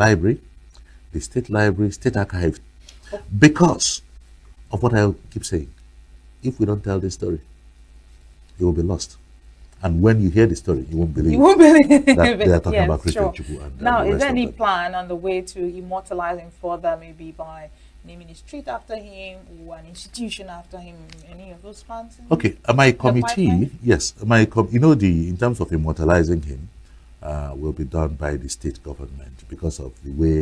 library, the state library, state archive, because of what I keep saying. If we don't tell this story, it will be lost. And when you hear the story, you won't believe, that they are talking about Christian Chukwu. And now, the is rest there of any them. plan on the way to immortalizing further, maybe by naming a street after him or an institution after him? Any of those plans? Okay, my committee, yes, in terms of immortalizing him, will be done by the state government because of the way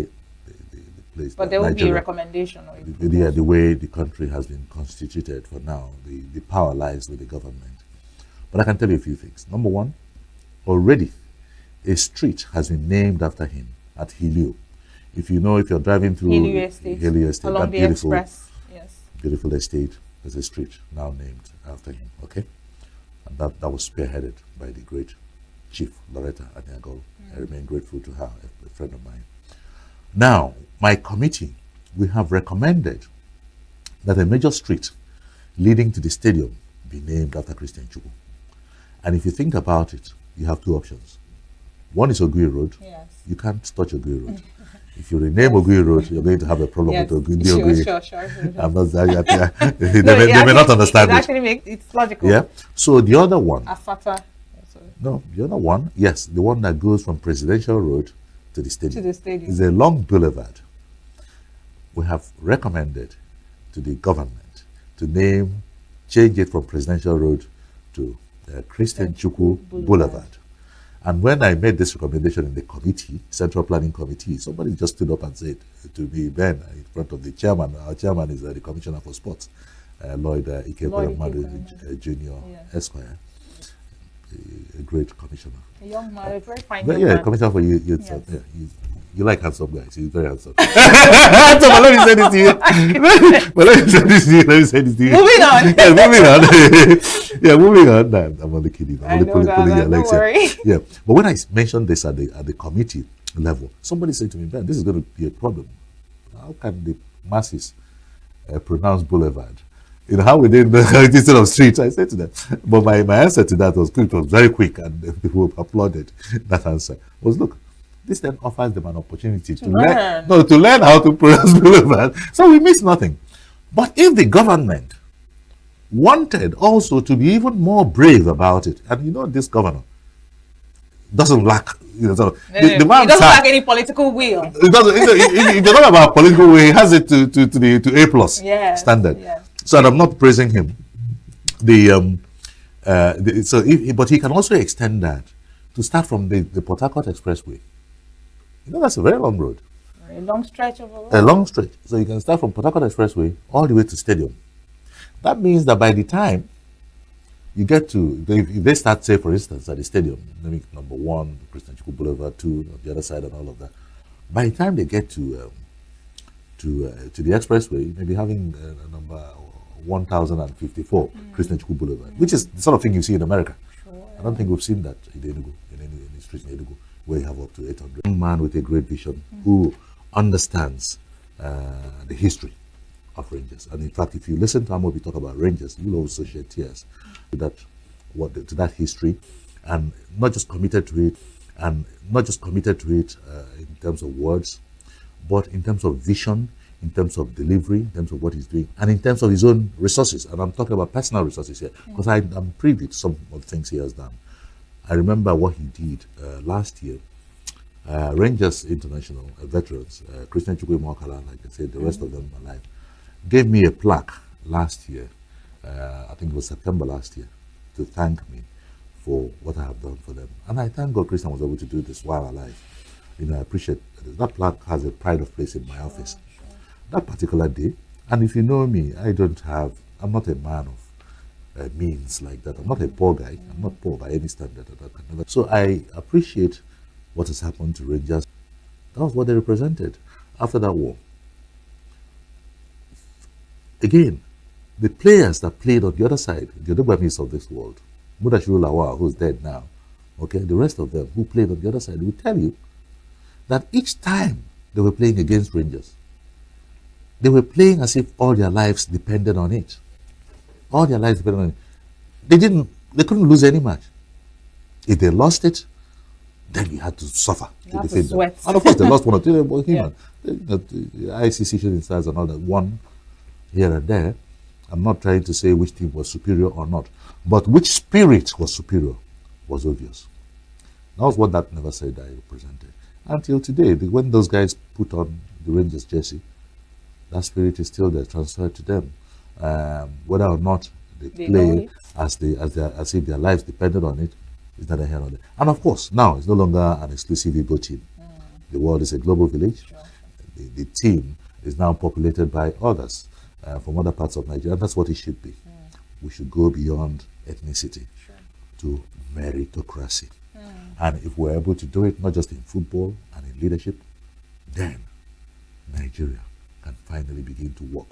the place. But there will be a recommendation. Or the way the country has been constituted for now, the power lies with the government. But I can tell you a few things. Number one, already a street has been named after him at Helio. If you're driving through Helio Estate, along that the beautiful, express, yes, beautiful estate, there's a street now named after him. Okay, and that was spearheaded by the great Chief Loretta Anyagol. I remain grateful to her, a friend of mine. Now, my committee, we have recommended that a major street leading to the stadium be named after Christian Chukwu. And if you think about it, you have two options. One is Ogui Road. yes. You can't touch Ogui Road. If you rename Ogui Road, you're going to have a problem Yes. with Ogui. Sure. I'm not, they may not understand it. it. Actually, it's logical. Yeah. So the other one, Asata. no, the other one, yes, the one that goes from Presidential Road to the stadium. To the stadium. Is a long boulevard. We have recommended to the government to change it from Presidential Road to Christian Chukwu Boulevard. And when I made this recommendation in the committee, Central Planning Committee, somebody just stood up and said to me, Ben, in front of the chairman, our chairman is the Commissioner for Sports, Lloyd Ikekwemadu Jr. Yes. Esquire, a great commissioner. A young man, a very fine But young yeah, man. commissioner for you. Yes. You like handsome guys. He's very handsome. So, but let me say this to you. Moving on. Yeah, moving on. Yeah, moving on. Nah, I'm only kidding. I I'm know only that, pulling your don't legs worry. here. Yeah, but when I mentioned this at the committee level, somebody said to me, Ben, this is going to be a problem. How can the masses pronounce boulevard? You know, how we did instead of street? I said to them. But my answer to that was quick. It was very quick, and people applauded that answer. Was, look, this then offers them an opportunity to learn how to pronounce boulevard. So we miss nothing. But if the government wanted also to be even more brave about it, and this governor doesn't lack, the man He doesn't lack any political will. It doesn't. If you're talking about political way, he has it to A plus standard. Yes. So I'm not praising him. But he can also extend that to start from the Port Harcourt Expressway. That's a very long road. A long stretch of a long stretch. So you can start from Port Harcourt Expressway all the way to Stadium. That means that by the time you get to, if they start, say, for instance, at the stadium, maybe number 1, Christian Chukwu Boulevard, 2, on the other side, and all of that. By the time they get to the expressway, maybe having number 1054 Christian Chukwu Boulevard, which is the sort of thing you see in America. Sure. I don't think we've seen that in ENUGU, in any street in ENUGU, where you have up to 800. A young man with a great vision who understands the history of Rangers. And in fact, if you listen to Amobi talk about Rangers, you'll also shed tears to that history, and not just committed to it, in terms of words, but in terms of vision, in terms of delivery, in terms of what he's doing, and in terms of his own resources. And I'm talking about personal resources here, because I'm privy to some of the things he has done. I remember what he did last year. Rangers International veterans, Christian Chukwu Mwakala, like I said, the rest of them alive, gave me a plaque last year, I think it was September last year, to thank me for what I have done for them. And I thank God Christian was able to do this while alive. I appreciate that plaque has a pride of place in my office. That particular day, and if you know me, I'm not a man of means like that. I'm not a poor guy. I'm not poor by any standard. So I appreciate what has happened to Rangers. That was what they represented after that war. Again, the players that played on the other side, the Odegbami's of this world, Mudashiru Lawal, who's dead now, okay, the rest of them who played on the other side will tell you that each time they were playing against Rangers, they were playing as if all their lives depended on it. All their lives depended on it. They couldn't lose any match. If they lost it, then you had to suffer You to have to defeat them. sweat. And of course, they lost one or two, but Yeah. human. The ICC shooting stars and all that, one here and there. I'm not trying to say which team was superior or not, but which spirit was superior was obvious. That was what that Never Say Die represented. Until today, when those guys put on the Rangers jersey, that spirit is still there, transferred to them. Whether or not they know play it. as if their lives depended on it, is not a hell on it. And of course, now it's no longer an exclusive Igbo team. The world is a global village. Sure. The team is now populated by others from other parts of Nigeria. That's what it should be. We should go beyond ethnicity Sure. to meritocracy. And if we're able to do it, not just in football and in leadership, then Nigeria can finally begin to work.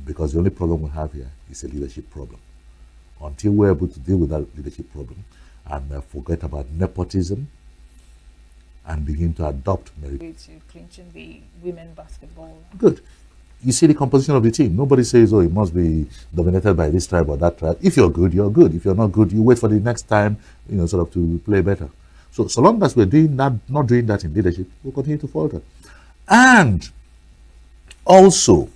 Because the only problem we have here is a leadership problem. Until we're able to deal with that leadership problem and forget about nepotism and begin to adopt merit. To clinching the women basketball. Good. You see the composition of the team. Nobody says, oh, it must be dominated by this tribe or that tribe. If you're good, you're good. If you're not good, you wait for the next time, sort of to play better. So long as we're doing that, not doing that in leadership, we'll continue to falter. And also,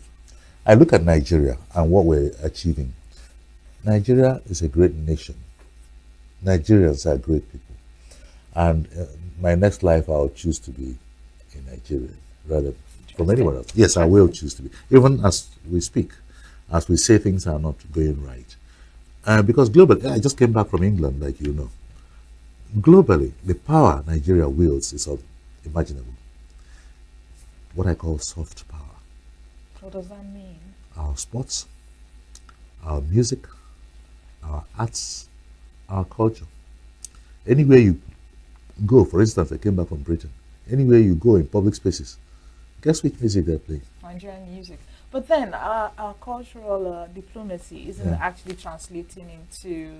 I look at Nigeria and what we're achieving. Nigeria is a great nation. Nigerians are great people. And my next life, I'll choose to be a Nigerian rather from anywhere else. Yes, I will choose to be. Even as we speak, as we say things are not going right. Because globally, I just came back from England, like you know. Globally, the power Nigeria wields is unimaginable. What I call soft power. What does that mean? Our sports, our music, our arts, our culture. Anywhere you go, for instance, I came back from Britain. Anywhere you go in public spaces, guess which music they're playing? Nigerian music. But then our cultural diplomacy isn't actually translating into,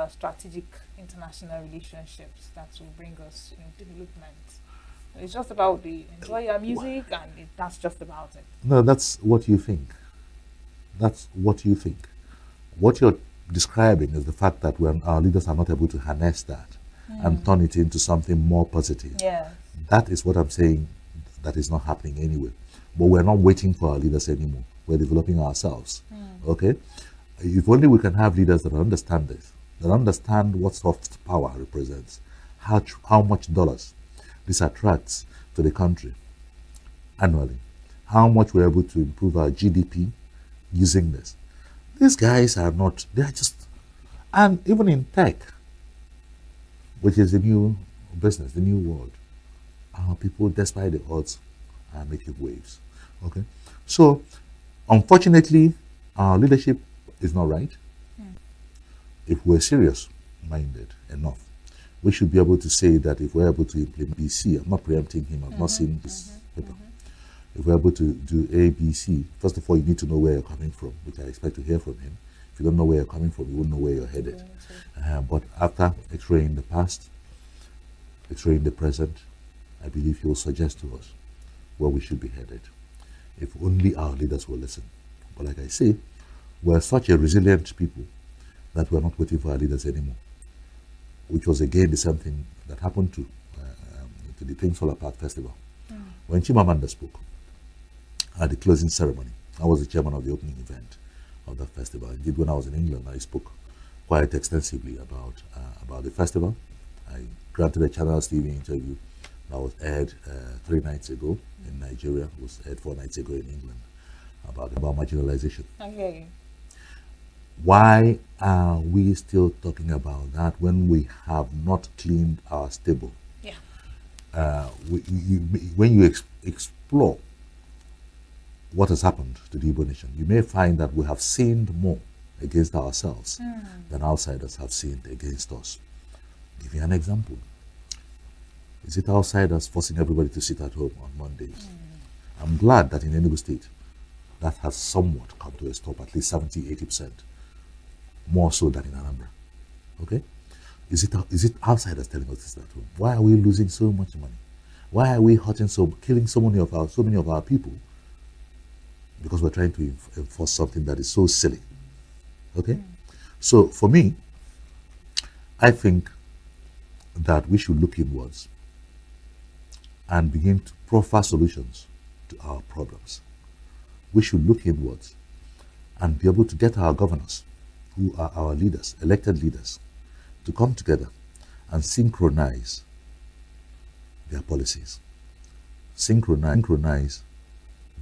strategic international relationships that will bring us development. It's just about enjoy your music and that's just about it. No, that's what you think. That's what you think. What you're describing is the fact that when our leaders are not able to harness that and turn it into something more positive. Yes. That is what I'm saying that is not happening anyway. But we're not waiting for our leaders anymore. We're developing ourselves. Okay? If only we can have leaders that understand this, that understand what soft power represents, how much dollars this attracts to the country annually, how much we're able to improve our GDP using this. These guys are not, they're just, and even in tech, which is the new business, the new world, our people, despite the odds, are making waves. Okay? So, unfortunately, our leadership is not right. If we're serious-minded enough, we should be able to say that if we're able to implement BC, I'm not preempting him, I've not seen this paper. If we're able to do A, B, C, first of all, you need to know where you're coming from, which I expect to hear from him. If you don't know where you're coming from, you won't know where you're headed. But after x-raying the past, x-raying the present, I believe he will suggest to us where we should be headed. If only our leaders will listen. But like I say, we're such a resilient people that we're not waiting for our leaders anymore. Which was again the same thing that happened to the Things Fall Apart Festival. When Chimamanda spoke at the closing ceremony, I was the chairman of the opening event of that festival. Indeed, when I was in England, I spoke quite extensively about the festival. I granted a Channels TV interview that was aired 3 nights ago in Nigeria, was aired 4 nights ago in England, about marginalization. Okay. Why are we still talking about that when we have not cleaned our stable? Yeah. When you explore what has happened to the Igbo nation, you may find that we have sinned more against ourselves than outsiders have sinned against us. Give you an example. Is it outsiders forcing everybody to sit at home on Mondays? I'm glad that in Enugu State, that has somewhat come to a stop, at least 70-80%. More so than in Anambra. Okay? Is it outsiders telling us this at home? Why are we losing so much money? Why are we killing so many of our people? Because we're trying to enforce something that is so silly. Okay? So for me, I think that we should look inwards and begin to proffer solutions to our problems. We should look inwards and be able to get our governors, who are our leaders, elected leaders, to come together and synchronize their policies, synchronize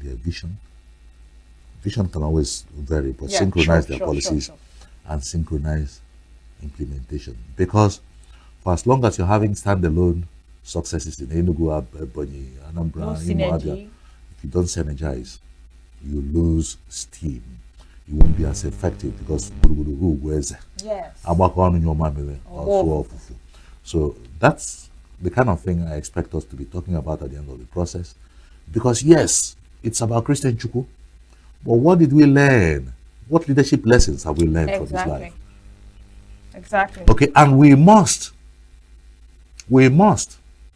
their vision. Vision can always vary, but synchronize their policies and synchronize implementation. Because for as long as you're having standalone successes in ENUGU, Ebonyi, Anambra, Imo, Abia, if you don't synergize, you lose steam. You won't be as effective because yes. So that's the kind of thing I expect us to be talking about at the end of the process. Because yes, it's about Christian Chukwu, but what did we learn? What leadership lessons have we learned from his life? Exactly. Okay, and we must,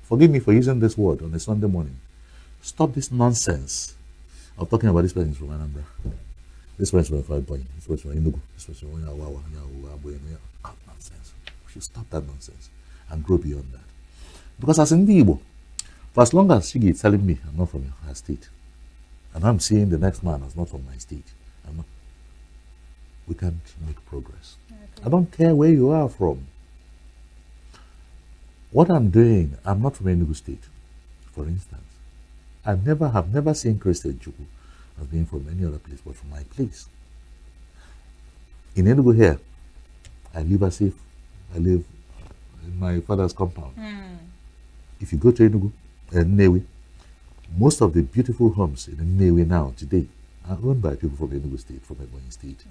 forgive me for using this word on a Sunday morning, stop this nonsense of talking about this person is from Anambra, this person is from Ebonyi, this person is from ENUGU, this person is from nonsense. We should stop that nonsense and grow beyond that. Because as in Igbo, for as long as Shigi is telling me I'm not from her state, and I'm seeing the next man as not from my state, we can't make progress. I don't care where you are from. What I'm doing, I'm not from Enugu State, for instance. I have never seen Christian Chukwu as being from any other place but from my place. In Enugu here, I live as if I live in my father's compound. If you go to Enugu and Nnewi, most of the beautiful homes in Nnewi now today are owned by people from Enugu State, from Ebonyi State.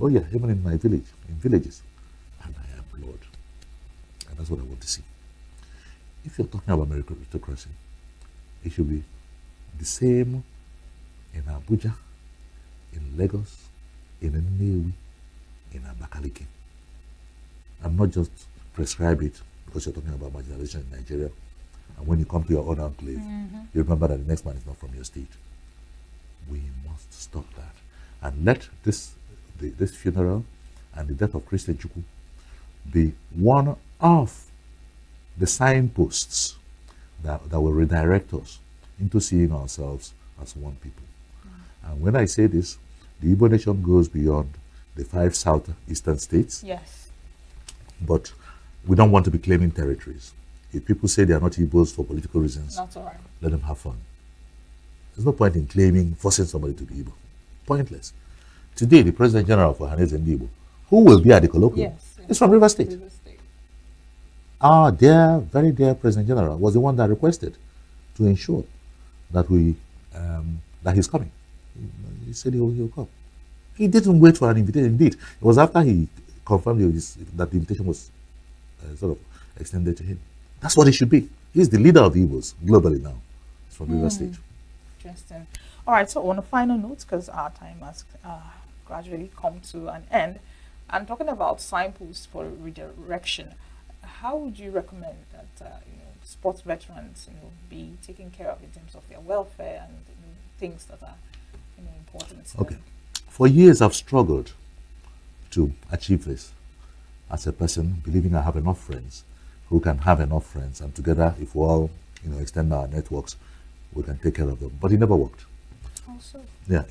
Oh yeah, even in my village, in villages. And I applaud. And that's what I want to see. If you're talking about meritocracy, it should be the same in Abuja, in Lagos, in Nnewi, in Abakaliki. And not just prescribe it because you're talking about marginalization in Nigeria. And when you come to your own enclave, you remember that the next man is not from your state. We must stop that. And let this funeral and the death of Christian Chukwu be one of the signposts that will redirect us into seeing ourselves as one people. And when I say this, the Igbo nation goes beyond the 5 southeastern states. Yes. But we don't want to be claiming territories. If people say they are not Igbos for political reasons, that's all right. Let them have fun. There's no point in forcing somebody to be Igbo. Pointless. Today, the President General for Hanese and Igbo, who will be at the colloquium, is from River State. Our very dear President General was the one that requested to ensure that that he's coming. He said he'll come. He didn't wait for an invitation. Indeed, it was after he confirmed that the invitation was sort of extended to him. That's what it should be. He's the leader of the Igbos globally now. He's from River State. Interesting. All right, so on a final note, because our time has gradually come to an end, and talking about signposts for redirection, how would you recommend that sports veterans be taken care of in terms of their welfare and things that are important to them? For years I've struggled to achieve this as a person, believing I have enough friends who can have enough friends, and together, if we all extend our networks, we can take care of them. But it never worked. Also. Yeah,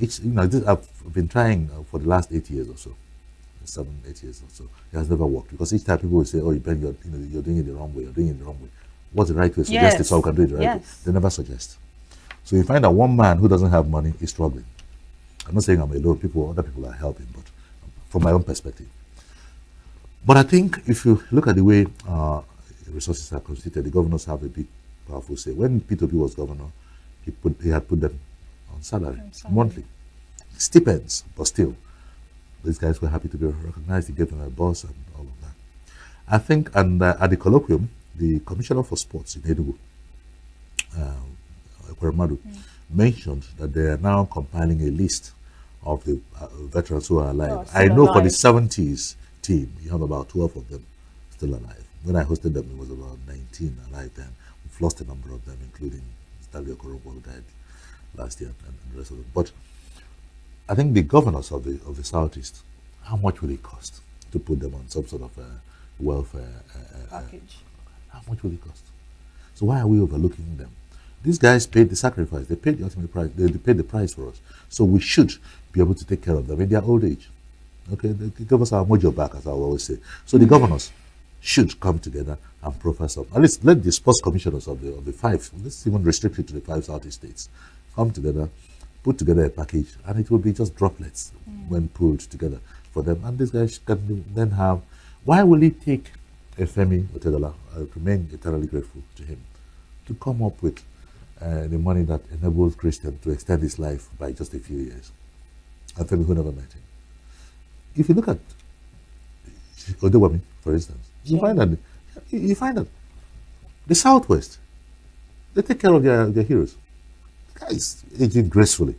I've been trying for the last 8 years or so, 7-8 years or so. It has never worked because each time people will say, "Oh, you're doing it the wrong way. You're doing it the wrong way." What's the right way? Suggest it so we can do it the right way. They never suggest. So you find that one man who doesn't have money is struggling. I'm not saying I'm alone. Other people are helping, but from my own perspective. But I think if you look at the way resources are constituted, the governors have a big, powerful say. When P2P was governor, he had put them on salary, monthly, stipends, but still, these guys were happy to be recognized. He gave them a boss and all of that. I think, and at the colloquium, the Commissioner for Sports in Enugu, Kweremadu, mentioned that they are now compiling a list of the veterans who are alive. I know for the 70s team, you have about 12 of them still alive. When I hosted them, it was about 19 alive then. We've lost a number of them, including Stanley Okoronkwo, who died last year, and the rest of them. But I think the governors of the Southeast, how much will it cost to put them on some sort of welfare package? How much will it cost? So why are we overlooking them? These guys paid the sacrifice. They paid the ultimate price. They paid the price for us. So we should be able to take care of them in their old age. Okay, they give us our mojo back, as I always say. So the governors should come together and profess up. At least let the sports commissioners of the five, let's even restrict it to the five Southeast states, come together, put together a package, and it will be just droplets when pulled together for them. And these guys can then have. Why will it take Femi Otedola? I remain eternally grateful to him to come up with the money that enables Christian to extend his life by just a few years. And Femi, who never met him. If you look at Odewami, for instance, you find that the Southwest, they take care of their heroes. The guy is aging gracefully,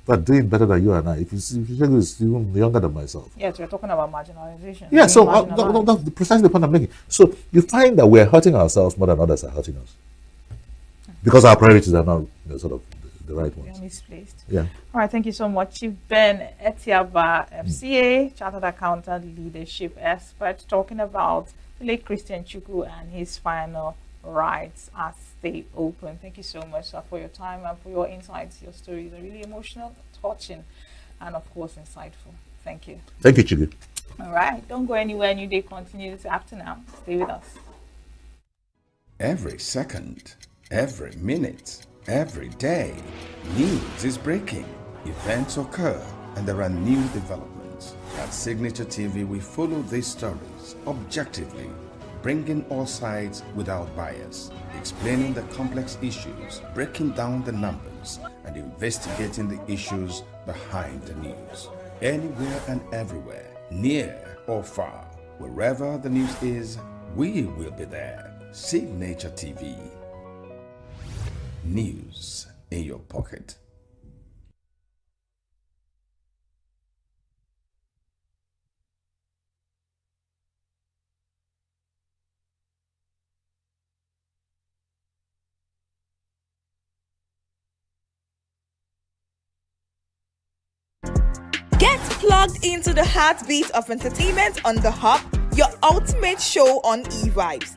but doing better than you and I. If you check is even younger than myself. Yes, we're talking about marginalization. Yeah, Being so that's precisely the point I'm making. So you find that we're hurting ourselves more than others are hurting us because our priorities are not sort of the right We are ones. misplaced. Yeah. All right, thank you so much, Chief Ben Etiaba, FCA, Chartered Accountant Leadership Expert, talking about the late Christian Chukwu and his final rites as they open. Thank you so much, sir, for your time and for your insights. Your stories are really emotional, touching, and of course, insightful. Thank you. Thank you, Chigi. All right, don't go anywhere. New Day continues after now. Stay with us. Every second, every minute, every day, news is breaking, events occur, and there are new developments. At Signature TV, we follow these stories objectively, bringing all sides without bias, explaining the complex issues, breaking down the numbers, and investigating the issues behind the news. Anywhere and everywhere, near or far, wherever the news is, we will be there. Signature TV. News in your pocket. Get plugged into the heartbeat of entertainment on The Hub, your ultimate show on e-vibes.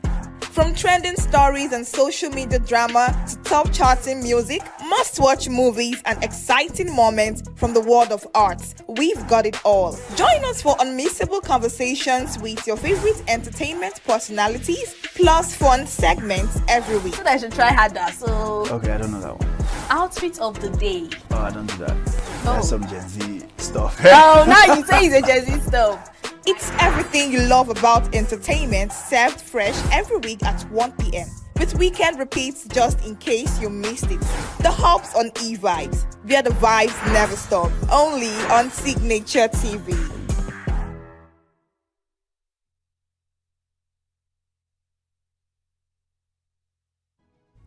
From trending stories and social media drama to top charting music, must-watch movies and exciting moments from the world of arts, we've got it all. Join us for unmissable conversations with your favorite entertainment personalities, plus fun segments every week. I should try harder. So, Okay, I don't know that one. outfit of the day. Oh, I don't do that. Oh. That's some Gen Z stuff. Oh, now you say it's a Gen Z stuff. It's everything you love about entertainment, served fresh every week at 1 p.m. with weekend repeats just in case you missed it. The Hubs on e-vibes, where the vibes never stop. Only on Signature TV.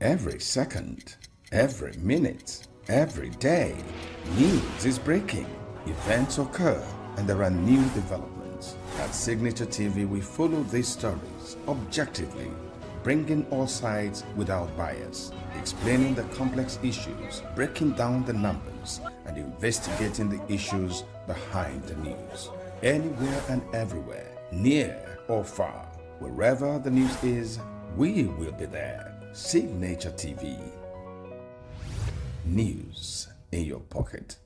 Every second, every minute, every day, news is breaking, events occur, and there are new developments. At Signature TV, we follow these stories objectively, bringing all sides without bias, explaining the complex issues, breaking down the numbers, and investigating the issues behind the news. Anywhere and everywhere, near or far, wherever the news is, we will be there. Signature TV. News in your pocket.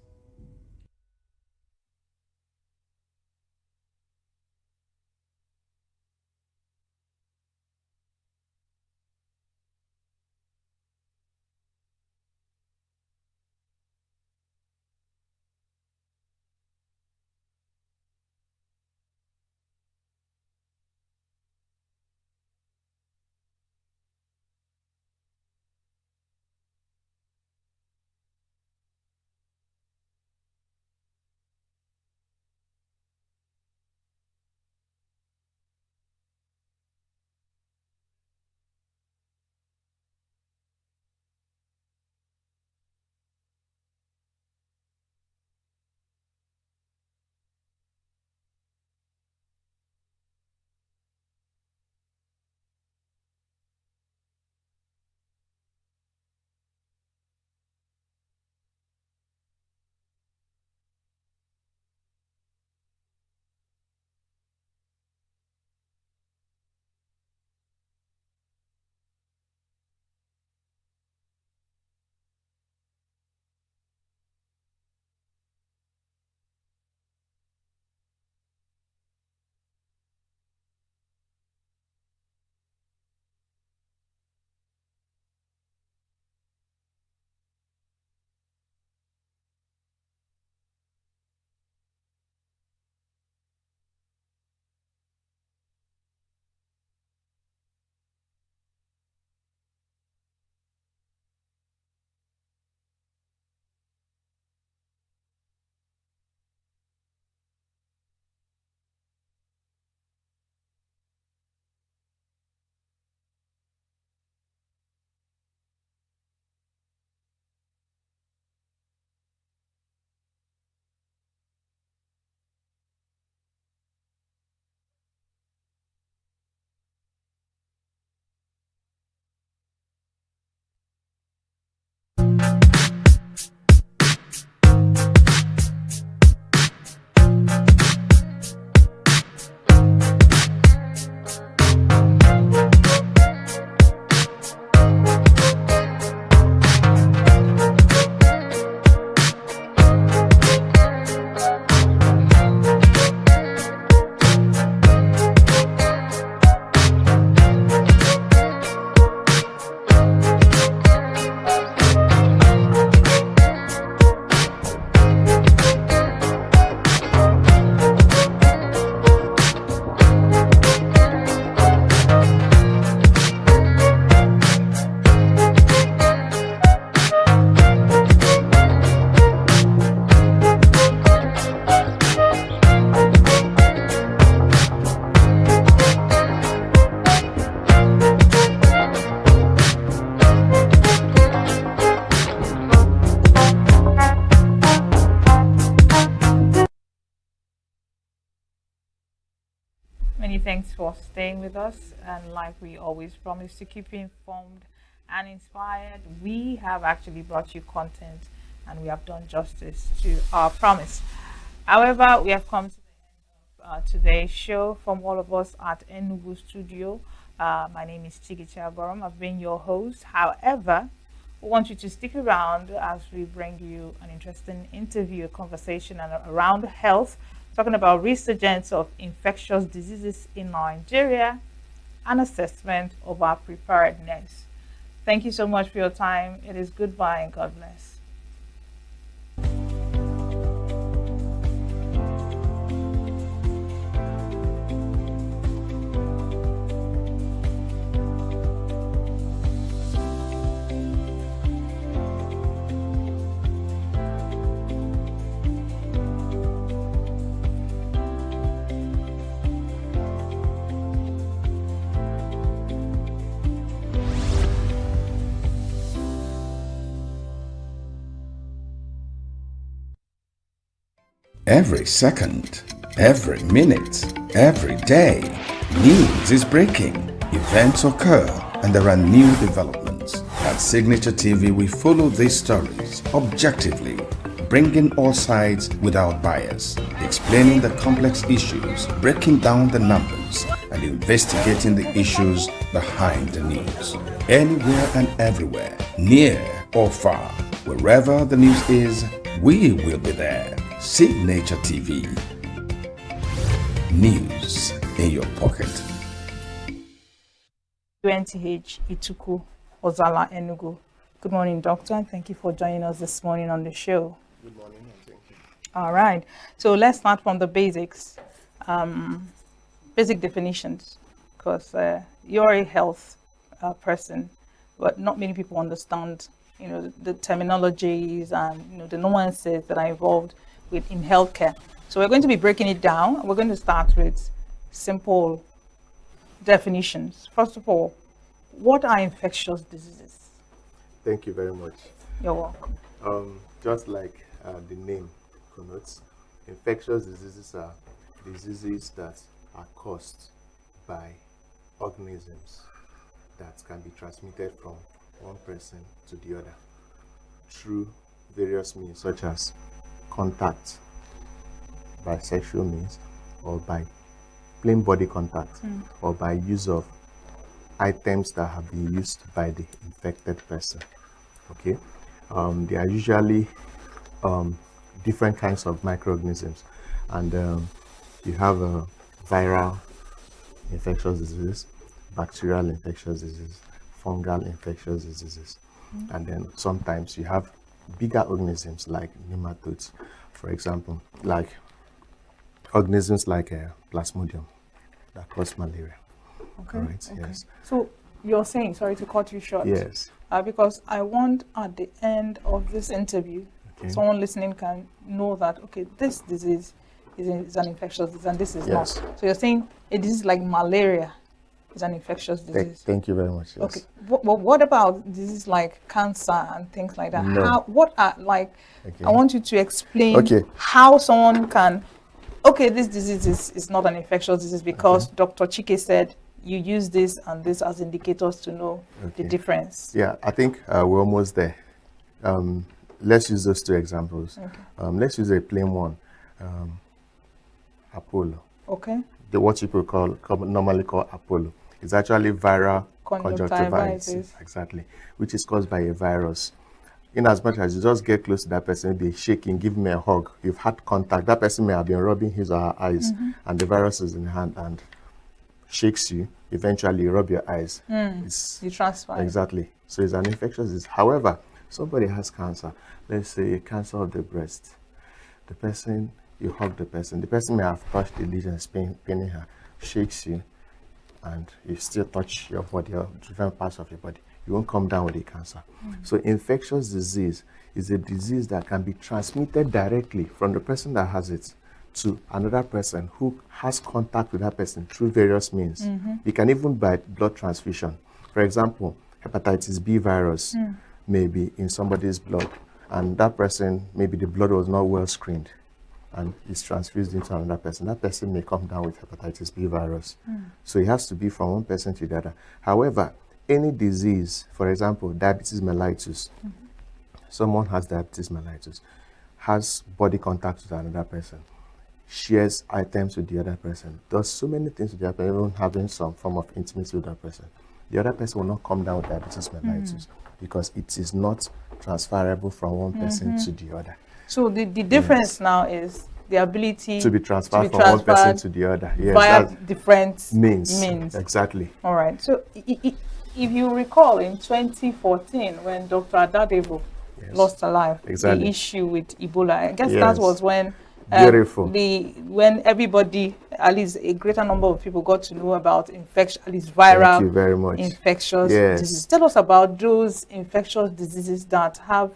Many thanks for staying with us. And like we always promise to keep you informed and inspired, we have actually brought you content and we have done justice to our promise. However, we have come to the end of today's show. From all of us at ENUGU Studio, my name is Chigicha Borom. I've been your host. However, we want you to stick around as we bring you an interesting interview, a conversation around health, talking about resurgence of infectious diseases in Nigeria, an assessment of our preparedness. Thank you so much for your time. It is goodbye and God bless. Every second, every minute, every day, news is breaking, events occur, and there are new developments. At Signature TV, we follow these stories objectively, bringing all sides without bias, explaining the complex issues, breaking down the numbers, and investigating the issues behind the news. Anywhere and everywhere, near or far, wherever the news is, we will be there. Signature TV. News in your pocket. UNTH Ituku Ozala Enugu. Good morning, doctor, and thank you for joining us this morning on the show. Good morning, and thank you. All right, so let's start from the basics, basic definitions, because you're a health person, but not many people understand, the terminologies and the nuances that are involved in healthcare. So we're going to be breaking it down. We're going to start with simple definitions. First of all, what are infectious diseases? Thank you very much. You're welcome. Just like the name connotes, infectious diseases are diseases that are caused by organisms that can be transmitted from one person to the other through various means, such as contact by sexual means, or by plain body contact, or by use of items that have been used by the infected person. Okay, there are usually different kinds of microorganisms, and you have viral infectious diseases, bacterial infectious diseases, fungal infectious diseases, and then sometimes you have bigger organisms like nematodes, for example, like organisms like plasmodium that cause malaria. Okay. All right. Okay. Yes. So you're saying, sorry to cut you short. Yes. Because I want at the end of this interview, Okay. someone listening can know that, okay, this disease is an infectious disease and this is Yes. not. So you're saying a disease like malaria is an infectious disease. Thank you very much. Yes. Okay. What about diseases like cancer and things like that? No. What are, like, Okay. I want you to explain Okay. how someone can, okay, this disease is not an infectious disease because Dr. Chike said you use this and this as indicators to know the Okay. difference. Yeah, I think we're almost there. Let's use those two examples. Okay. Let's use a plain one. Apollo. Okay. What people normally call Apollo. It's actually viral Conjunctivitis. conjunctivitis. Exactly, which is caused by a virus. In as much as you just get close to that person, they're shaking, give me a hug. You've had contact. That person may have been rubbing his or her eyes, and the virus is in the hand and shakes you. Eventually, you rub your eyes. It's You transfer. exactly. So it's an infectious disease. However, somebody has cancer. Let's say cancer of the breast. The person, you hug the person may have touched the lesion, paining her, shakes you, and you still touch your body or different parts of your body. You won't come down with the cancer. So infectious disease is a disease that can be transmitted directly from the person that has it to another person who has contact with that person through various means. It can even by blood transfusion. For example, hepatitis B virus may be in somebody's blood, and that person, maybe the blood was not well screened. and is transfused into another person, that person may come down with hepatitis B virus. So it has to be from one person to the other. However, any disease, for example, diabetes mellitus, someone has diabetes mellitus, has body contact with another person, shares items with the other person, does so many things with the other person, even having some form of intimacy with that person. The other person will not come down with diabetes mellitus because it is not transferable from one person to the other. So the difference now is the ability To be transferred from one person to the other. Yes, via that's different means. Exactly. All right. So if you recall in 2014 when Dr. Adadevo lost her life, Exactly. the issue with Ebola, I guess Yes. that was when Beautiful. when everybody, at least a greater number of people, got to know about infection, at least viral Thank you very much. infectious Yes. diseases. Tell us about those infectious diseases that have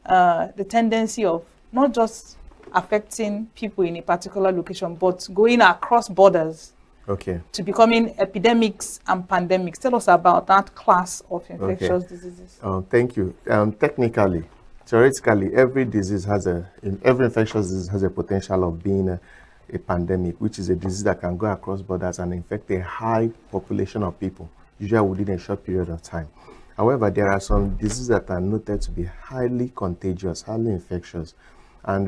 the tendency of not just affecting people in a particular location, but going across borders Okay. to becoming epidemics and pandemics. Tell us about that class of infectious diseases. Thank you. Technically, theoretically, every infectious disease has a potential of being a pandemic, which is a disease that can go across borders and infect a high population of people, usually within a short period of time. However, there are some diseases that are noted to be highly contagious, highly infectious, and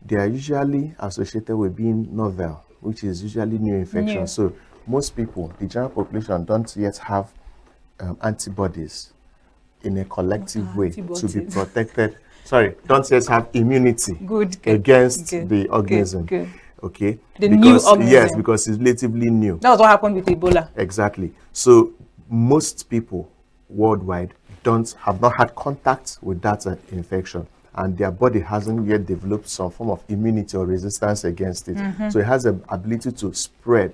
they are usually associated with being novel, which is usually new infection. New. So most people, the general population, don't yet have antibodies in a collective way to be Antibodies. protected. Sorry, don't yet have immunity Good. against good, the organism. Good. Okay, The new organism. Yes, because it's relatively new. That was what happened with Ebola. Exactly. So most people worldwide have not had contact with that infection, and their body hasn't yet developed some form of immunity or resistance against it. So it has the ability to spread,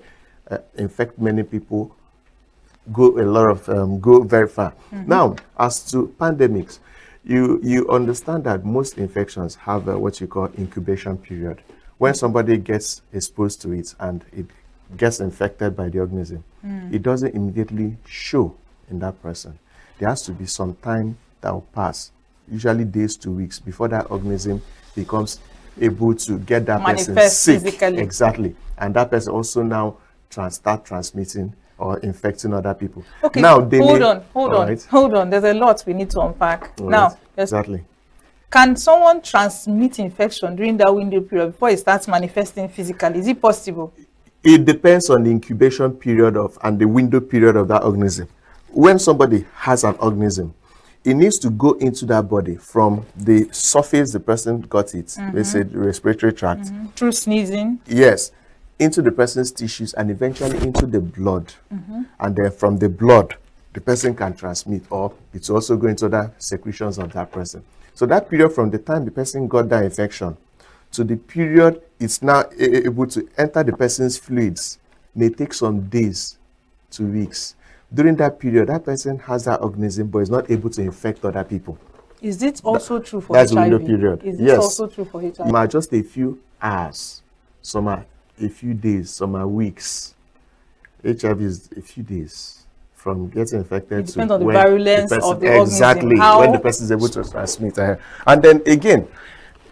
infect many people, go very far. Now, as to pandemics, you understand that most infections have what you call incubation period. When somebody gets exposed to it and it gets infected by the organism, it doesn't immediately show in that person. There has to be some time that will pass, usually days to weeks, before that organism becomes able to get that person Manifest sick. physically. Exactly. And that person also now start transmitting or infecting other people. Okay, now they hold may, on. Right. Hold on. There's a lot we need to unpack. All Now, right. yes, Exactly. can someone transmit infection during that window period before it starts manifesting physically? Is it possible? It depends on the incubation period and the window period of that organism. When somebody has an organism, it needs to go into that body from the surface the person got it, let's say the respiratory tract, Through sneezing? yes, into the person's tissues and eventually into the blood. And then from the blood, the person can transmit, or it's also going to other secretions of that person. So that period from the time the person got that infection to the period it's now able to enter the person's fluids may take some days to weeks. During that period, that person has that organism but is not able to infect other people. Is it also true for That's the HIV? window period. Is this Yes. also true for HIV? Some are just a few hours, some are a few days, some are weeks. HIV is a few days from getting infected It to depends on the when virulence person, of the organism. exactly, How- when the person is able to transmit. And then again,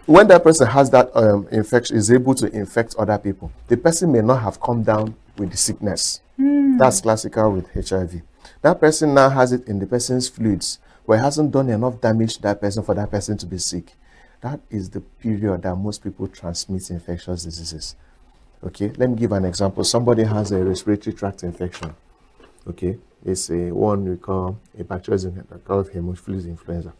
when that person has that infection, is able to infect other people, the person may not have come down with the sickness. That's classical with HIV. That person now has it in the person's fluids, but it hasn't done enough damage to that person for that person to be sick. That is the period that most people transmit infectious diseases. Okay, let me give an example. Somebody has a respiratory tract infection. Okay, it's one we call a bacterial called Haemophilus influenza.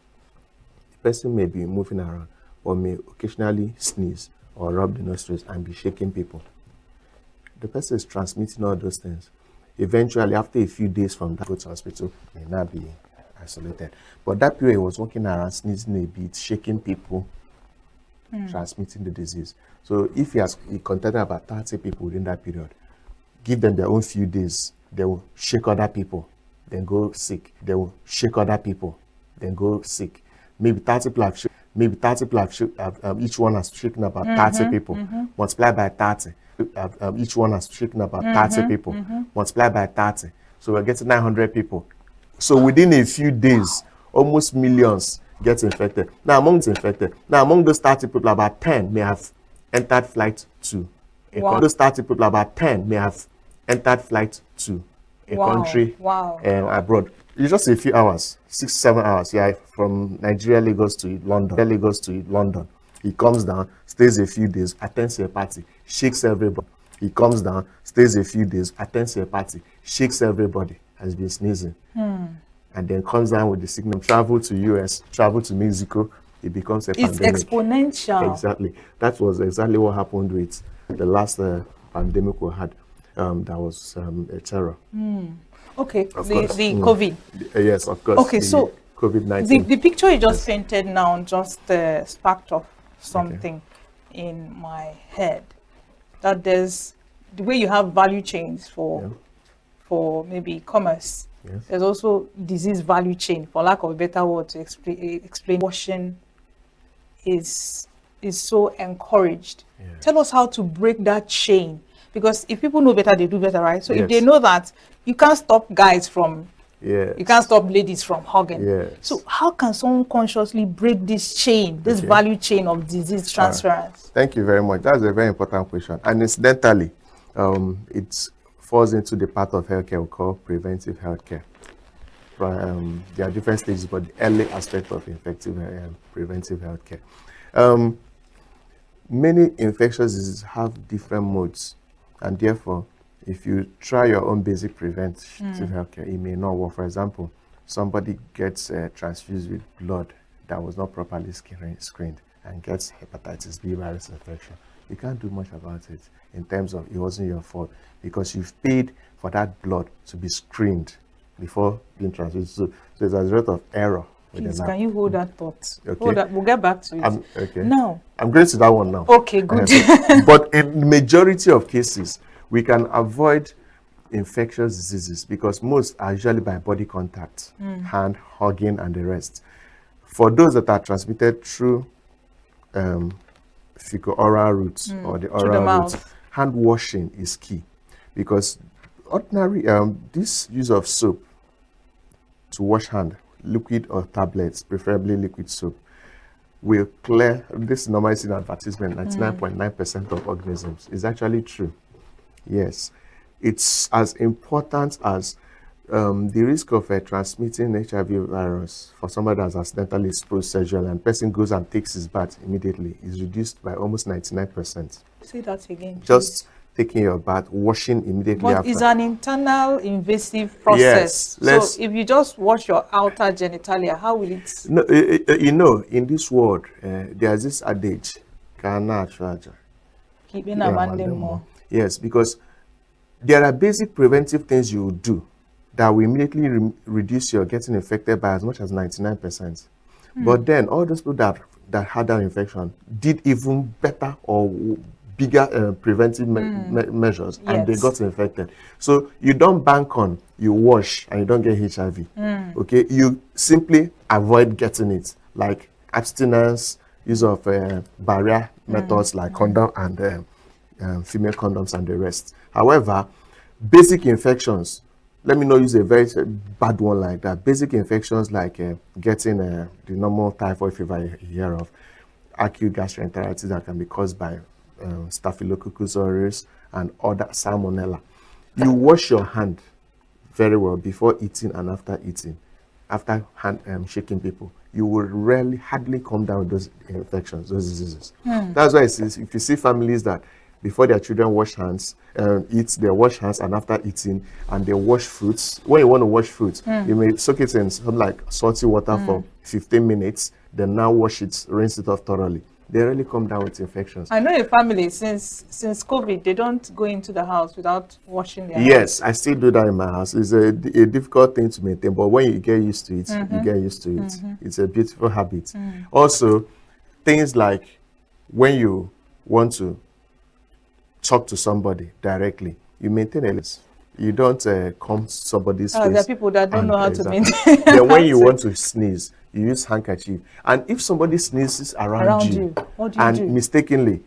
The person may be moving around or may occasionally sneeze or rub the nostrils and be shaking people. The person is transmitting all those things. Eventually, after a few days from that, go to hospital, may not be isolated. But that period, he was walking around, sneezing a bit, shaking people, transmitting the disease. So if he contacted about 30 people within that period, give them their own few days, they will shake other people, then go sick. They will shake other people, then go sick. Maybe 30 people have each one has shaken about 30 people. Multiply by 30. Each one has shaken about 30 people. Multiply by 30. So we're getting 900 people. So within a few days, almost millions get infected. Now among those 30 people, about 10 may have entered flight to a Wow. country. Those 30 people, about 10 may have entered flight to a Wow. country Wow. abroad. It's just a few hours, 6-7 hours. Yeah, from Nigeria, Lagos to London. He comes down, stays a few days, attends a party, shakes everybody. He comes down, stays a few days, attends a party, shakes everybody, has been sneezing. And then comes down with the signal, travel to US, travel to Mexico, it becomes a It's pandemic. exponential. Exactly. That was exactly what happened with the last pandemic we had. That was a terror. Okay, Of the course. COVID. Yes, of course. Okay, the so COVID-19. The picture you just painted now just sparked off something in my head. That there's the way you have value chains for maybe commerce. Yes. There's also disease value chain, for lack of a better word to explain. Washing is so encouraged. Tell us how to break that chain, because if people know better, they do better, right? So if they Yes. know that you can't stop guys from Yes. you can't stop ladies from hugging. Yes. So how can someone consciously break this chain, this value chain of disease transference? Thank you very much. That's a very important question. And incidentally, it falls into the part of healthcare we call preventive healthcare. There are different stages, but the early aspect of effective preventive healthcare. Many infectious diseases have different modes, and therefore, if you try your own basic preventive healthcare, it may not work. For example, somebody gets transfused with blood that was not properly screened and gets hepatitis B virus infection. You can't do much about it in terms of it wasn't your fault, because you've paid for that blood to be screened before being transfused. So it's a result of error. with the Please, lab. can you hold that thought? Okay. Hold that. We'll get back to it. Okay. Now. I'm going to that one now. Okay, good. But in majority of cases, we can avoid infectious diseases because most are usually by body contact, hand, hugging, and the rest. For those that are transmitted through fecal-oral routes or the Through the oral routes, mouth. hand washing is key, because ordinary this use of soap to wash hand, liquid or tablets, preferably liquid soap, will clear. This is normally seen in advertisement. 99.9% of organisms is actually true. Yes, it's as important as the risk of transmitting HIV virus for somebody that's accidentally exposed sexually and person goes and takes his bath immediately is reduced by almost 99%. Say that again. Just taking your bath, washing immediately But after. it's an internal invasive process. Yes, So if you just wash your outer genitalia, how will it? No, you know, in this world, there's this adage, "Kana achwaja." Keeping a man more. Yes, because there are basic preventive things you will do that will immediately reduce your getting infected by as much as 99%. But then all those people that had that infection did even better or bigger preventive measures, and they Yes. got infected. So you don't bank on you wash and you don't get HIV. Okay, you simply avoid getting it, like abstinence, use of barrier methods like condom and female condoms and the rest. However, basic infections, let me not use a very bad one like that. Basic infections like getting the normal typhoid fever you hear of, acute gastroenteritis that can be caused by Staphylococcus aureus and other salmonella. You wash your hand very well before eating and after eating. After hand shaking people, you will hardly come down with those infections, those diseases. That's why if you see families that before their children wash hands, they wash hands, and after eating, and they wash fruits. When you want to wash fruits, you may soak it in something like salty water for 15 minutes, then now wash it, rinse it off thoroughly. They really come down with infections. I know a family since COVID, they don't go into the house without washing their hands. Yes, I still do that in my house. It's a difficult thing to maintain, but when you get used to it, you get used to it. It's a beautiful habit. Also, things like when you want to talk to somebody directly, you maintain a list. You don't come to somebody's face. There are people that don't know how to Exactly. maintain. Then when you want to sneeze, you use handkerchief. And if somebody sneezes around you, what do you and do? mistakenly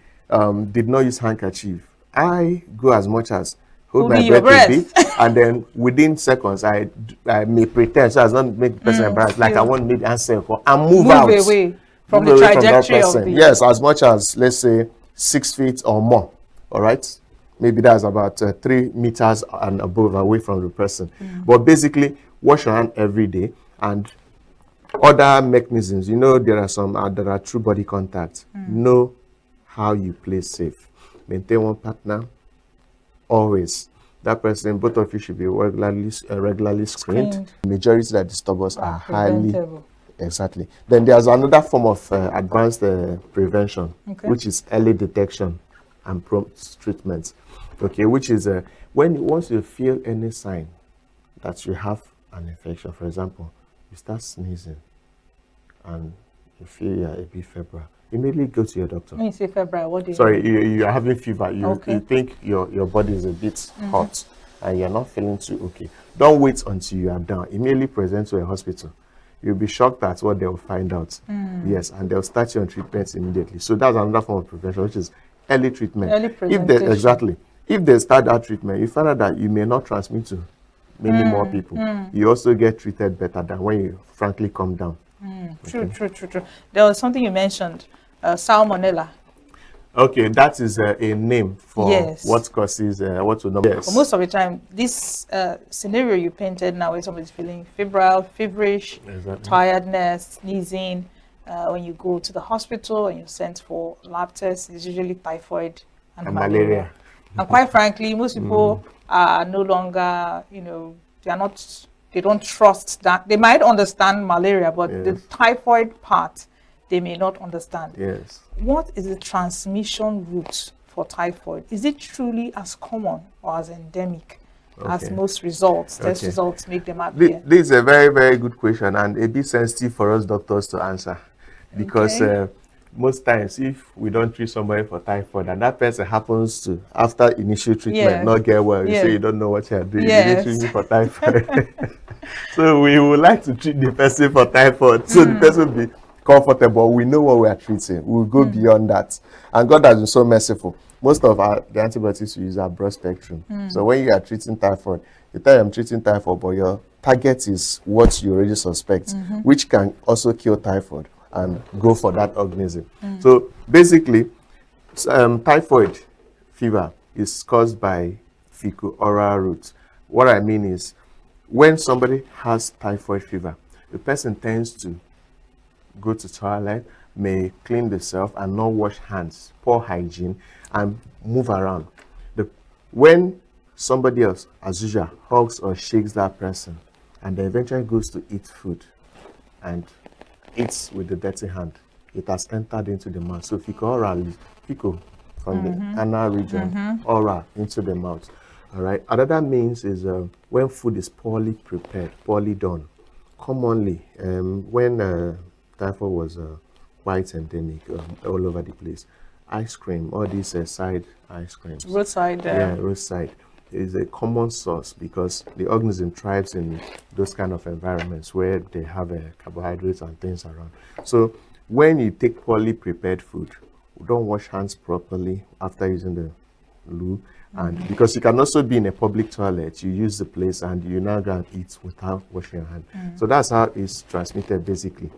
did not use handkerchief, I go as much as hold my Holding your breath a breath. bit, and then within seconds, I may pretend so as not make the person embarrassed, like I want maybe answer and move out. away from Move the away that trajectory of person. the. Yes, as much as, let's say, 6 feet or more, all right? Maybe that's about 3 meters and above away from the person. But basically, wash your hand every day. And other mechanisms, there are some that are true body contact. Know how you play safe. Maintain one partner always. That person, both of you should be regularly screened. Majority that disturb us are highly preventable. exactly. Then there's another form of advanced prevention, which is early detection and prompt treatment. Okay, which is once you feel any sign that you have an infection, for example, you start sneezing and you feel you're a bit febrile, immediately go to your doctor. When you say febrile, what do you Sorry, mean? you are having fever. You Okay. think your body is a bit hot and you're not feeling too okay. Don't wait until you are down. Immediately present to a hospital. You'll be shocked at what they'll find out. Yes, and they'll start you on treatments immediately. So that's another form of prevention, which is early treatment. Early presentation. Exactly. If they start that treatment, you find out that you may not transmit to many more people. You also get treated better than when you frankly come down. True. There was something you mentioned, salmonella. Okay, that is a name for Yes. what causes what will not. Yes. But most of the time, this scenario you painted now, where somebody's feeling febrile, feverish, Exactly. tiredness, sneezing, when you go to the hospital and you're sent for lab tests, it's usually typhoid and malaria. And quite frankly, most people are no longer, they don't trust that. They might understand malaria, but the Yes. typhoid part, they may not understand. Yes. What is the transmission route for typhoid? Is it truly as common or as endemic as Okay. most results? Test Okay. results make them appear. This is a very, very good question and a bit sensitive for us doctors to answer, because Okay. most times if we don't treat somebody for typhoid and that person happens to, after initial treatment, Yes. not get well, you Yes. say you don't know what you're doing. Yes. You didn't treat me for typhoid. So we would like to treat the person for typhoid, so the person will be comfortable. We know what we are treating. We'll go beyond that. And God has been so merciful. Most of the antibiotics we use are broad spectrum. So when you are treating typhoid, you tell them I'm treating typhoid, but your target is what you already suspect, which can also kill typhoid and go for that organism. So basically, typhoid fever is caused by fecal-oral route. What I mean is, when somebody has typhoid fever, the person tends to go to toilet, may clean themselves and not wash hands, poor hygiene, and move around. When somebody else, as usual, hugs or shakes that person, and then eventually goes to eat food and eats with the dirty hand, it has entered into the mouth. So fecal from the anal region, oral into the mouth. All right. Another means is when food is poorly prepared, poorly done. Commonly, when typhoid was quite endemic all over the place, ice cream, all these side ice creams, Roadside. roadside, is a common source because the organism thrives in those kind of environments where they have carbohydrates and things around. So when you take poorly prepared food, don't wash hands properly after using the loo, and because you can also be in a public toilet, you use the place and you now go and eat without washing your hand. So that's how it's transmitted basically,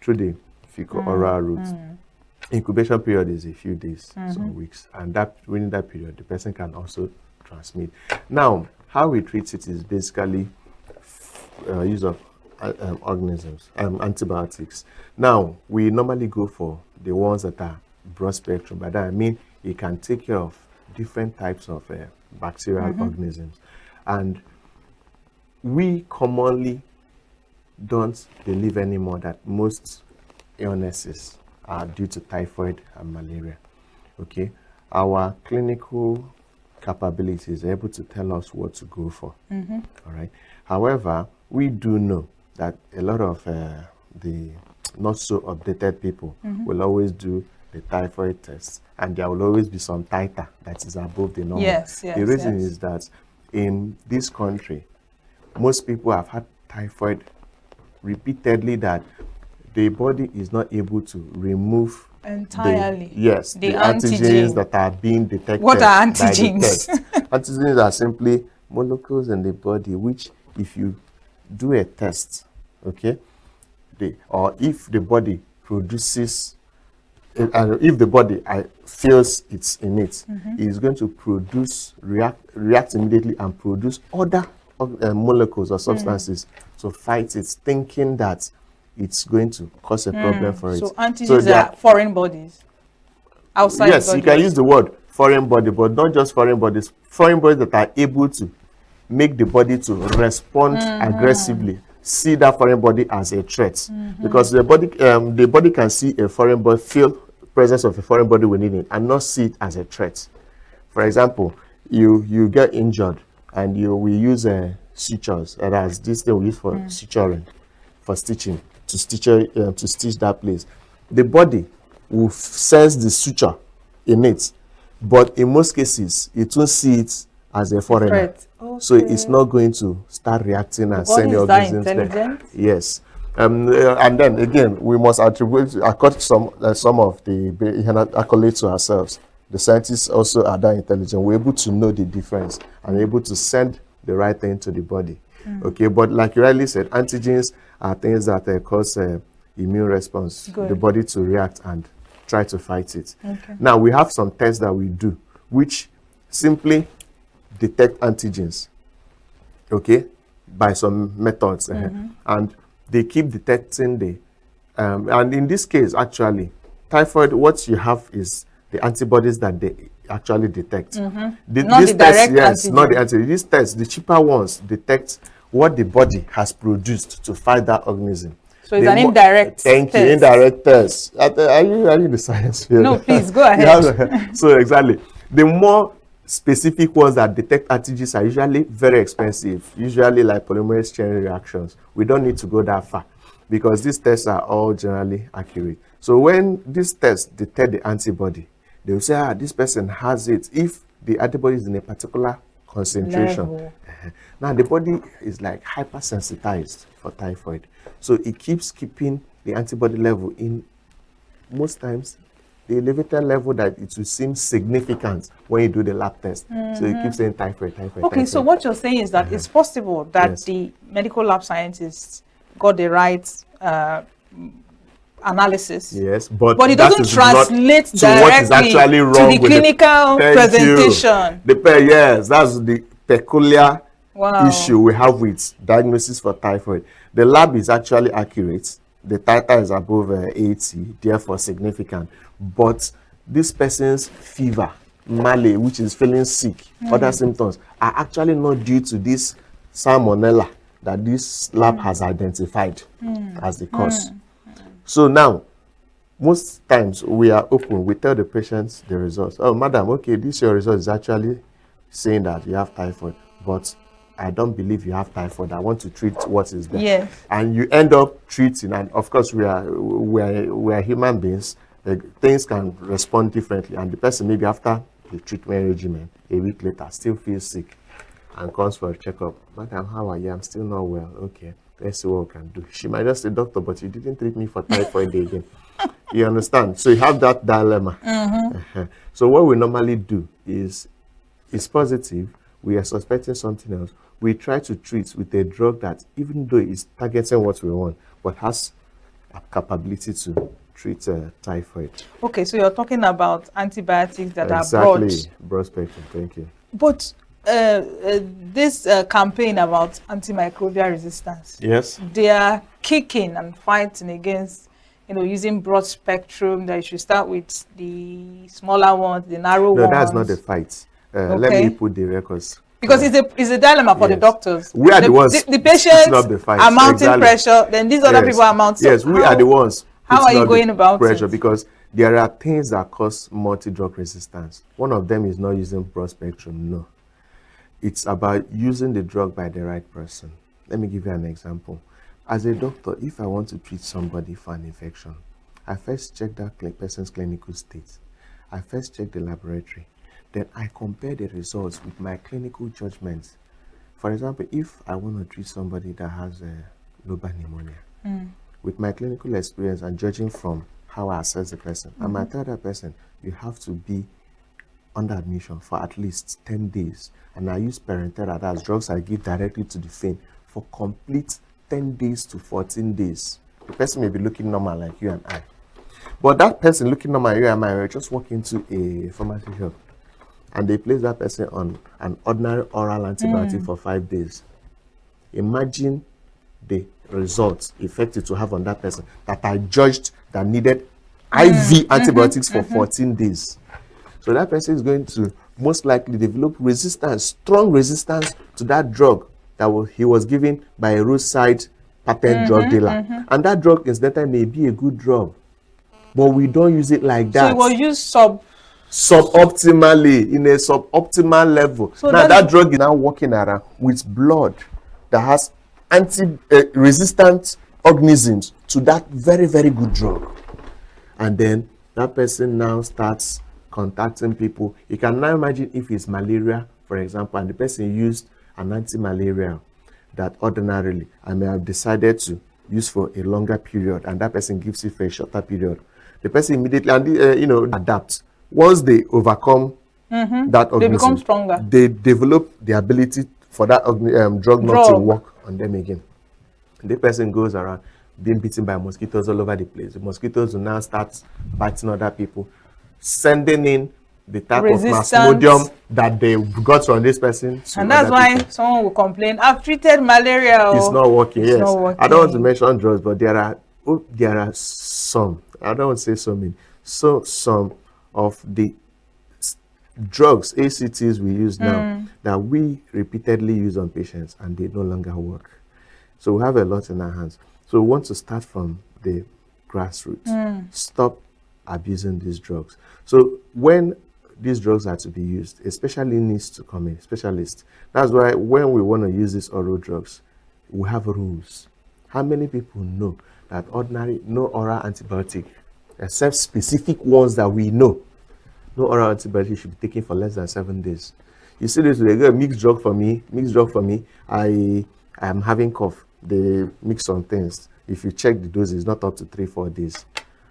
through the fecal-oral route. Incubation period is a few days, some weeks, and within that period, the person can also transmit. Now, how we treat it is basically use of organisms, antibiotics. Now, we normally go for the ones that are broad spectrum. By that I mean it can take care of different types of bacterial organisms, and we commonly don't believe anymore that most illnesses are due to typhoid and malaria. Okay, our clinical capabilities are able to tell us what to go for. All right. However, we do know that a lot of the not so updated people will always do the typhoid test, and there will always be some titer that is above the normal. Yes, The reason is that in this country, most people have had typhoid repeatedly, that the body is not able to remove Entirely. the The antigens antigen. that are being detected. What are by the antigens? test. Antigens are simply molecules in the body which, if you do a test, okay, or if the body produces and if the body feels it's in it, it's going to react immediately and produce other molecules or substances to fight it, thinking that it's going to cause a problem for it. So antigens are foreign bodies outside. Yes, the body. you can use the word foreign body, but not just foreign bodies that are able to make the body to respond aggressively, see that foreign body as a threat. Because the body can see a foreign body, feel presence of a foreign body within it, and not see it as a threat. For example, you get injured and we use sutures, as this thing we use for suturing, for stitching, to stitch that place. The body will sense the suture in it, but in most cases it won't see it as a foreigner. Threat. Okay. So it's not going to start reacting and sending body is that organisms there. intelligent? Yes. And then again, we must accord some of the accolades to ourselves. The scientists also are that intelligent. We're able to know the difference and able to send the right thing to the body. Okay, but like you rightly said, antigens are things that cause immune response, the body to react and try to fight it. Okay. Now we have some tests that we do, which simply detect antigens, okay, by some methods, and they keep detecting the and in this case, actually, typhoid, what you have is the antibodies that they actually detect. Not These the tests, direct yes, antigen. not the antigen. These tests, the cheaper ones, detect what the body has produced to fight that organism. So it's an indirect Thank you, test. indirect test. Are you the science field? No, please, go You ahead. have- so exactly, the more specific ones that detect antigens are usually very expensive, usually like polymerase chain reactions. We don't need to go that far because these tests are all generally accurate. So when these tests detect the antibody, they will say, this person has it if the antibody is in a particular concentration. Level. Now the body is like hypersensitized for typhoid. So it keeps keeping the antibody level in, most times, the elevated level that it will seem significant when you do the lab test. So you keep saying typhoid. Okay, so what you're saying is that it's possible that Yes. the medical lab scientists got the right analysis. Yes, but But it that doesn't is not translate to what is directly actually to wrong the with clinical Thank presentation. you. Yes, that's the peculiar Wow. issue we have with diagnosis for typhoid. The lab is actually accurate. The titer is above 80, therefore significant. But this person's fever, malaria, which is feeling sick, other symptoms, are actually not due to this salmonella that this lab has identified as the cause. So now, most times we are open, we tell the patients the results. Oh, madam, okay, this your result is actually saying that you have typhoid, but I don't believe you have typhoid. I want to treat what is there. Yes. And you end up treating, and of course we are human beings. Things can respond differently, and the person maybe after the treatment regimen, a week later, still feels sick and comes for a checkup. Madam, how are you? I'm still not well. Okay, let's see what we can do. She might just say, doctor, but you didn't treat me for typhoid again. You understand? So you have that dilemma. So what we normally do is, it's positive, we are suspecting something else, we try to treat with a drug that, even though it's targeting what we want, but has a capability to treat typhoid. Okay, so you're talking about antibiotics that are Exactly, broad spectrum. Thank you. But this campaign about antimicrobial resistance, Yes. they are kicking and fighting against, using broad spectrum, that you should start with the smaller ones, the narrow No, ones. that's not the fight. Let Okay. me put the records. Because it's a dilemma for the Yes. doctors. We are the ones The splitting patients up the fight. are mounting Exactly. pressure, then these other people are mounting. Yes, we are the ones. How are putting you up the going about pressure? it? Because there are things that cause multi-drug resistance. One of them is not using broad spectrum. No, it's about using the drug by the right person. Let me give you an example. As a doctor, if I want to treat somebody for an infection, I first check that person's clinical state. I first check the laboratory. Then I compare the results with my clinical judgments. For example, if I want to treat somebody that has lobar pneumonia, with my clinical experience and judging from how I assess the person, I might tell that person, you have to be under admission for at least 10 days. And I use parenteral, that's drugs I give directly to the vein, for complete 10 days to 14 days. The person may be looking normal like you and I. But that person looking on my ear and my ear just walk into a pharmacy shop and they place that person on an ordinary oral antibiotic for 5 days. Imagine the results effective to have on that person that I judged that needed IV antibiotics for 14 days. So that person is going to most likely develop resistance, strong resistance to that drug that he was given by a roadside patent drug dealer. And that drug incidentally may be a good drug, but we don't use it like that. So it was used suboptimally, in a suboptimal level. So now that drug is now walking around with blood that has resistant organisms to that very, very good drug. And then that person now starts contacting people. You can now imagine if it's malaria, for example, and the person used an anti-malarial that ordinarily I may have decided to use for a longer period, and that person gives it for a shorter period. The person immediately adapts. Once they overcome that organism, they become stronger. They develop the ability for that drug not to work on them again. And the person goes around being bitten by mosquitoes all over the place. The mosquitoes will now start biting other people, sending in the type of plasmodium that they got from this person. And that's why someone will complain, I've treated malaria. It's not working. It's Yes. not working. I don't want to mention drugs, but there are some. I don't want to say so many. So some of the drugs, ACTs we use now, that we repeatedly use on patients and they no longer work. So we have a lot in our hands. So we want to start from the grassroots. Stop abusing these drugs. So when these drugs are to be used, a specialist needs to come in, specialist. That's why when we want to use these oral drugs, we have rules. How many people know that no oral antibiotic, except specific ones that we know, no oral antibiotic should be taken for less than 7 days? You see this, they get a mixed drug for me. I am having cough. They mix some things. If you check the dose, it's not up to 3-4 days.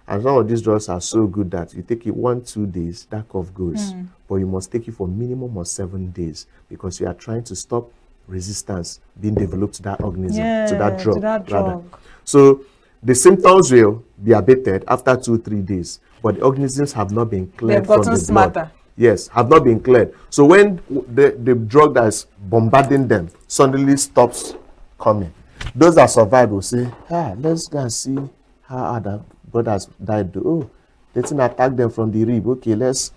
And some of these drugs are so good that you take it 1-2 days, that cough goes. But you must take it for minimum of 7 days because you are trying to stop resistance being developed to that organism, to that drug. So the symptoms will be abated after 2-3 days, but the organisms have not been cleared from the blood. Yes, have not been cleared. So when the drug that is bombarding them suddenly stops coming, those that survived will say, let's go and see how other brothers died. Oh, they didn't attack them from the rib. Okay, let's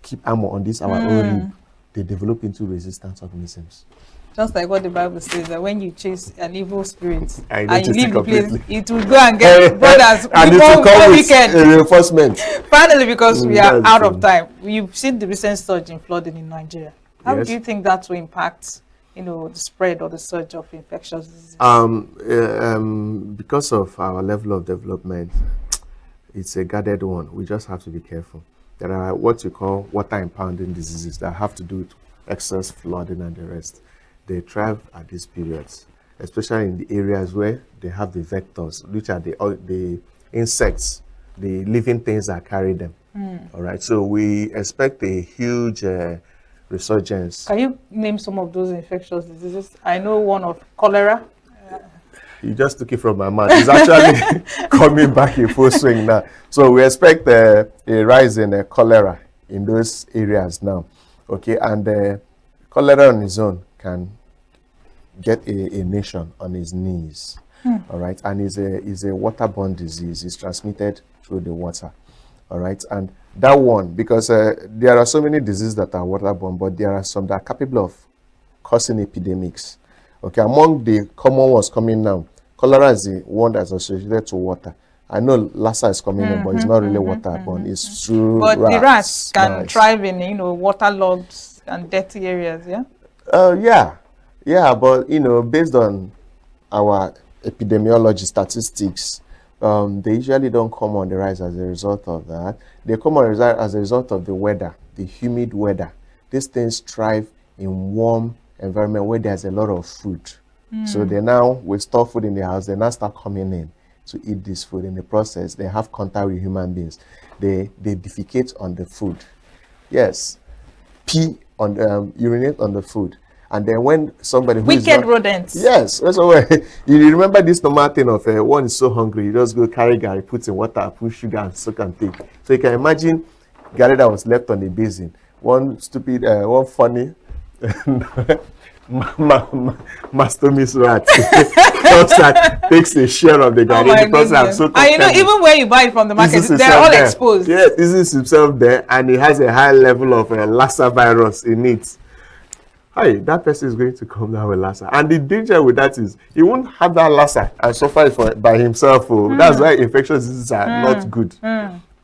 keep armor on this our own rib. They develop into resistant organisms. Just like what the Bible says, that when you chase an evil spirit and you leave the place, it will go and get brothers. And it will come with a reinforcement. Finally, because we are out of time, you've seen the recent surge in flooding in Nigeria. How do you think that will impact, the spread or the surge of infectious diseases? Because of our level of development, it's a guarded one. We just have to be careful. There are what you call water impounding diseases that have to do with excess flooding and the rest. They thrive at these periods, especially in the areas where they have the vectors, which are the insects, the living things that carry them. All right, so we expect a huge resurgence. Can you name some of those infectious diseases? I know one of cholera. You just took it from my mouth. It's actually coming back in full swing now. So we expect a rise in cholera in those areas now. Okay, and cholera on its own can get a nation on its knees. All right, and is a waterborne disease. It's transmitted through the water. All right, and that one, because there are so many diseases that are waterborne, but there are some that are capable of causing epidemics. Okay, among the common ones coming now, cholera is the one that's associated to water. I know Lassa is coming in, but it's not really waterborne. It's through But rats. the rats can thrive in, waterlogged and dirty areas, yeah? Yeah, but based on our epidemiology statistics, they usually don't come on the rise as a result of that. They come on the rise as a result of the weather, the humid weather. These things thrive in warm environment where there's a lot of food. So they now, we store food in the house, they now start coming in to eat this food. In the process, they have contact with human beings. They defecate on the food. Yes, pee on urinate on the food. And then when somebody who is Wicked not, rodents. yes, so you remember this normal thing of one is so hungry, you just go carry Gary, put in water, put sugar, and soak and take. So you can imagine Gary that was left on the basin. One stupid, one funny Mastomis rat comes and takes a share of the Gary. my The person goodness. so And you know, even when you buy it from the market, This is they're all himself there. exposed. Yes, this is himself there, and he has a high level of Lassa virus in it. Hi, that person is going to come down with Lassa. And the danger with that is he won't have that Lassa and suffer it by himself. That's why infectious diseases are not good.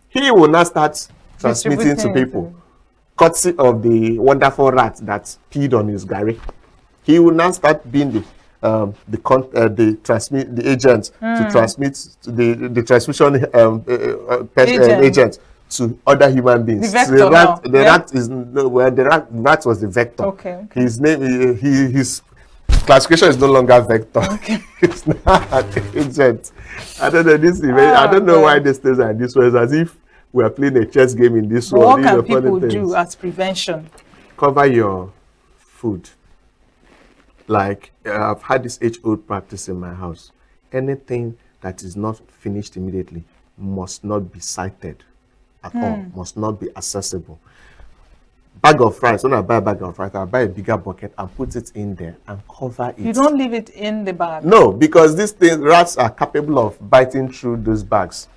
He will not start transmitting to people, courtesy of the wonderful rat that peed on his Gary. He will now start being the agent to transmit the transmission agent to other human beings. The vector So now. rat is the rat was the vector. Okay. His name his classification is no longer vector. Okay. It's now an agent. I don't know this. I don't know why these things are this way. It's as if we are playing a chess game in this world. What can people do as prevention? Cover your food. Like I've had this age-old practice in my house. Anything that is not finished immediately must not be sighted at all, must not be accessible. Bag of rice, when I buy a bag of rice, I buy a bigger bucket and put it in there and cover it. You don't leave it in the bag. No, because these things, rats are capable of biting through those bags.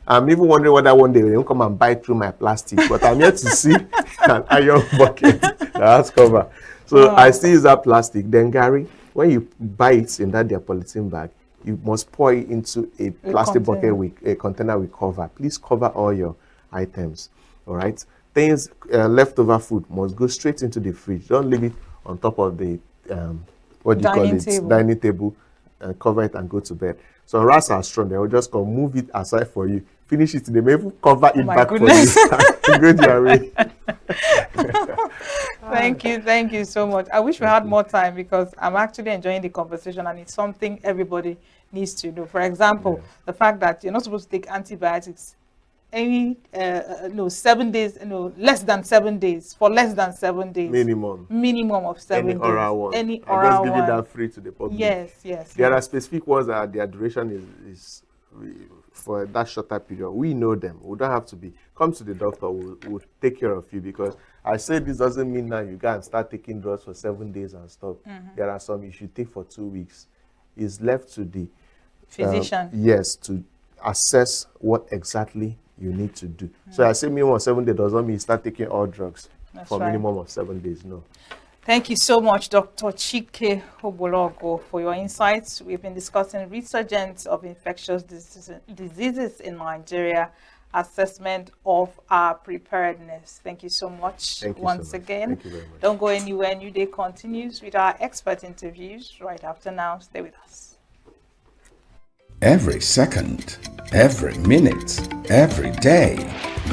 I'm even wondering whether one day they won't come and bite through my plastic, but I'm yet to see an iron bucket that has cover. So I still use that plastic. Then Gary, when you buy it in that their polythene bag, you must pour it into a plastic bucket with a container with cover. Please cover all your items. All right. Things leftover food must go straight into the fridge. Don't leave it on top of the dining table, and cover it and go to bed. So rats are strong. They will just come move it aside for you. Finish it. They may even cover it back for you. Go their way. Thank you so much. I wish we had more time because I'm actually enjoying the conversation and it's something everybody needs to know. For example, the fact that you're not supposed to take antibiotics any 7 days, less than 7 days, for less than 7 days. Minimum of 7 days. Any oral one. Just give it that free to the public. Yes. There are specific ones that their duration is for that shorter period. We know them. We don't have to come to the doctor. We'll take care of you, because I say this doesn't mean now you go and start taking drugs for 7 days and stop. There are some you should take for 2 weeks. It's left to the physician. Yes, to assess what exactly you need to do. So I say minimum of 7 days doesn't mean you start taking all drugs for minimum of 7 days. No. Thank you so much, Dr. Chike Obologo, for your insights. We've been discussing resurgence of infectious diseases in Nigeria, assessment of our preparedness. Thank you so much once again. Thank you very much. Don't go anywhere. New Day continues with our expert interviews right after now. Stay with us. Every second, every minute, every day,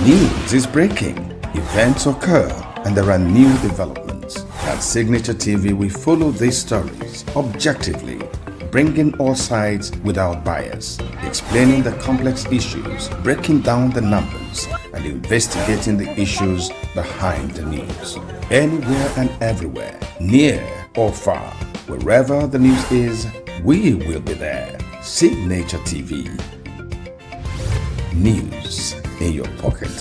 news is breaking, events occur, and there are new developments. At Signature TV, we follow these stories objectively, bringing all sides without bias, explaining the complex issues, breaking down the numbers, and investigating the issues behind the news. Anywhere and everywhere, near or far, wherever the news is, we will be there. Signature TV. News in your pocket.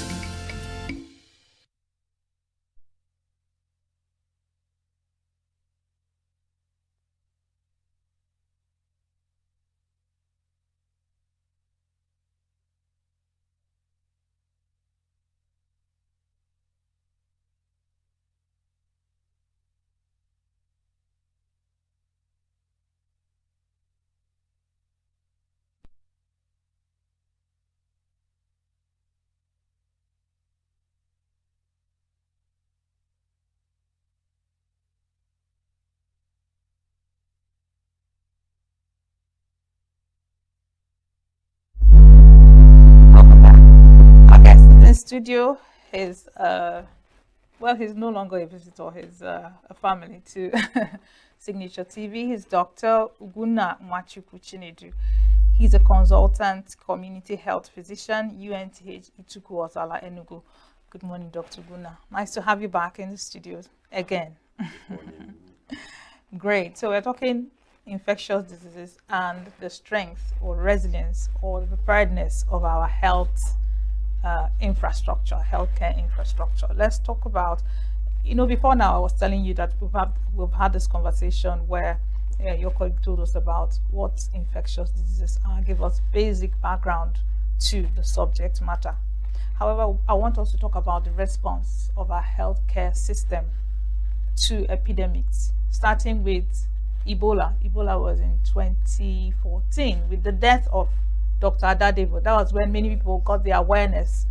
Studio is he's no longer a visitor. He's a family to Signature TV. He's Dr. Uguna Nwachukwu Chinedu. He's a consultant community health physician, UNTH ENUGU Ozala ENUGU. Good morning, Dr. Uguna. Nice to have you back in the studio again. Great. So we're talking infectious diseases and the strength or resilience or the preparedness of our health infrastructure, healthcare infrastructure. Let's talk about, before now I was telling you that we've had this conversation where your colleague told us about what infectious diseases are, give us basic background to the subject matter. However, I want us to talk about the response of our healthcare system to epidemics, starting with Ebola. Ebola was in 2014 with the death of Dr. Adadevo. That was when many people got the awareness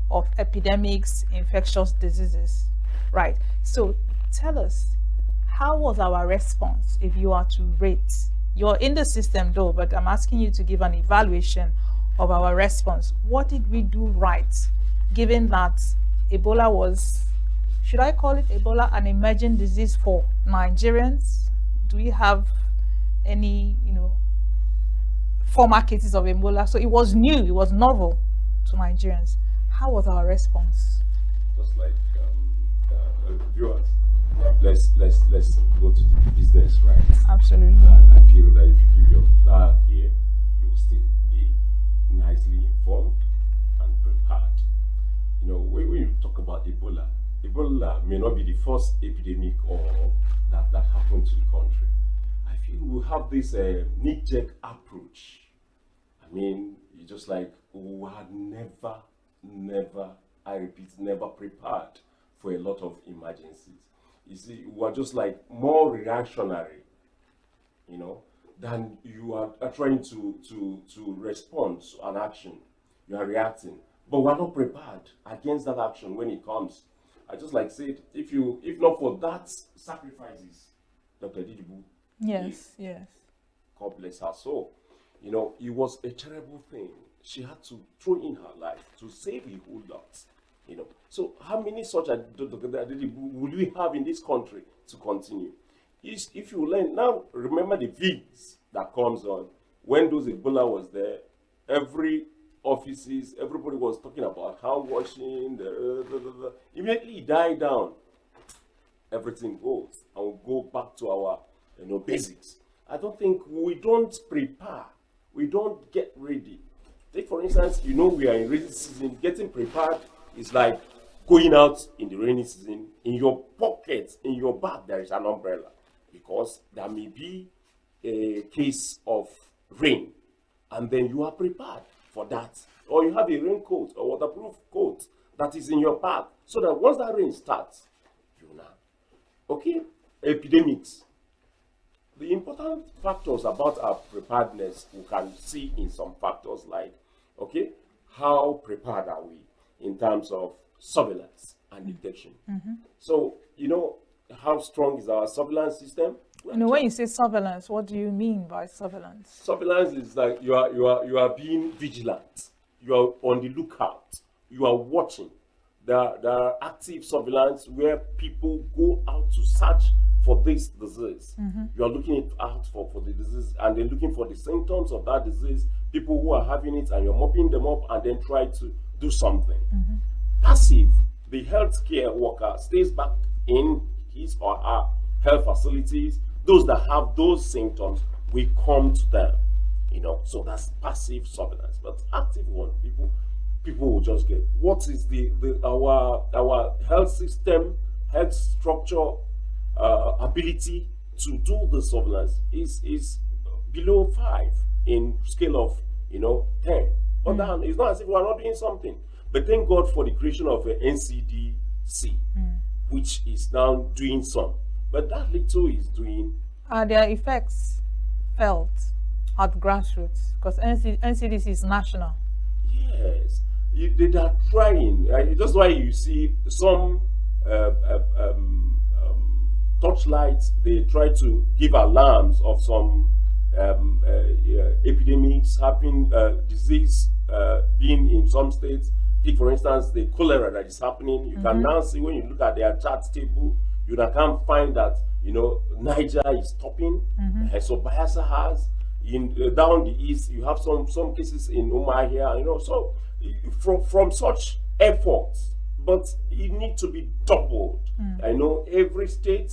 of epidemics, infectious diseases. Right. So tell us, how was our response if you are to rate? You're in the system though, but I'm asking you to give an evaluation of our response. What did we do right, given that Ebola was, should I call it Ebola, an emerging disease for Nigerians? Do we have any, former cases of Ebola? So it was new, it was novel to Nigerians. How was our response? Just like viewers, let's go to the business, right? Absolutely. I feel that if you give your data here, you will still be nicely informed and prepared. When you talk about Ebola may not be the first epidemic or that happened to the country. I feel we have this knee-jerk approach. I mean, it's just like we had never, I repeat, never prepared for a lot of emergencies. You see, we are just like more reactionary, than you are trying to respond to an action. You are reacting, but we are not prepared against that action when it comes. I just like said, if not for that sacrifices, Dr. Didibu, Yes. God bless her soul. It was a terrible thing. She had to throw in her life to save a whole lot. So how many such will we have in this country to continue? If you learn now, remember the V's that comes on. When those Ebola was there, every offices, everybody was talking about hand washing. Immediately it died down. Everything goes, and we go back to our basics. I don't think we don't prepare. We don't get ready. Take for instance, we are in rainy season. Getting prepared is like going out in the rainy season. In your pocket, in your bag, there is an umbrella because there may be a case of rain, and then you are prepared for that. Or you have a raincoat or waterproof coat that is in your bag, so that once that rain starts, you know. Okay, epidemics. The important factors about our preparedness we can see in some factors like, how prepared are we in terms of surveillance and detection? So, how strong is our surveillance system? When you say surveillance, what do you mean by surveillance? Surveillance is like you are being vigilant. You are on the lookout. You are watching. There are active surveillance where people go out to search for this disease. You are looking out for the disease, and then looking for the symptoms of that disease, people who are having it, and you're mopping them up and then try to do something. Passive, the healthcare worker stays back in his or her health facilities. Those that have those symptoms, we come to them. So that's passive surveillance. But active one, people will just get what is our health system, health structure, ability to do the surveillance is below 5 in scale of 10. But then it's not as if we are not doing something. But thank God for the creation of an NCDC, which is now doing some. But that little is doing. Are there effects felt at grassroots? Because NCDC is national. Yes, they are trying. That's why you see some torchlights. They try to give alarms of some epidemics happening, disease being in some states. Take for instance the cholera that is happening. You can now see when you look at their chart table, you can find that Niger is topping. So Bayelsa has down the east. You have some cases in Umar here. So from such efforts, but it needs to be doubled. I know every state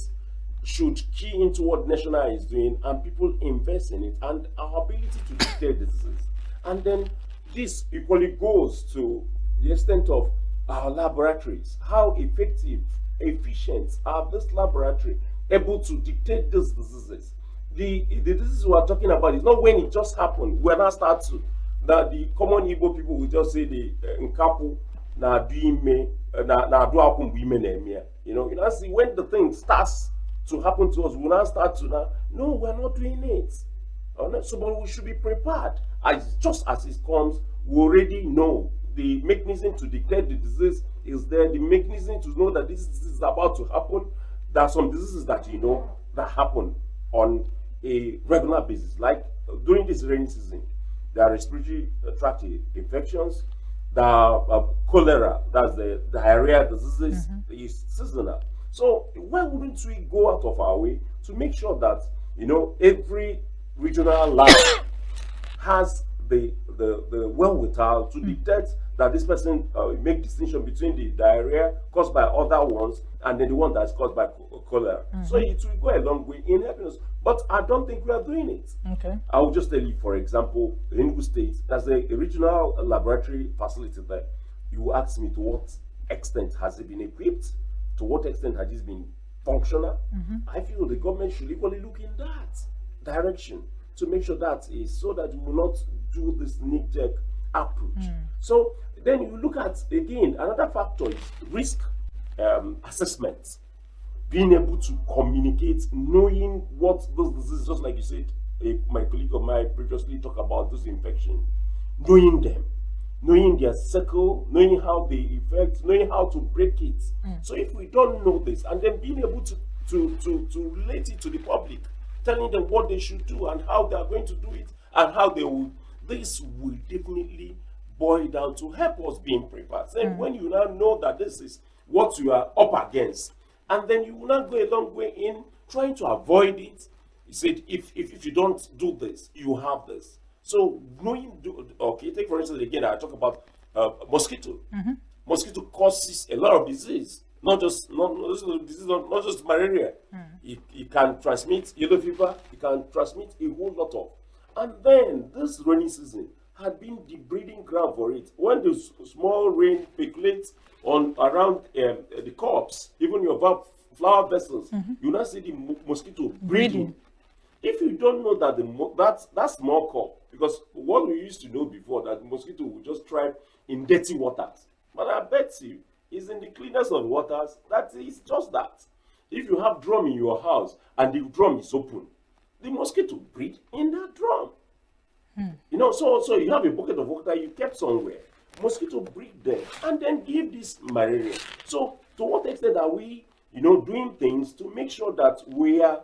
should key into what national is doing and people invest in it and our ability to detect diseases. And then this equally goes to the extent of our laboratories. How effective, efficient are this laboratory able to detect these diseases? The diseases we are talking about is not when it just happened. When I start to, that the common Igbo people will just say the nkapu na do me na do happen we me na. You know, see when the thing starts to happen to us, we now start to now, no, we're not doing it. So, but we should be prepared. As just as it comes, we already know the mechanism to detect the disease is there. The mechanism to know that this is about to happen. There are some diseases that you know that happen on a regular basis, like during this rainy season. There are respiratory tract infections. The cholera, that's the diarrhea diseases, is seasonal. So why wouldn't we go out of our way to make sure that you know every regional lab has the wherewithal to detect that this person make distinction between the diarrhea caused by other ones and then the one that's caused by cholera. So it will go a long way in helping us. But I don't think we are doing it. Okay. I will just tell you, for example, in ENUGU State, there's a regional laboratory facility there. You ask me to what extent has it been equipped? To what extent has it been functional? I feel the government should equally look in that direction to make sure that is so that we will not do this knee-jerk approach. So then you look at, again, another factor is risk assessment. Being able to communicate, knowing what those diseases, just like you said, my colleague of mine previously talked about those infections, knowing them, knowing their circle, knowing how they affect, knowing how to break it. So if we don't know this, and then being able to relate it to the public, telling them what they should do and how they are going to do it and how they will, this will definitely boil down to help us being prepared. Then when you now know that this is what you are up against, and then you will not go a long way in trying to avoid it. He said, if you don't do this, you have this. So knowing, okay, take for instance again, I talk about mosquito. Mosquito causes a lot of disease, not just malaria. It can transmit yellow fever. It can transmit a whole lot of. And then this rainy season had been the breeding ground for it. When the small rain percolates on around the crops, even your flower vessels, you now see the mosquito breeding. If you don't know that that small crop, because what we used to know before, that the mosquito would just thrive in dirty waters. But I bet you, it's in the cleanest of waters. That is just that. If you have drum in your house and the drum is open, the mosquito breed in that drum. You know, so you have a bucket of water you kept somewhere. Mosquito breed there and then give this malaria. So to what extent are we, you know, doing things to make sure that we are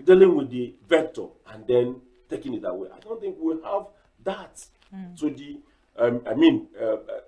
dealing with the vector and then taking it away? I don't think we have that. So the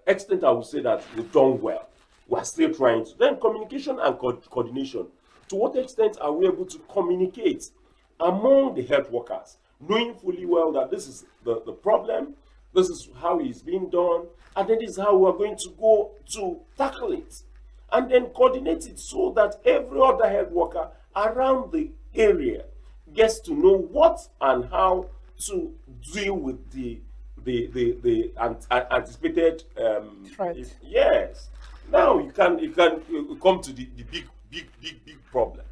extent I would say that we've done well. We're still trying to. Then communication and coordination. To what extent are we able to communicate among the health workers, knowing fully well that this is the problem, this is how it's being done, and then this is how we're going to go to tackle it. And then coordinate it so that every other health worker around the area gets to know what and how to deal with the anticipated Threat. Yes. Now you can come to the big problem,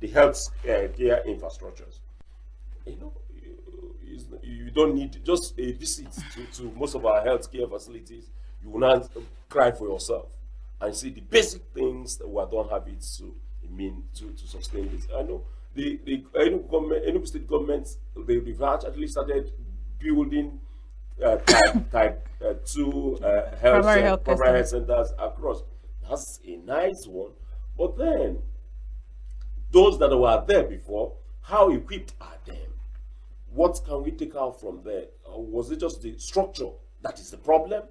the health care infrastructures. You know, you don't need just a visit to most of our healthcare facilities. You will not cry for yourself and see the basic things that we don't have it to sustain this. I know the Enugu state government, they've actually started building type 2 Primary health centers across. That's a nice one. But then those that were there before, how equipped are them? What can we take out from there? Was it just the structure that is the problem?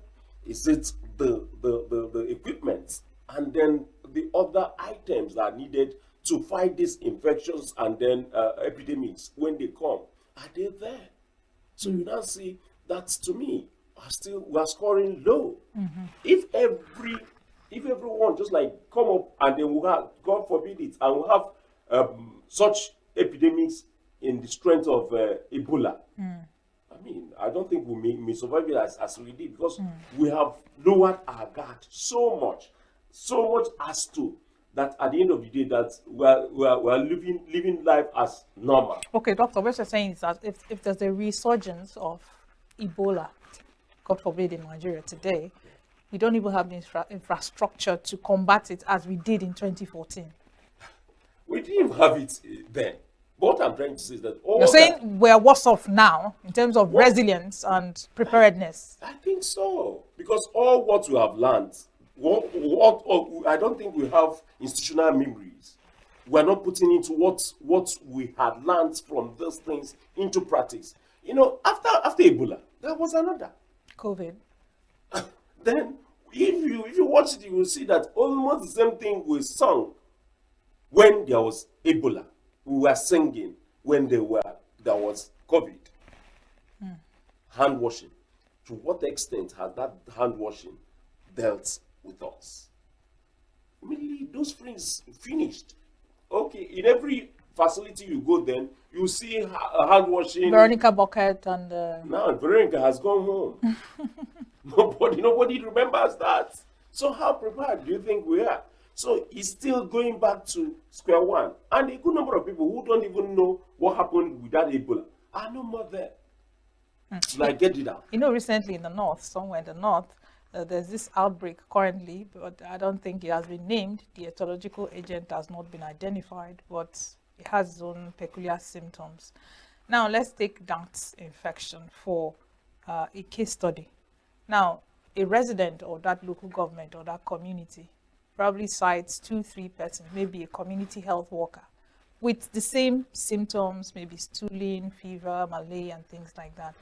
Is it the equipment and then the other items that are needed to fight these infections and then epidemics when they come? Are they there? So you now see that, to me, we are scoring low. If everyone just like come up and then we have, God forbid it, and we have such epidemics in the strength of Ebola. I mean, I don't think we may survive it as we did, because we have lowered our guard so much as to that at the end of the day that we're living life as normal. Okay, doctor, what you're saying is that if there's a resurgence of Ebola, God forbid, in Nigeria today, we don't even have the infrastructure to combat it as we did in 2014. We didn't have it then. But what I'm trying to say is that You're saying we're worse off now in terms of resilience and preparedness. I think so, because all what we have learned, I don't think we have institutional memories. We're not putting into what we had learned from those things into practice. You know, after Ebola, there was another COVID. Then if you watch it, you will see that almost the same thing we sung when there was Ebola. We were singing when there was COVID. Hand washing. To what extent has that hand washing dealt with us? Immediately, those things finished. Okay, in every facility you go, then you see hand washing. Veronica Bucket and. Now Veronica has gone home. Nobody remembers that. So how prepared do you think we are? So it's still going back to square one. And a good number of people who don't even know what happened with that Ebola are no more there. So I get it out. You know, recently in the north, somewhere in the north, there's this outbreak currently, but I don't think it has been named. The etiological agent has not been identified, but it has its own peculiar symptoms. Now, let's take that infection for a case study. Now, a resident of that local government or that community probably cites 2-3 persons, maybe a community health worker, with the same symptoms, maybe stooling, fever, malaria, and things like that.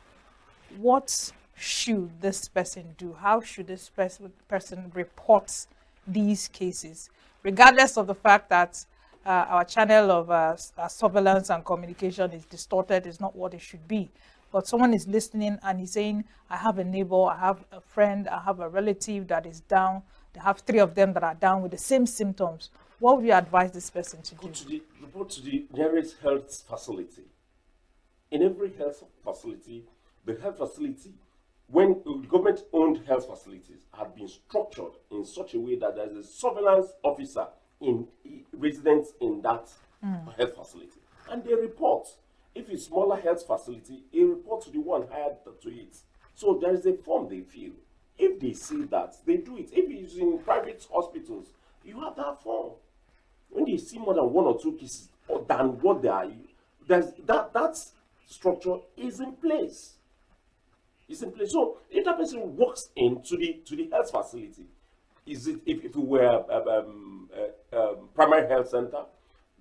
What should this person do? How should this person report these cases, regardless of the fact that our channel of surveillance and communication is distorted, is not what it should be? But someone is listening and he's saying, I have a neighbor, I have a friend, I have a relative that is down. They have 3 of them that are down with the same symptoms. What would you advise this person to do? Report to the nearest health facility. In every health facility, the health facility, when government-owned health facilities have been structured in such a way that there's a surveillance officer in residents in that health facility, and they report. If it's smaller health facility, a report to the one hired to it. So there is a form they fill. If they see that, they do it. If it's in private hospitals, you have that form. When they see more than 1 or 2 cases or than what they are, that structure is in place. It's in place. So if that person walks into the health facility, is it if it were primary health center,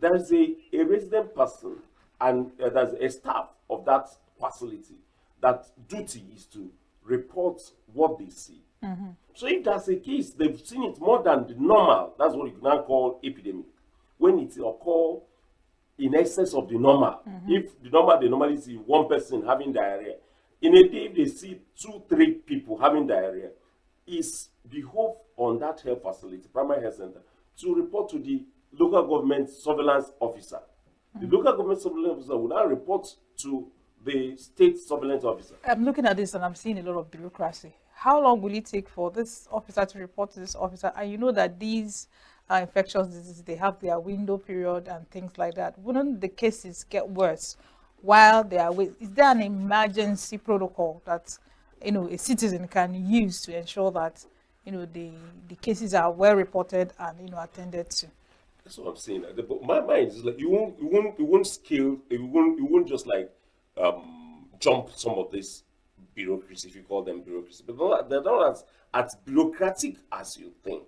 there is a resident person and there's a staff of that facility that duty is to report what they see. So if that's the case, they've seen it more than the normal. That's what you now call epidemic. When it occurs in excess of the normal. If the normal, they normally see 1 person having diarrhea. In a day, if they see 2-3 people having diarrhea, it's behove on that health facility, primary health center, to report to the local government surveillance officer. The local government surveillance officer will now report to the state surveillance officer. I'm looking at this and I'm seeing a lot of bureaucracy. How long will it take for this officer to report to this officer? And you know that these infectious diseases, they have their window period and things like that. Wouldn't the cases get worse while they are waiting? Is there an emergency protocol that a citizen can use to ensure that the cases are well reported and attended to? That's what I'm saying. But my mind is like you won't scale. You won't just like jump some of this bureaucracy, if you call them bureaucracy. But they're not as bureaucratic as you think.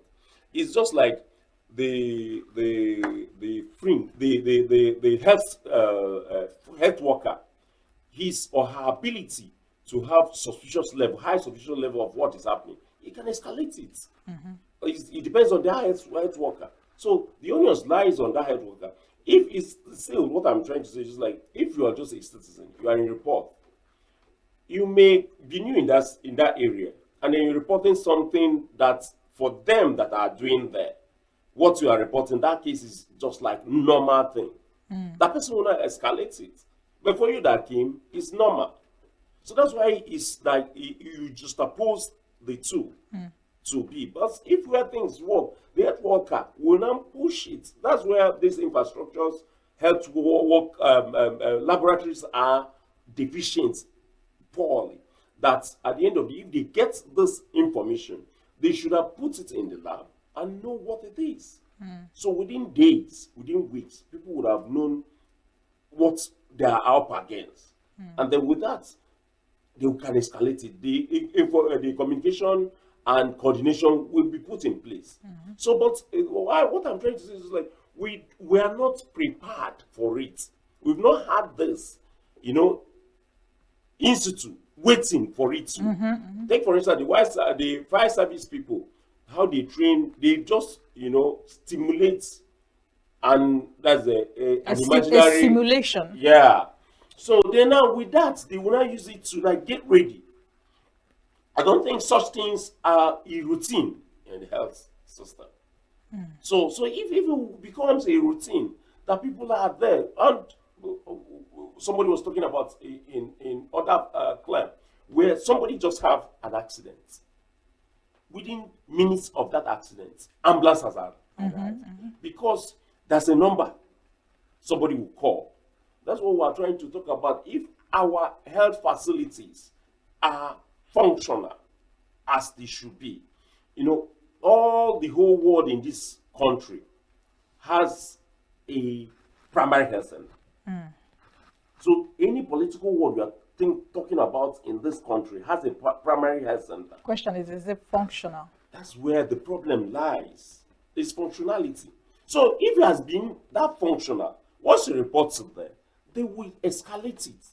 It's just like the health worker, his or her ability to have high suspicious level of what is happening. He can escalate it. It depends on the health worker. So the onus lies on that health worker. If it's still what I'm trying to say is like if you are just a citizen, you are in report, you may be new in that area, and then you're reporting something that for them that are doing there, what you are reporting, that case is just like normal thing. That person will not escalate it. But for you that came, it's normal. So that's why it's like you just oppose the two to be. But if where things work, the health worker will not push it. That's where these infrastructures, laboratories are deficient poorly. That at the end of the day, if they get this information, they should have put it in the lab and know what it is. So within days, within weeks, people would have known what they are up against. And then with that, they can escalate it. The communication and coordination will be put in place. So, but what I'm trying to say is like we are not prepared for it. We've not had this, institute waiting for it. Take for instance the fire service people, how they train. They just stimulate, and that's an imaginary simulation. Yeah. So then now with that, they will not use it to like get ready. I don't think such things are a routine in the health system. So if it becomes a routine that people are there, and somebody was talking about in other claim where somebody just have an accident. Within minutes of that accident, ambulance has arrived because there's a number somebody will call. That's what we're trying to talk about. If our health facilities are functional as they should be, all the whole world in this country has a primary health center. So any political word we are talking about in this country has a primary health center. Question is it functional? That's where the problem lies. It's functionality. So if it has been that functional, once you report it there, they will escalate it.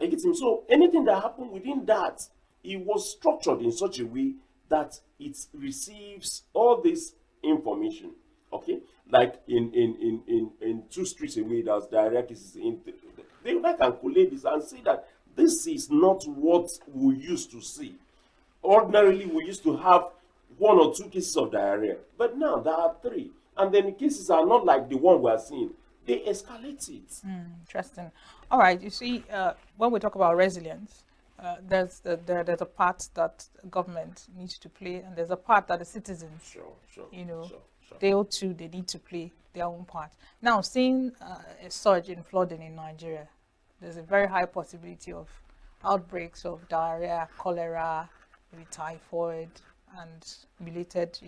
Make it seem so anything that happened within that, it was structured in such a way that it receives all this information. Okay, like in 2 streets away, there's diarrhea cases. They can collate this and see that this is not what we used to see. Ordinarily, we used to have 1 or 2 cases of diarrhea, but now there are 3, and then the cases are not like the one we are seeing. They escalate it. Interesting. All right. You see, when we talk about resilience, there's a part that government needs to play, and there's a part that the citizens, Sure. they too, they need to play their own part. Now, seeing a surge in flooding in Nigeria, there's a very high possibility of outbreaks of diarrhea, cholera, maybe typhoid, and related,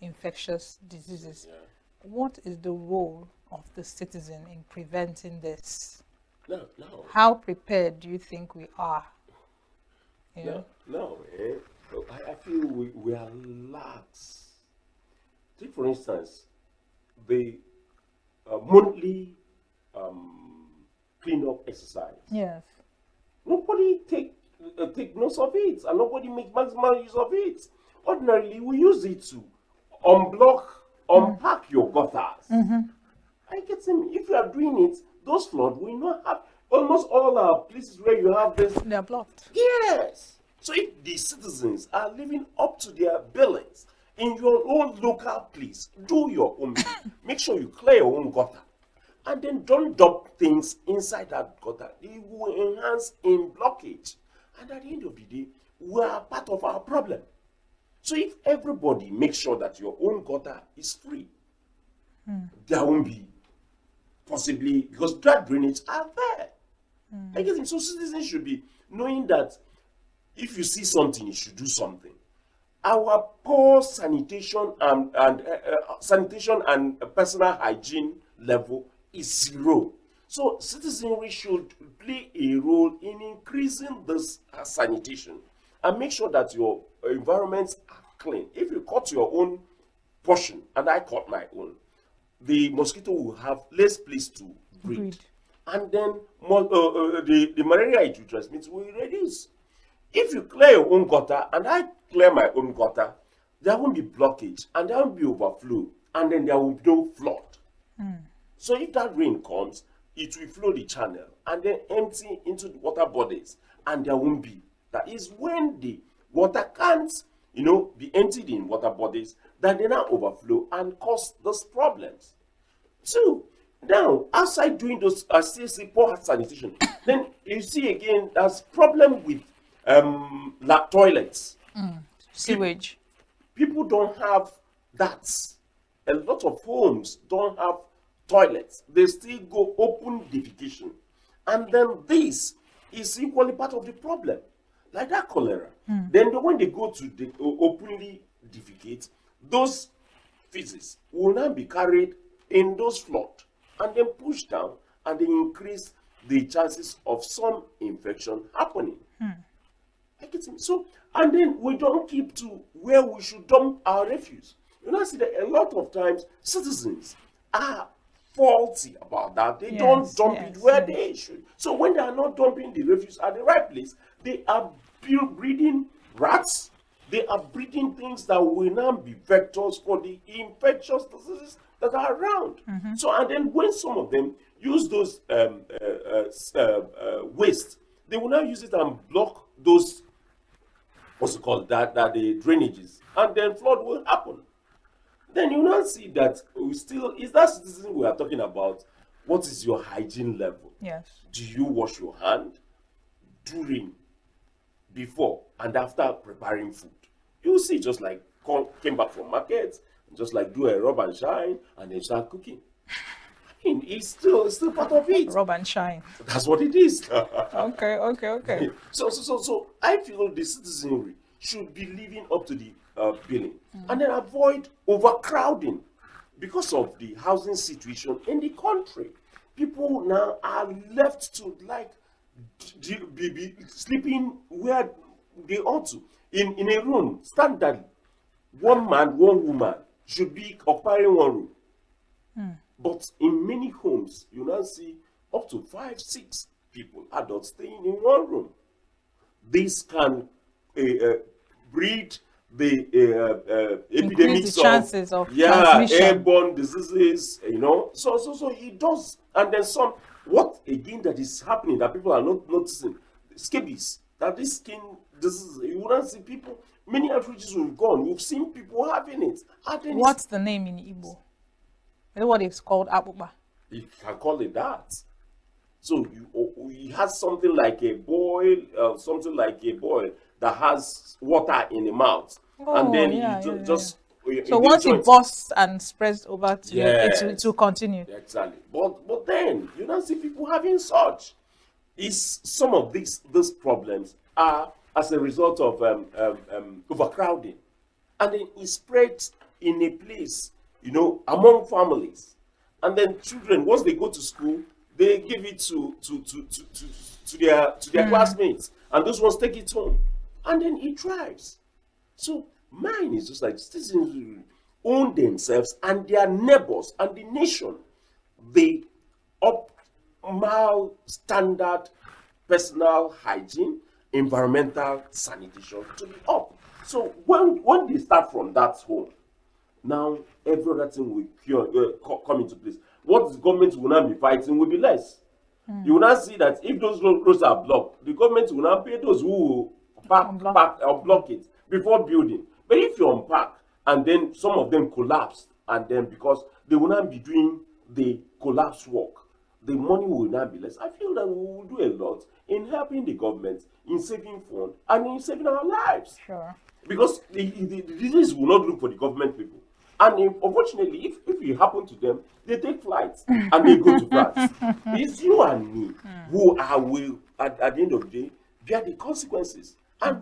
infectious diseases. Yeah. What is the role of the citizen in preventing this? No. How prepared do you think we are? No. I feel we are lax. Take for instance the monthly clean-up exercise. Yes. Nobody take notes of it, and nobody makes maximum use of it. Ordinarily, we use it to unpack your gutters. I get them. If you are doing it, those floods will not have almost all our places where you have this. They are blocked. Yes. So if the citizens are living up to their billings in your own local place, do your own. Make sure you clear your own gutter. And then don't dump things inside that gutter. It will enhance in blockage. And at the end of the day, we are part of our problem. So if everybody makes sure that your own gutter is free, there won't be possibly, because dry drainage are there. I guess so citizens should be knowing that if you see something, you should do something. Our poor sanitation and personal hygiene level is 0. So citizenry should play a role in increasing this sanitation and make sure that your environments are clean. If you cut your own portion and I cut my own, the mosquito will have less place to breed. And then the malaria it will transmit will reduce. If you clear your own gutter and I clear my own gutter, there won't be blockage and there won't be overflow, and then there will be no flood. So if that rain comes, it will flow the channel and then empty into the water bodies, and there won't be. That is when the water can't, be emptied in water bodies, that they now overflow and cause those problems. Two, now outside doing those, still see poor sanitation. Then you see again, there's problem with toilets. Sewage. People don't have that. A lot of homes don't have toilets. They still go open defecation. And then this is equally part of the problem. Like that cholera. Then when they go to the openly defecate, those feces will now be carried in those flood and then pushed down, and they increase the chances of some infection happening. I get it. So, and then we don't keep to where we should dump our refuse. You know, I see that a lot of times citizens are faulty about that. They don't dump it where they should. So when they are not dumping the refuse at the right place, they are breeding rats. They are breeding things that will now be vectors for the infectious diseases that are around. So, and then when some of them use those waste, they will now use it and block those, what's it called, that the drainages, and then flood will happen. Then you now see that we still, is that citizen we are talking about, what is your hygiene level? Yes. Do you wash your hand during, before, and after preparing food? You see, just like came back from market, just like do a rub and shine, and then start cooking. I mean, it's still part of it. Rub and shine. That's what it is. Okay. So I feel the citizenry should be living up to the billing, and then avoid overcrowding because of the housing situation in the country. People now are left to like be sleeping where they ought to in a room. Standard, one man, one woman should be occupying one room. But in many homes, you now see up to 5, 6 people, adults, staying in one room. This can breed the epidemics the chances of transmission. transmission. Airborne diseases, you know. So it does. And then some, what again that is happening that people are not noticing, scabies, that this skin disease, you wouldn't see people, many outreaches we've gone, we've seen people having it. And then What's the name in Igbo? You know what it's called? Abuba. you can call it that. So you has something like a boil, that has water in the mouth, and then just. So once it bursts and spreads over to it will continue. Exactly. But then you don't see people having such. Is some of these problems are as a result of overcrowding, and then it spreads in a place, you know, among families, and then children, once they go to school, they give it to their classmates, and those ones take it home, and then it thrives. So mine is just like citizens who own themselves and their neighbors and the nation. They optimal standard personal hygiene, environmental sanitation to be up. So when they start from that home, now every other thing will come into place. What the government will now be fighting will be less. You will not see that if those roads are blocked, the government will not pay those who will block it before building. But if you unpack and then some of them collapse, and then because they will not be doing the collapse work, the money will not be less. I feel that we will do a lot in helping the government, in saving funds, and in saving our lives. Sure. Because the disease will not look for the government people. And unfortunately, if it happen to them, they take flights and they go to France. It's you and me who will, at the end of the day, bear the consequences. And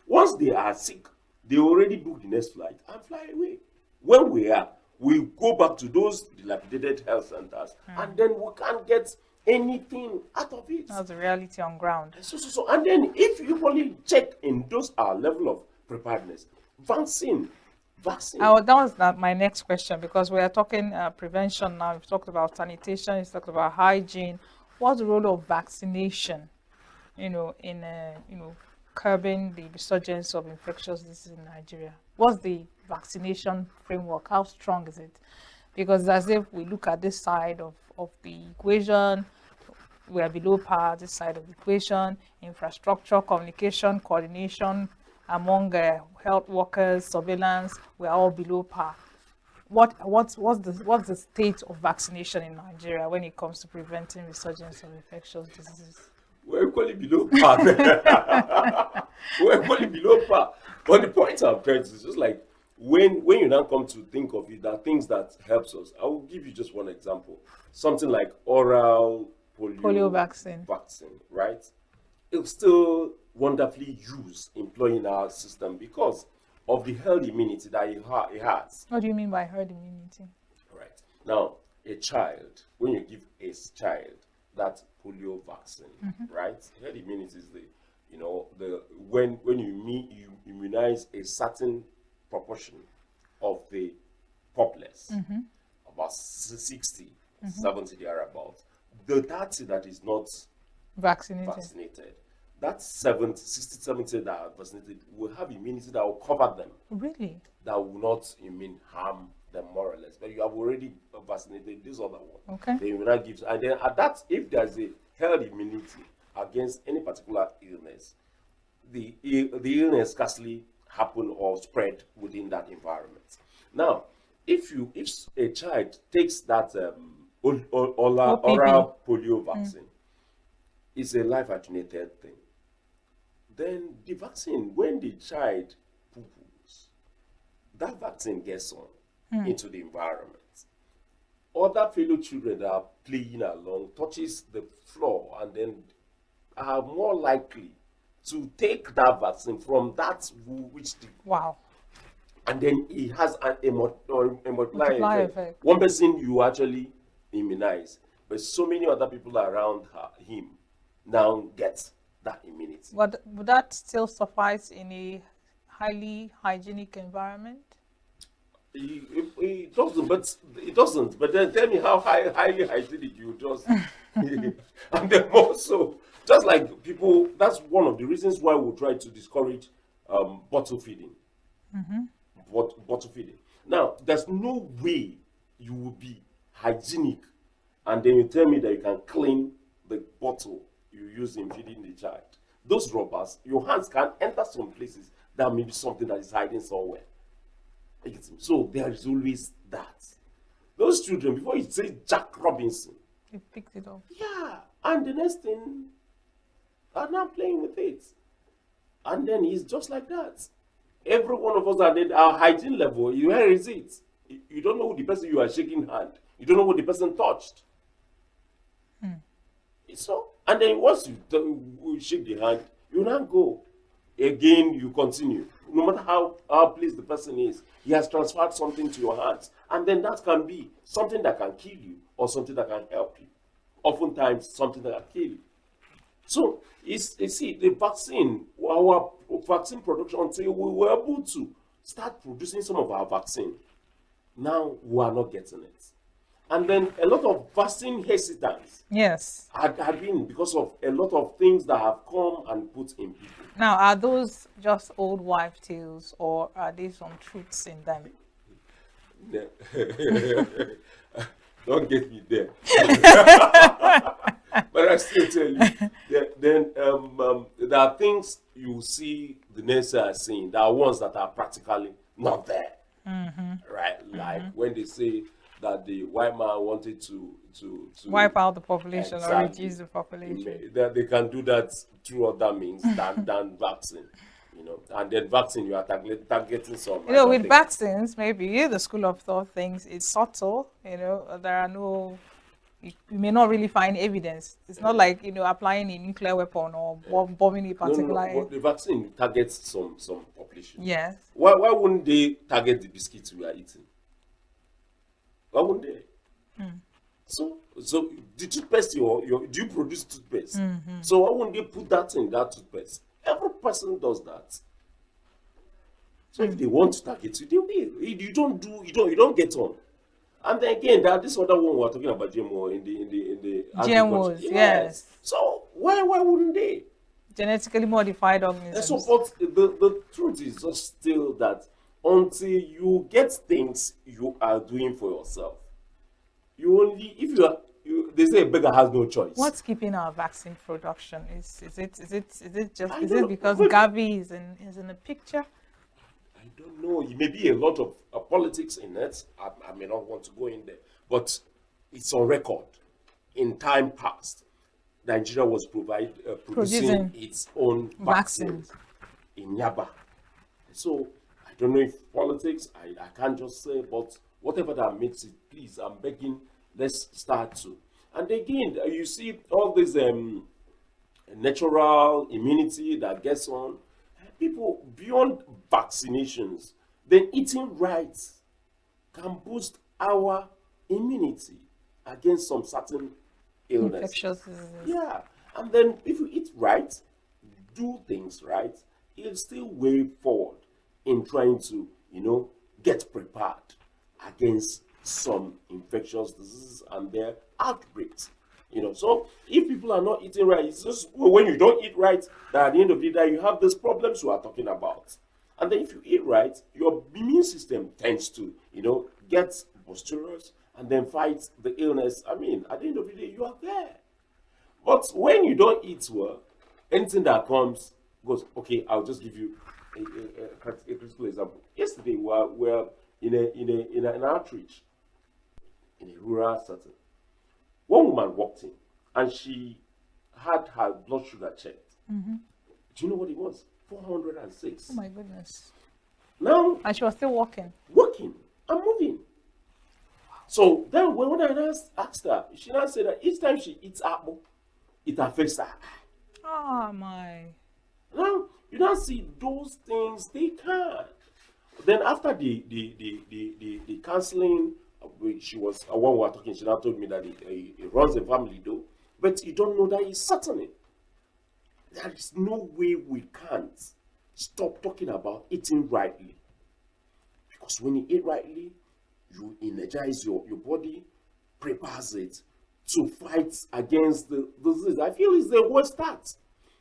once they are sick, they already book the next flight and fly away. When we go back to those dilapidated health centers, and then we can't get anything out of it. That's the reality on ground. So, and then if you only check in those level of preparedness, vaccine. That was my next question, because we are talking prevention now. We've talked about sanitation. We've talked about hygiene. What's the role of vaccination? In curbing the resurgence of infectious diseases in Nigeria. What's the vaccination framework? How strong is it? Because as if we look at this side of the equation, we are below par. This side of the equation, infrastructure, communication, coordination, among health workers, surveillance, we're all below par. What's the state of vaccination in Nigeria when it comes to preventing resurgence of infectious diseases? We're equally below par. We're equally below par. But the point I'm trying to is just like when you now come to think of it, there are things that helps us. I will give you just one example. Something like oral Polio vaccine, right? It's still wonderfully used employing our system because of the herd immunity that it has. What do you mean by herd immunity? Right. Now, a child, when you give a child that polio vaccine, right? Herd immunity is when you immunize a certain proportion of the populace, about 60, 70 thereabouts, the 30 that is not vaccinated, that 60, 70 that are vaccinated will have immunity that will cover them. Really? That will not, harm them more or less. But you have already vaccinated this other one. Okay. They will not give, and then at that, if there's a herd immunity against any particular illness, the illness scarcely happen or spread within that environment. Now, if a child takes that oral polio vaccine, it's a life attenuated thing. Then the vaccine, when the child poo-poos, that vaccine gets on into the environment. Other fellow children that are playing along touches the floor and then are more likely to take that vaccine from that which the and then it has a multiplier effect. One person you actually immunize, but so many other people around him now get that immunity. But would that still suffice in a highly hygienic environment? It doesn't. But then tell me how highly hygienic you just. And then also, just like people, that's one of the reasons why we try to discourage bottle feeding. Bottle feeding. Now, there's no way you will be hygienic and then you tell me that you can clean the bottle you use in feeding the child. Those rubbers, your hands can enter some places that may be something that is hiding somewhere. So there is always that. Those children, before you say Jack Robinson, he picked it up. Yeah, and the next thing, are now playing with it. And then it's just like that. Every one of us at our hygiene level, where is it? You don't know who the person you are shaking hand. You don't know what the person touched. So, and then once you shake the hand, you now go. Again, you continue. No matter how pleased the person is, he has transferred something to your hands. And then that can be something that can kill you or something that can help you. Oftentimes, something that can kill you. So, you see, the vaccine, our vaccine production, until we were able to start producing some of our vaccine, now we are not getting it. And then a lot of vaccine hesitance had been because of a lot of things that have come and put in people. Now, are those just old wife tales or are there some truths in them? Don't get me there. But I still tell you, then there are things you see the nurses are saying. There are ones that are practically not there. Right? Like when they say that the white man wanted to wipe out the population or reduce the population. That they can do that through other means than vaccine. And then vaccine, you are targeting some. With vaccines, maybe the school of thought thinks it's subtle. There are no. You may not really find evidence. It's not like applying a nuclear weapon or bombing a particular. No, but the vaccine targets some population. Yes. Why wouldn't they target the biscuits we are eating? Why wouldn't they? So the toothpaste, do you produce toothpaste? So why wouldn't they put that in that toothpaste? Every person does that. So if they want to target you, they will. You don't get on. And then again, this other one we're talking about GMO in the GMOs, yes. So why wouldn't they? Genetically modified organisms. So, but the truth is just still that until you get things you are doing for yourself, if they say a beggar has no choice. What's keeping our vaccine production? Is I it don't know. because Maybe- Gavi is in the picture? I don't know. It may be a lot of politics in it. I may not want to go in there, but it's on record. In time past, Nigeria was producing Producing its own vaccines. vaccines in Yaba. So I don't know if politics. I can't just say, but whatever that makes it, please, I'm begging. Let's start to. And again, you see all this natural immunity that gets on people beyond vaccinations. Then eating right can boost our immunity against some certain illness. Infectious diseases. Yeah, and then if you eat right, do things right, it'll still way forward in trying to, get prepared against some infectious diseases and their outbreaks. So if people are not eating right, it's just when you don't eat right that at the end of the day you have these problems we are talking about. And then if you eat right, your immune system tends to, get boisterous and then fight the illness. I mean, at the end of the day, you are there. But when you don't eat well, anything that comes goes, okay, I'll just give you a critical example. Yesterday, we were in an outreach in a rural setting. One woman walked in and she had her blood sugar checked. Mm-hmm. Do you know what it was? 406. Oh my goodness. Now, And she was still walking. working and moving. So then when I asked her, she now said that each time she eats apple, it affects her. Oh my. Now you now see those things they can. Then after the counseling, she was when we were talking, she now told me that he runs a family though, but you don't know that he's certain. There is no way we can't stop talking about eating rightly. Because when you eat rightly, you energize your body, prepares it to fight against the disease. I feel it's the worst start.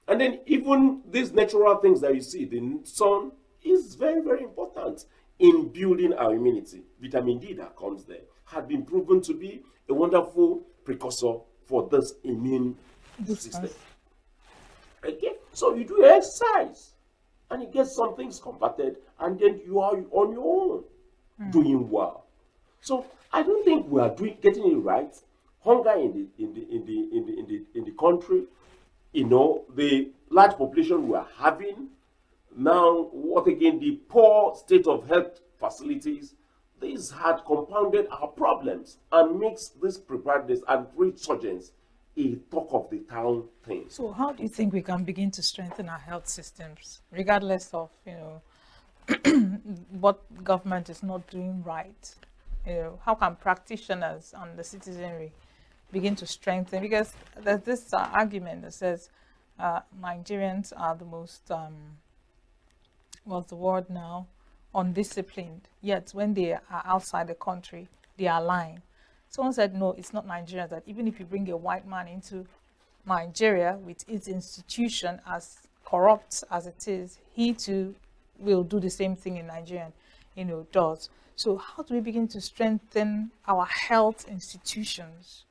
And then even these natural things that you see, the sun is very, very important in building our immunity. Vitamin D that comes there had been proven to be a wonderful precursor for this immune system. Okay, so you do exercise and you get some things converted, and then you are on your own doing well. So I don't think we are getting it right. Hunger in the country, the large population we are having now. What again? The poor state of health facilities. This had compounded our problems and makes this preparedness and resurgence a talk of the town thing. So how do you think we can begin to strengthen our health systems, regardless of, what government is not doing right? How can practitioners and the citizenry begin to strengthen? Because there's this argument that says Nigerians are the most, what's the word now, undisciplined. Yet when they are outside the country, they are lying. Someone said, no, it's not Nigeria, that even if you bring a white man into Nigeria with its institution as corrupt as it is, he too will do the same thing in Nigeria, does. So how do we begin to strengthen our health institutions?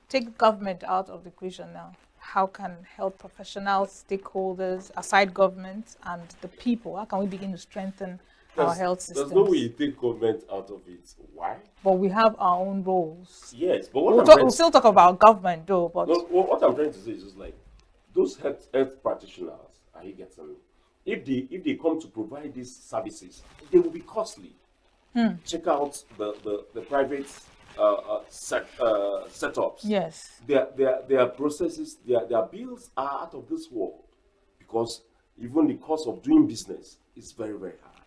Take government out of the equation now. How can health professionals, stakeholders, aside government and the people, how can we begin to strengthen our health systems? There's no way you take government out of it. Why? But we have our own roles. Yes, but We'll still talk about government though, but what I'm trying to say is just like those health practitioners, are you getting me? If they come to provide these services, they will be costly. Check out the private setups. yes. Their processes, their bills are out of this world, because even the cost of doing business is very, very high.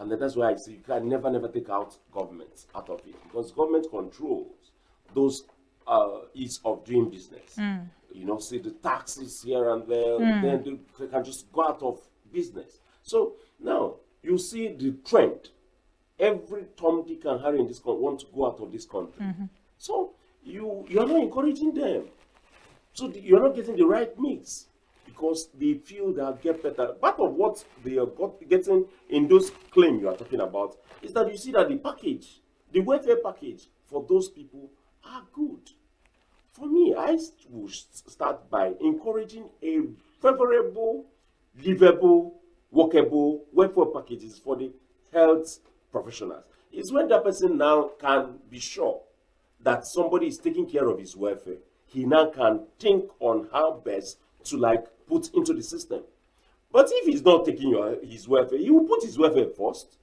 And that's why I say you can never take out government out of it, because government controls those ease of doing business. See the taxes here and there, then they can just go out of business. So now you see the trend. Every Tom, Dick, and Harry in this country want to go out of this country. So you're not encouraging them. So you're not getting the right mix, because they feel they'll get better. Part of what they are getting in those claims you are talking about is that you see that the welfare package for those people are good. For me, will start by encouraging a favorable, livable, workable welfare packages for the health professionals. It's when that person now can be sure that somebody is taking care of his welfare. He now can think on how best to like put into the system. But if he's not taking his welfare, he will put his welfare first,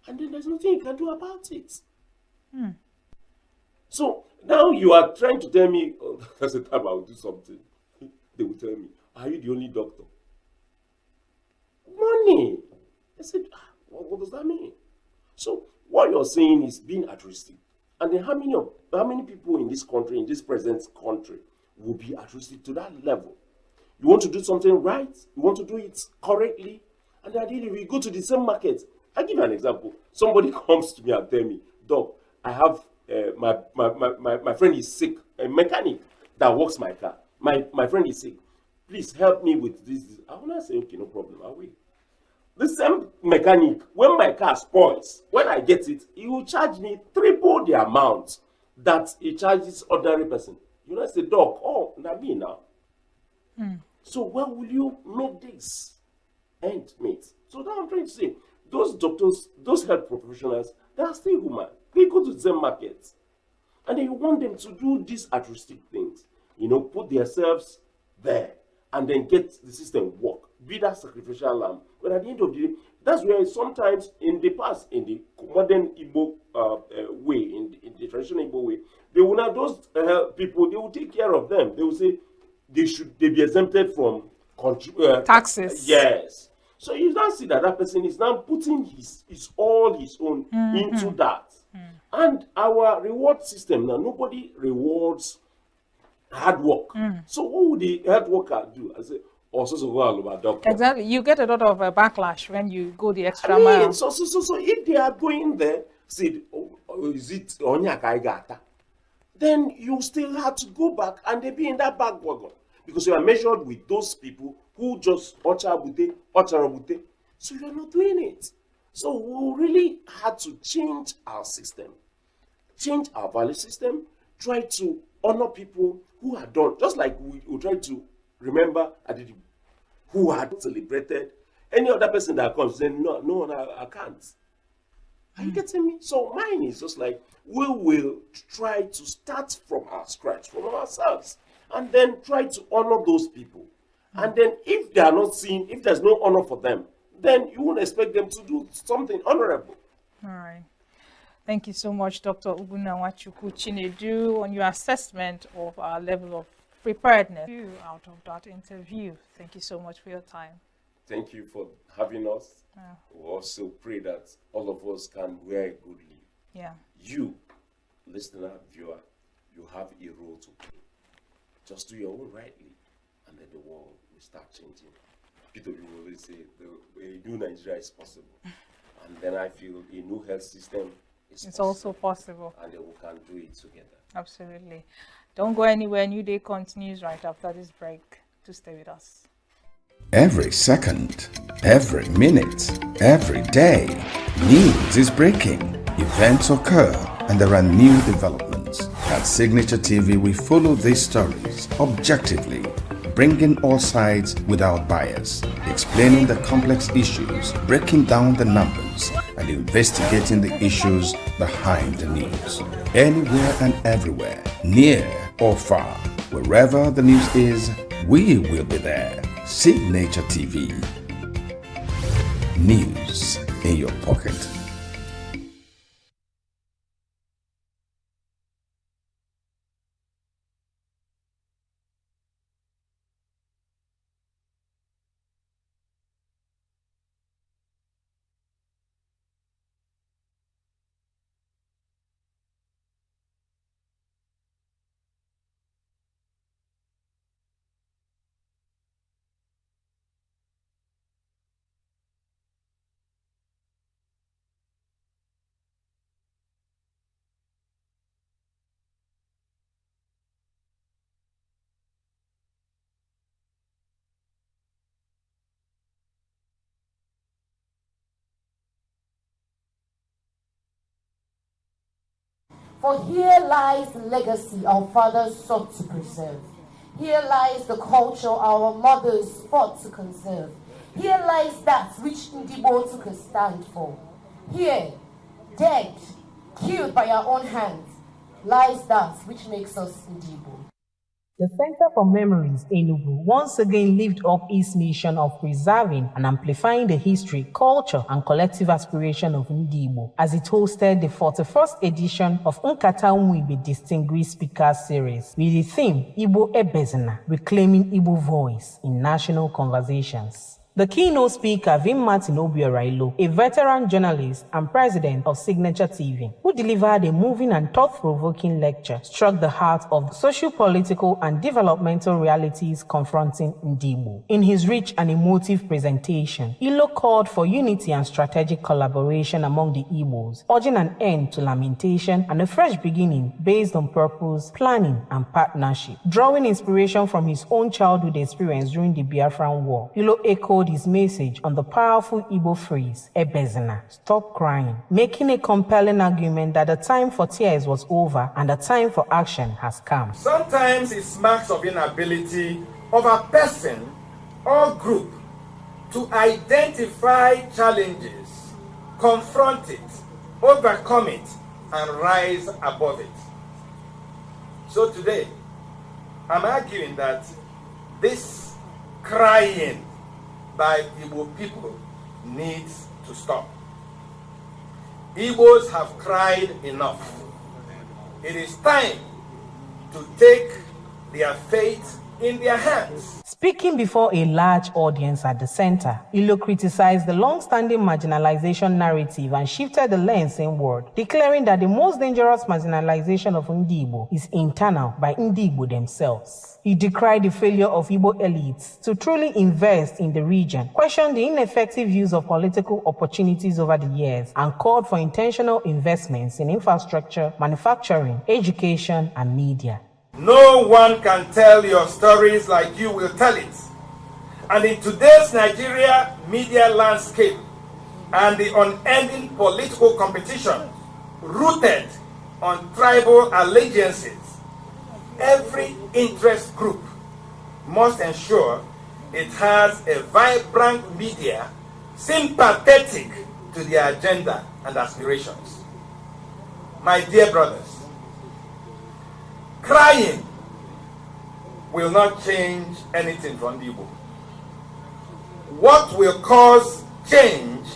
and then there's nothing he can do about it. So now you are trying to tell me, oh, that's the time I will do something. They will tell me, are you the only doctor? Money. I said, what does that mean? So what you're saying is being altruistic. And then how many people in this country, in this present country, will be altruistic to that level? You want to do something right, you want to do it correctly, and then ideally we go to the same market. I give you an example. Somebody comes to me and tell me, Doc, I have my friend is sick, a mechanic that works my car. My friend is sick. Please help me with this. I will not say, okay, no problem, I will. The same mechanic, when my car spoils, when I get it, he will charge me triple the amount that he charges ordinary person. You know, I say, Doc, oh, not me now. So where will you make this end meet? So that I'm trying to say, those doctors, those health professionals, they are still human. They go to the same market. And then you want them to do these altruistic things. You know, put themselves there and then get the system work. Be that sacrificial lamb. But at the end of the day, that's where sometimes in the past, in the modern Igbo way, in the traditional Igbo way, they will not, those people, they will take care of them. They will say, they be exempted from Taxes. Yes. So you now see that that person is now putting his all his own into that. And our reward system now, nobody rewards hard work. So what would the hard worker do? I say, also so go doctor. Exactly. You get a lot of backlash when you go the extra I mean, mile. so if they are going there, say, is it Onyaka Igata? Then you still have to go back and they be in that back wagon. Because you are measured with those people who just ocharabute. So you're not doing it. So we really had to change our system, change our value system, try to honor people who had done, just like we try to remember Adidi, who had celebrated. Any other person that comes saying, no, I can't. Are you getting me? So mine is just like, we will try to start from our scratch, from ourselves, and then try to honor those people. And then if they are not seen, if there's no honor for them, then you won't expect them to do something honorable. All right. Thank you so much, Dr. Ubunawachukwu Chinedu, on your assessment of our level of preparedness out of that interview. Thank you so much for your time. Thank you for having us. We also pray that all of us can wear a good leave. Yeah. You, listener, viewer, you have a role to play. Just do your own rightly, and then the world will start changing. Peter will always say, a new Nigeria is possible. And then I feel a new health system is It's possible. also possible. And then we can do it together. Absolutely. Don't go anywhere. New Day continues right after this break. To stay with us. Every second, every minute, every day, news is breaking, events occur, and there are new developments. At Signature TV, we follow these stories objectively, bringing all sides without bias, explaining the complex issues, breaking down the numbers, and investigating the issues behind the news. Anywhere and everywhere, near or far, wherever the news is, we will be there. Signature TV. News in your pocket. For here lies the legacy our fathers sought to preserve. Here lies the culture our mothers fought to conserve. Here lies that which Ndibo took a stand for. Here, dead, killed by our own hands, lies that which makes us Ndibo. The Center for Memories, ENUGU, once again lived up its mission of preserving and amplifying the history, culture, and collective aspiration of Ndibo as it hosted the 41st edition of Nkata Umwibe Distinguished Speakers Series with the theme Igbo Ebezina, Reclaiming Igbo Voice in National Conversations. The keynote speaker, Vim Martin Obiorailu, a veteran journalist and president of Signature TV, who delivered a moving and thought-provoking lecture, struck the heart of the socio-political and developmental realities confronting Ndibo. In his rich and emotive presentation, Ilo called for unity and strategic collaboration among the Igbos, urging an end to lamentation and a fresh beginning based on purpose, planning, and partnership. Drawing inspiration from his own childhood experience during the Biafran War, Ilo echoed his message on the powerful Igbo phrase, Ebezina, stop crying, making a compelling argument that the time for tears was over and the time for action has come. Sometimes it's marks of inability of a person or group to identify challenges, confront it, overcome it, and rise above it. So today, I'm arguing that this crying by Igbo people needs to stop. Igbos have cried enough. It is time to take their fate in their hands. Speaking before a large audience at the center, Ilo criticized the long-standing marginalization narrative and shifted the lens inward, declaring that the most dangerous marginalization of Ndibo is internal by Ndibo themselves. He decried the failure of Igbo elites to truly invest in the region, questioned the ineffective use of political opportunities over the years, and called for intentional investments in infrastructure, manufacturing, education, and media. No one can tell your stories like you will tell it. And in today's Nigeria media landscape and the unending political competition rooted on tribal allegiances, every interest group must ensure it has a vibrant media sympathetic to their agenda and aspirations. My dear brothers, crying will not change anything from Igbo. What will cause change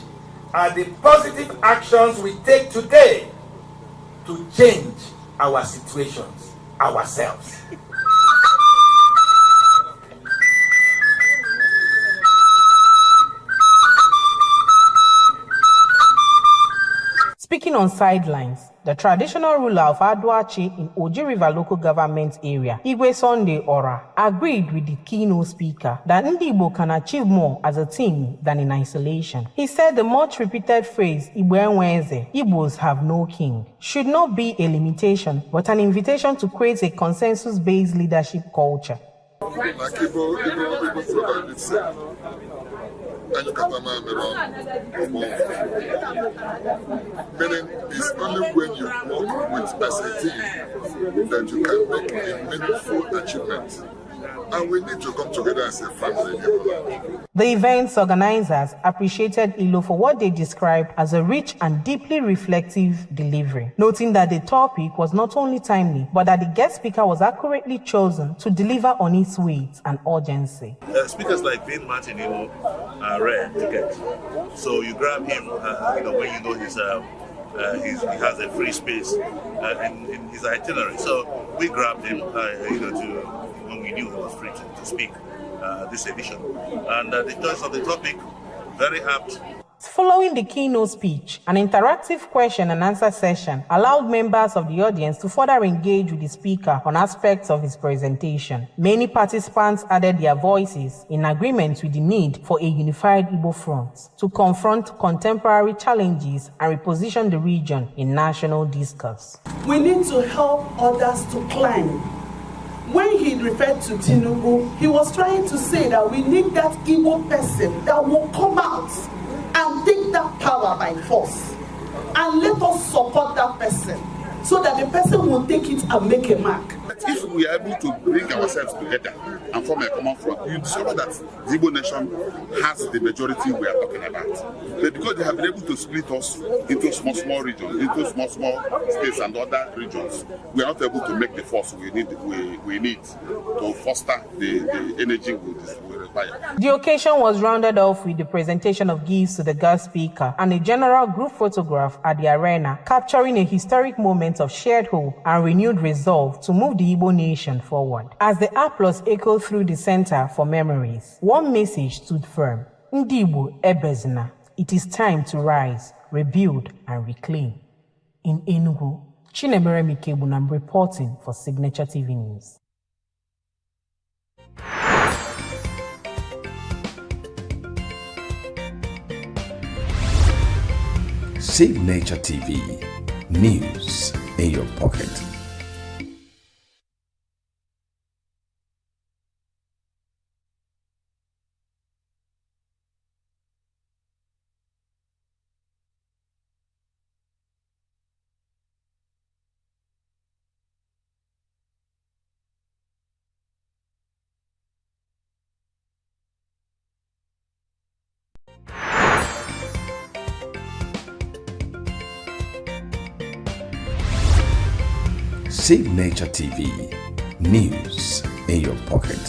are the positive actions we take today to change our situations ourselves. Speaking on sidelines, the traditional ruler of Aduachi in Oji River local government area, Igwe Sunday Ora, agreed with the keynote speaker that Ndibo can achieve more as a team than in isolation. He said the much repeated phrase, Igbo Enweze, Igbos have no king, should not be a limitation, but an invitation to create a consensus-based leadership culture. And you can't meaning it's only when you work with as a team that you can make a meaningful achievement. And we need to come together as a family. The event's organizers appreciated Ilo for what they described as a rich and deeply reflective delivery, noting that the topic was not only timely, but that the guest speaker was accurately chosen to deliver on its weight and urgency. Speakers like Vin Martin, are rare to get. So you grab him, when you know he has a free space in his itinerary. So we grabbed him, when we knew he was free to speak this edition. And the choice of the topic, very apt. Following the keynote speech, an interactive question and answer session allowed members of the audience to further engage with the speaker on aspects of his presentation. Many participants added their voices in agreement with the need for a unified Igbo front to confront contemporary challenges and reposition the region in national discourse. We need to help others to climb. When he referred to Tinubu, he was trying to say that we need that Igbo person that will come out and take that power by force. And let us support that person. so that the person will take it and make a mark. If we are able to bring ourselves together and form a common front, you discover that the Igbo nation has the majority we are talking about. But because they have been able to split us into small regions, into small states and other regions, we are not able to make the force we need to foster the energy we require. The occasion was rounded off with the presentation of gifts to the guest speaker and a general group photograph at the arena, capturing a historic moment of shared hope and renewed resolve to move the Igbo nation forward. As the applause echoed through the Center for Memories, one message stood firm: Ndị Igbo ebezina. It is time to rise, rebuild, and reclaim. In Enugu, Chinemere Mikebunam reporting for Signature TV News. Signature TV, news in your pocket. Signature TV, news in your pocket.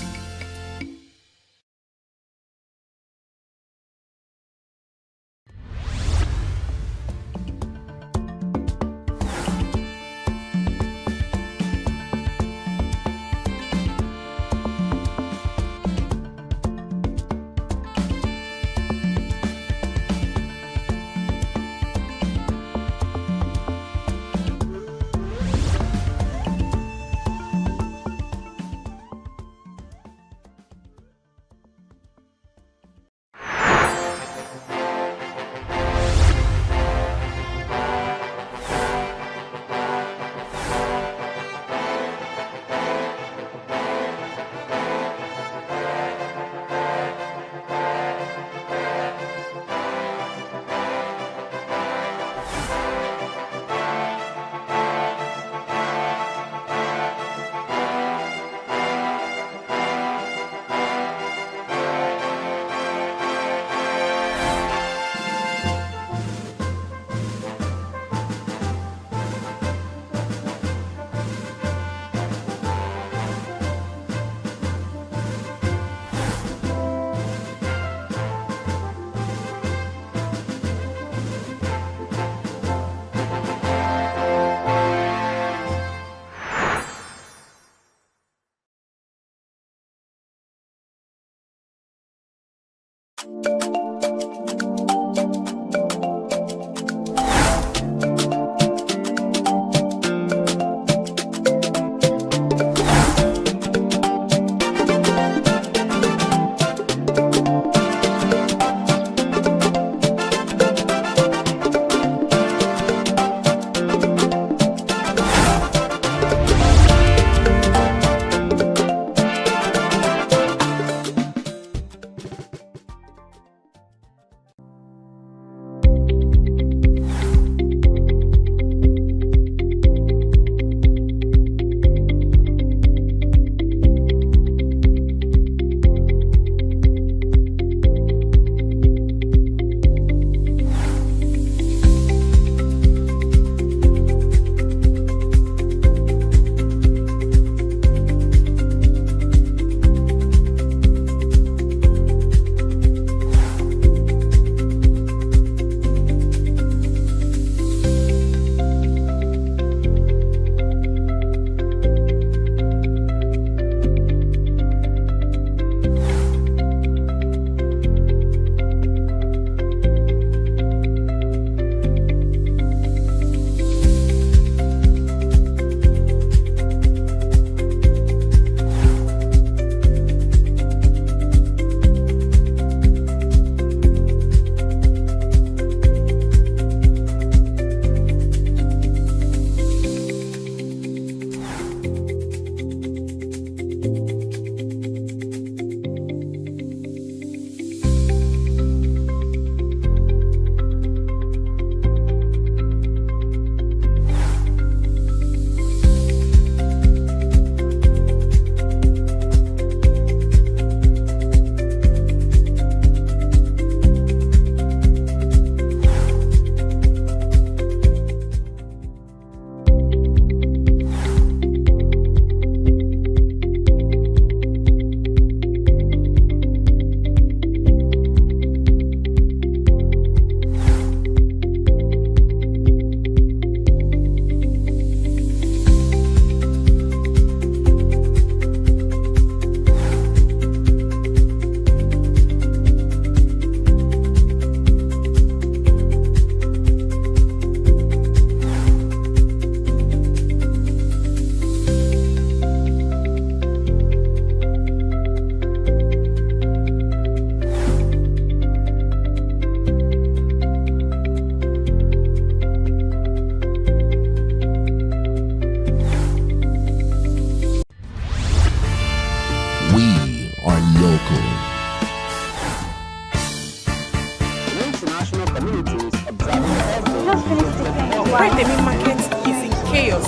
Brentemi market is in chaos.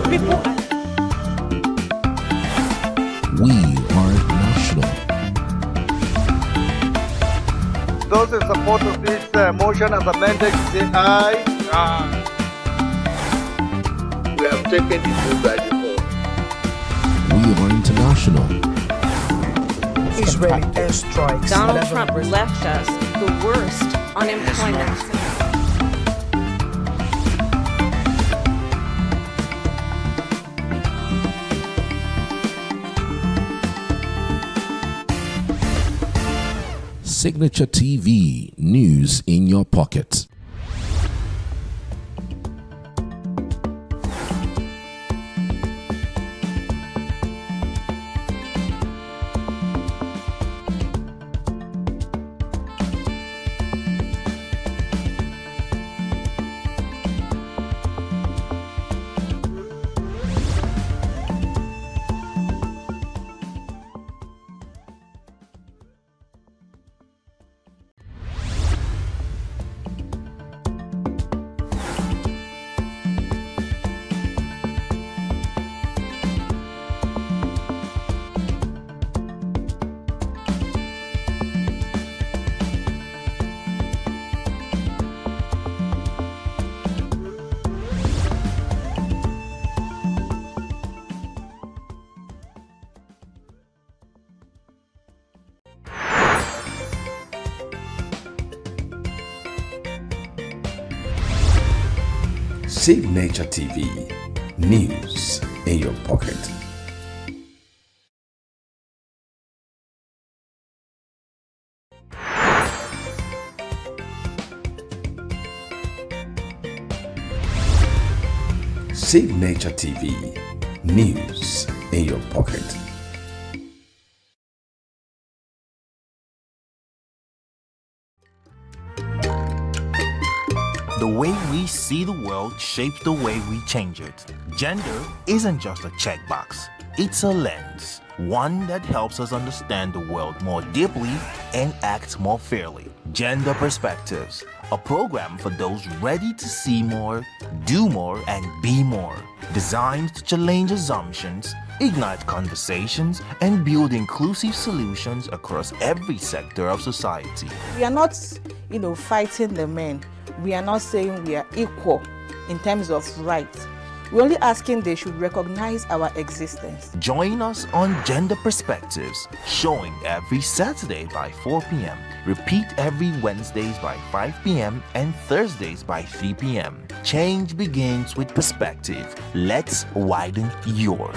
People are... We are national. Those in support of this motion as amended, say aye. Aye. We have taken the vote by default. We are international. Israeli airstrikes. Donald Trump left us the worst unemployment. Signature TV, news in your pocket. Signature TV, news in your pocket. Signature TV, news in your pocket. The way we see the world shapes the way we change it. Gender isn't just a checkbox, it's a lens, one that helps us understand the world more deeply and act more fairly. Gender Perspectives, a program for those ready to see more, do more, and be more. Designed to challenge assumptions, ignite conversations, and build inclusive solutions across every sector of society. We are not, fighting the men. We are not saying we are equal in terms of rights. We're only asking they should recognize our existence. Join us on Gender Perspectives, showing every Saturday by 4 p.m. Repeat every Wednesdays by 5 p.m. and Thursdays by 3 p.m. Change begins with perspective. Let's widen yours.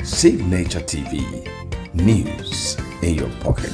Signature TV, news in your pocket.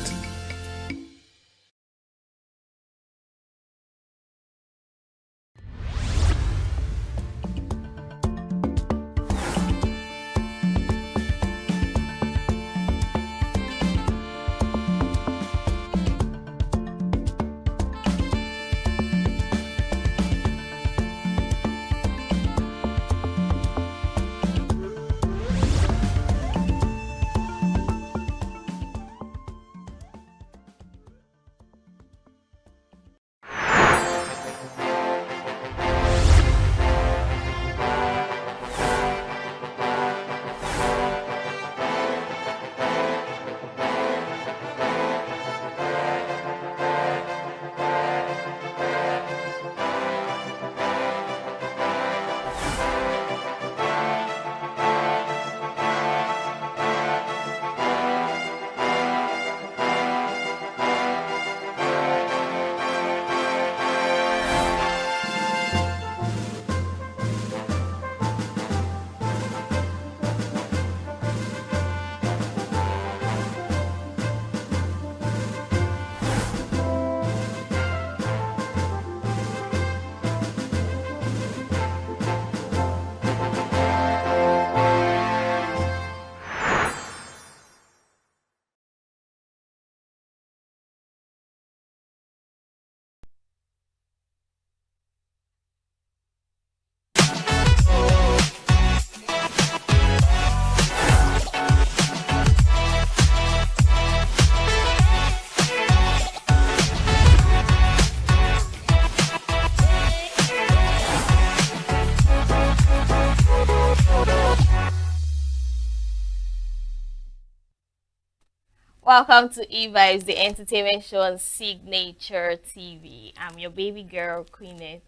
Welcome to E-Vibes, the entertainment show on Signature TV. I'm your baby girl, Queenette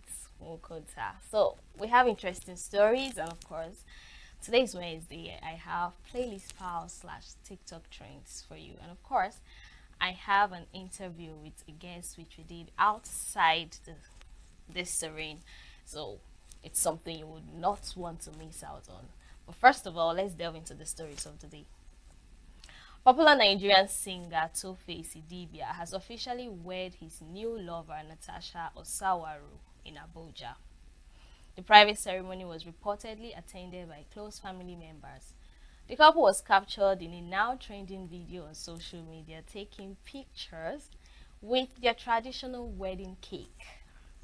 Mokota. So, we have interesting stories, and of course, today's Wednesday. I have playlist pals / TikTok trends for you. And of course, I have an interview with a guest which we did outside this serene. So, it's something you would not want to miss out on. But first of all, let's delve into the stories of the day. Popular Nigerian singer Two-Face Idibia has officially wed his new lover Natasha Osawaru in Abuja. The private ceremony was reportedly attended by close family members. The couple was captured in a now trending video on social media taking pictures with their traditional wedding cake.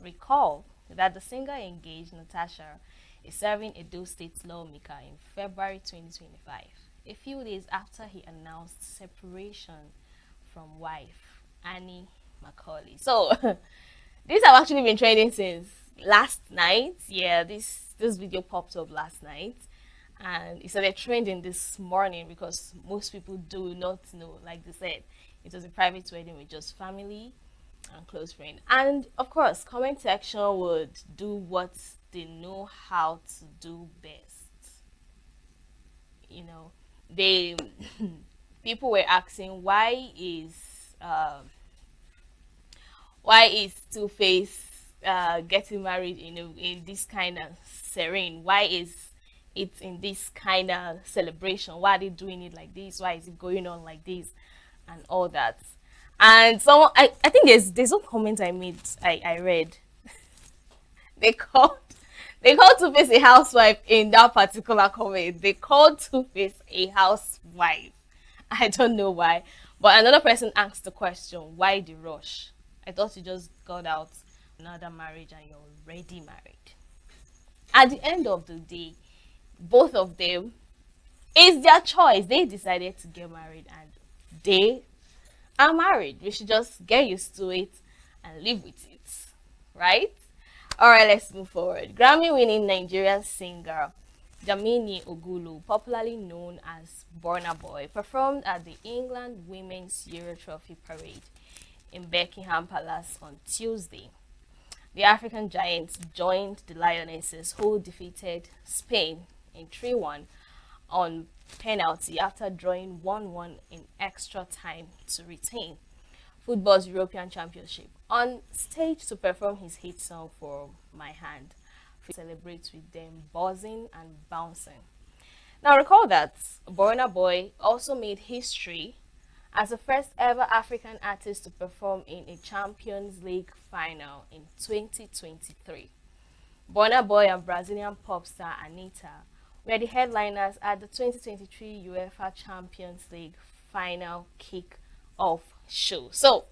Recall that the singer engaged Natasha is serving Edo State lawmaker in February 2025. A few days after he announced separation from wife Annie Macaulay. So these have actually been trending since last night. Yeah, this video popped up last night, and it started trending this morning because most people do not know. Like they said, it was a private wedding with just family and close friend. And of course, comment section would do what they know how to do best. You know, they people were asking why is Two-Face getting married in this kind of serene? Why is it in this kind of celebration? Why are they doing it like this? Why is it going on like this and all that? And someone, I think there's some comment I read. they called Two-Face a housewife in that particular comment. They called Two-Face a housewife. I don't know why. But another person asked the question, why the rush? I thought you just got out another marriage and you're already married. At the end of the day, both of them, it's their choice. They decided to get married and they are married. We should just get used to it and live with it, right? Alright, let's move forward. Grammy-winning Nigerian singer Jamini Ogulu, popularly known as Burna Boy, performed at the England Women's Euro Trophy Parade in Buckingham Palace on Tuesday. The African Giants joined the Lionesses, who defeated Spain in 3-1 on penalty after drawing 1-1 in extra time to retain football's European Championship. On stage to perform his hit song For My Hand, he celebrates with them buzzing and bouncing. Now recall that Burna Boy also made history as the first ever African artist to perform in a Champions League final in 2023. Burna Boy and Brazilian pop star Anitta were the headliners at the 2023 UEFA Champions League final kick-off show. So,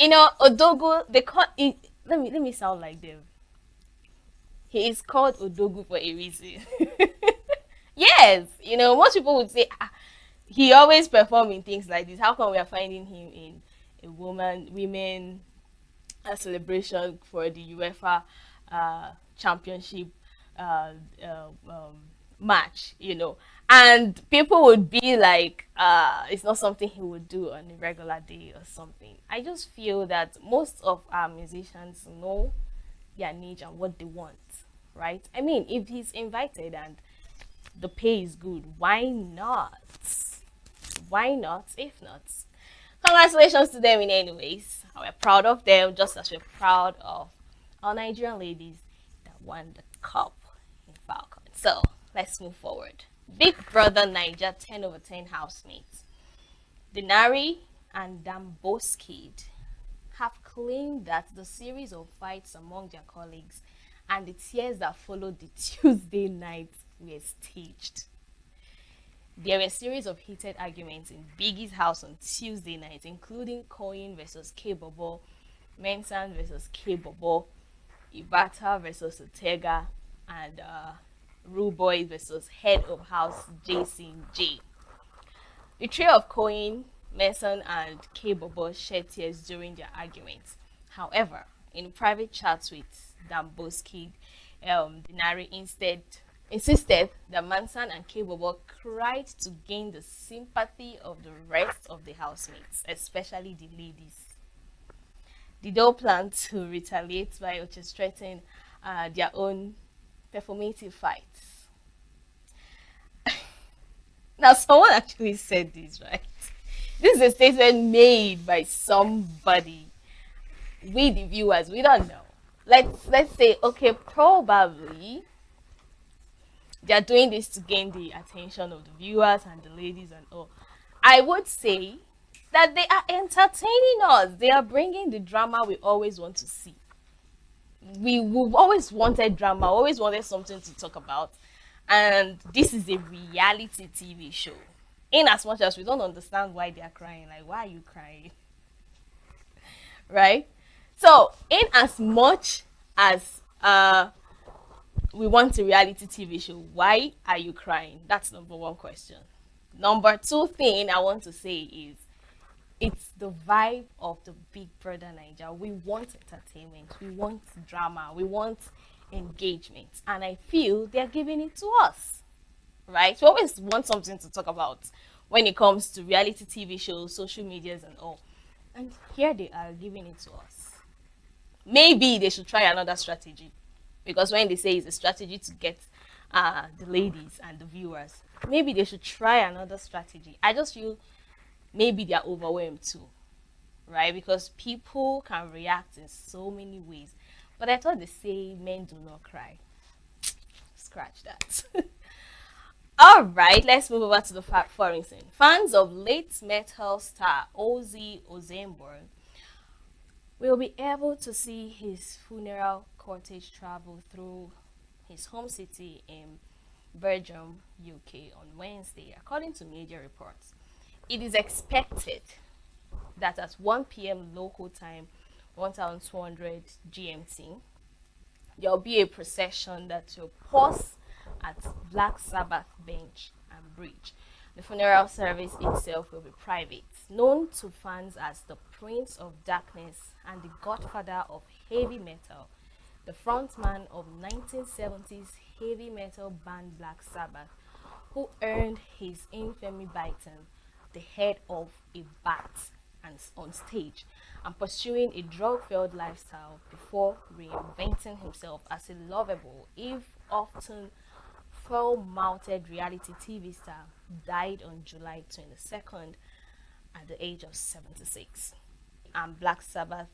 Odogu, they call it, let me sound like them. He is called Odogu for a reason. Yes, most people would say, he always performs in things like this. How come we are finding him in a women celebration for the UEFA championship match, and people would be like, it's not something he would do on a regular day or something. I just feel that most of our musicians know their niche and what they want, right? I mean, if he's invited and the pay is good, why not? Why not? If not, congratulations to them in any ways. We're proud of them, just as we're proud of our Nigerian ladies that won the cup in Falcon. So let's move forward. Big Brother Niger 10/10 housemates Denari and Damboskid have claimed that the series of fights among their colleagues and the tears that followed the Tuesday night were staged. There were a series of heated arguments in Biggie's house on Tuesday night, including Cohen versus K-Bobo, Mensah versus K-Bobo, Ibata versus Ortega, and Ruboy versus head of house Jason J. The trio of Cohen, Mensah, and K-Bobo shed tears during their arguments. However, in private chats with Damboskid, Denari instead insisted that Manson and K-Bobo cried to gain the sympathy of the rest of the housemates, especially the ladies. Did they plan to retaliate by orchestrating their own performative fights? Now, someone actually said this, right? This is a statement made by somebody. We, the viewers, we don't know. Let's say, okay, probably they're doing this to gain the attention of the viewers and the ladies and all. I would say that they are entertaining us. They are bringing the drama we always want to see. We've always wanted drama, always wanted something to talk about. And this is a reality TV show. In as much as we don't understand why they are crying, like, why are you crying? Right? So, in as much as we want a reality TV show, why are you crying? That's number one question. Number two thing I want to say is, it's the vibe of the Big Brother Naija. We want entertainment, we want drama, we want engagement, and I feel they're giving it to us, right? We always want something to talk about when it comes to reality TV shows, social medias and all, and here they are giving it to us. Maybe they should try another strategy, because when they say it's a strategy to get the ladies and the viewers, maybe they should try another strategy. I just feel maybe they're overwhelmed too, right? Because people can react in so many ways. But I thought they say men do not cry. Scratch that. All right, let's move over to the foreign scene. Fans of late metal star Ozzy Osbourne will be able to see his funeral cortege travel through his home city in Belgium, UK on Wednesday, according to media reports. It is expected that at 1 p.m. local time, 1200 GMT, there will be a procession that will pause at Black Sabbath bench and bridge. The funeral service itself will be private. Known to fans as the Prince of Darkness and the godfather of heavy metal, the frontman of 1970s heavy metal band Black Sabbath, who earned his infamy biting the head of a bat and on stage and pursuing a drug-filled lifestyle before reinventing himself as a lovable, if often full-mouthed reality TV star, died on July 22nd at the age of 76. And Black Sabbath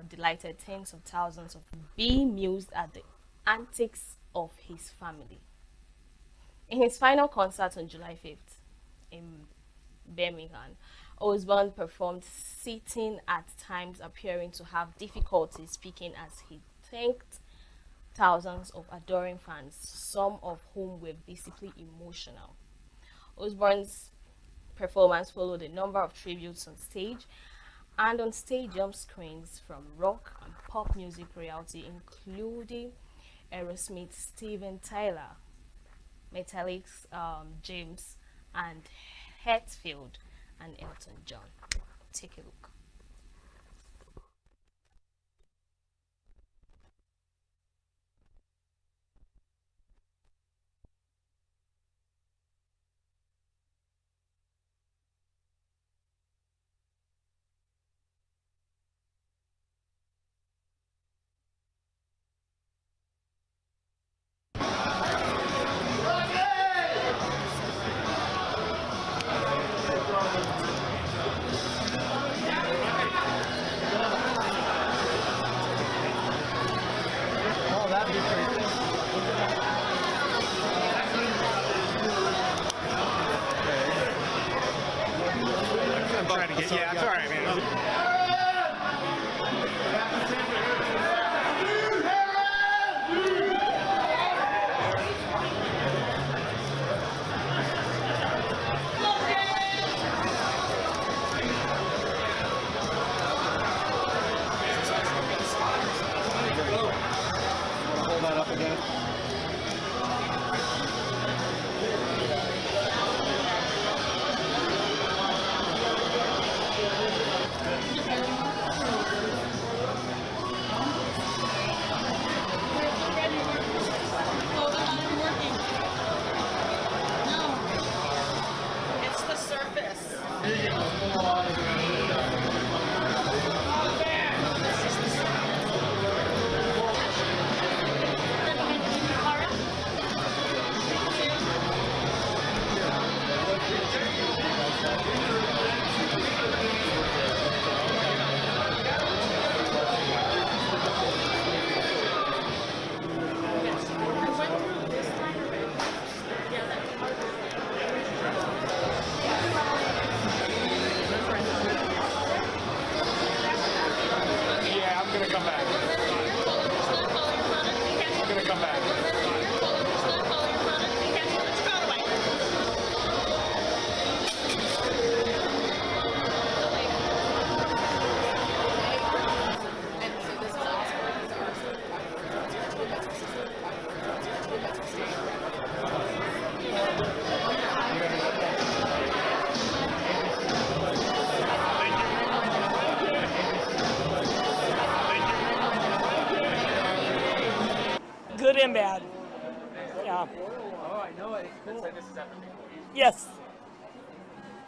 delighted tens of thousands of being amused at the antics of his family. In his final concert on July 5th in Birmingham, Osbourne performed sitting, at times appearing to have difficulty speaking as he thanked thousands of adoring fans, some of whom were visibly emotional. Osbourne's performance followed a number of tributes on stage and on stadium screens from rock and pop music royalty, including Aerosmith's Steven Tyler, Metallic's James and Hetfield, and Elton John. Take a look. Yeah, it's all right, man. Hold that up again. good and bad. Yeah. Oh, I know it. So this is happening. Yes.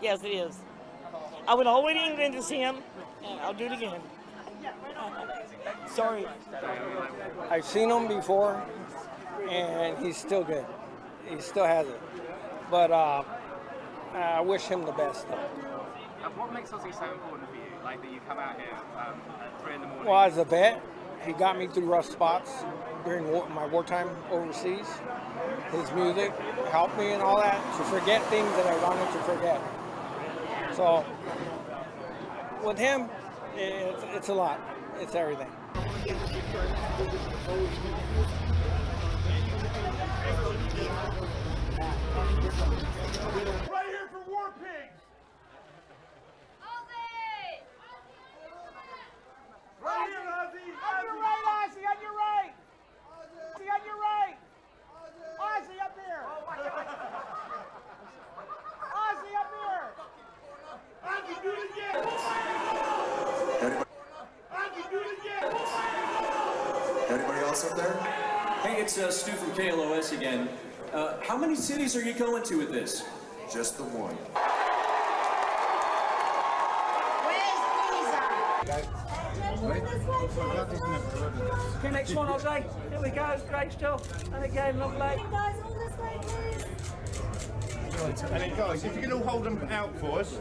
Yes, it is. I went all the way to England to see him, and I'll do it again. Sorry. I've seen him before, and he's still good. He still has it. But I wish him the best, though. What makes Ozzy so important for you? Like that you come out here at 3 in the morning? Well, as a vet, he got me through rough spots during my wartime overseas. His music helped me and all that to forget things that I wanted to forget. So with him, it's a lot. It's everything. Right here for War Pigs! Right here, Ozzy! On your right, Ozzy, on your right! Ozzy, on your right! Ozzy, up here! Ozzy, up here! Ozzy, do it again! Ozzy, do it again! Anybody else up there? Hey, it's Stu from KLOS again. How many cities are you going to with this? Just the one. Okay, next one, Ozzy. Here we go, great stuff. And again, lovely. And then guys, if you can all hold them out for us.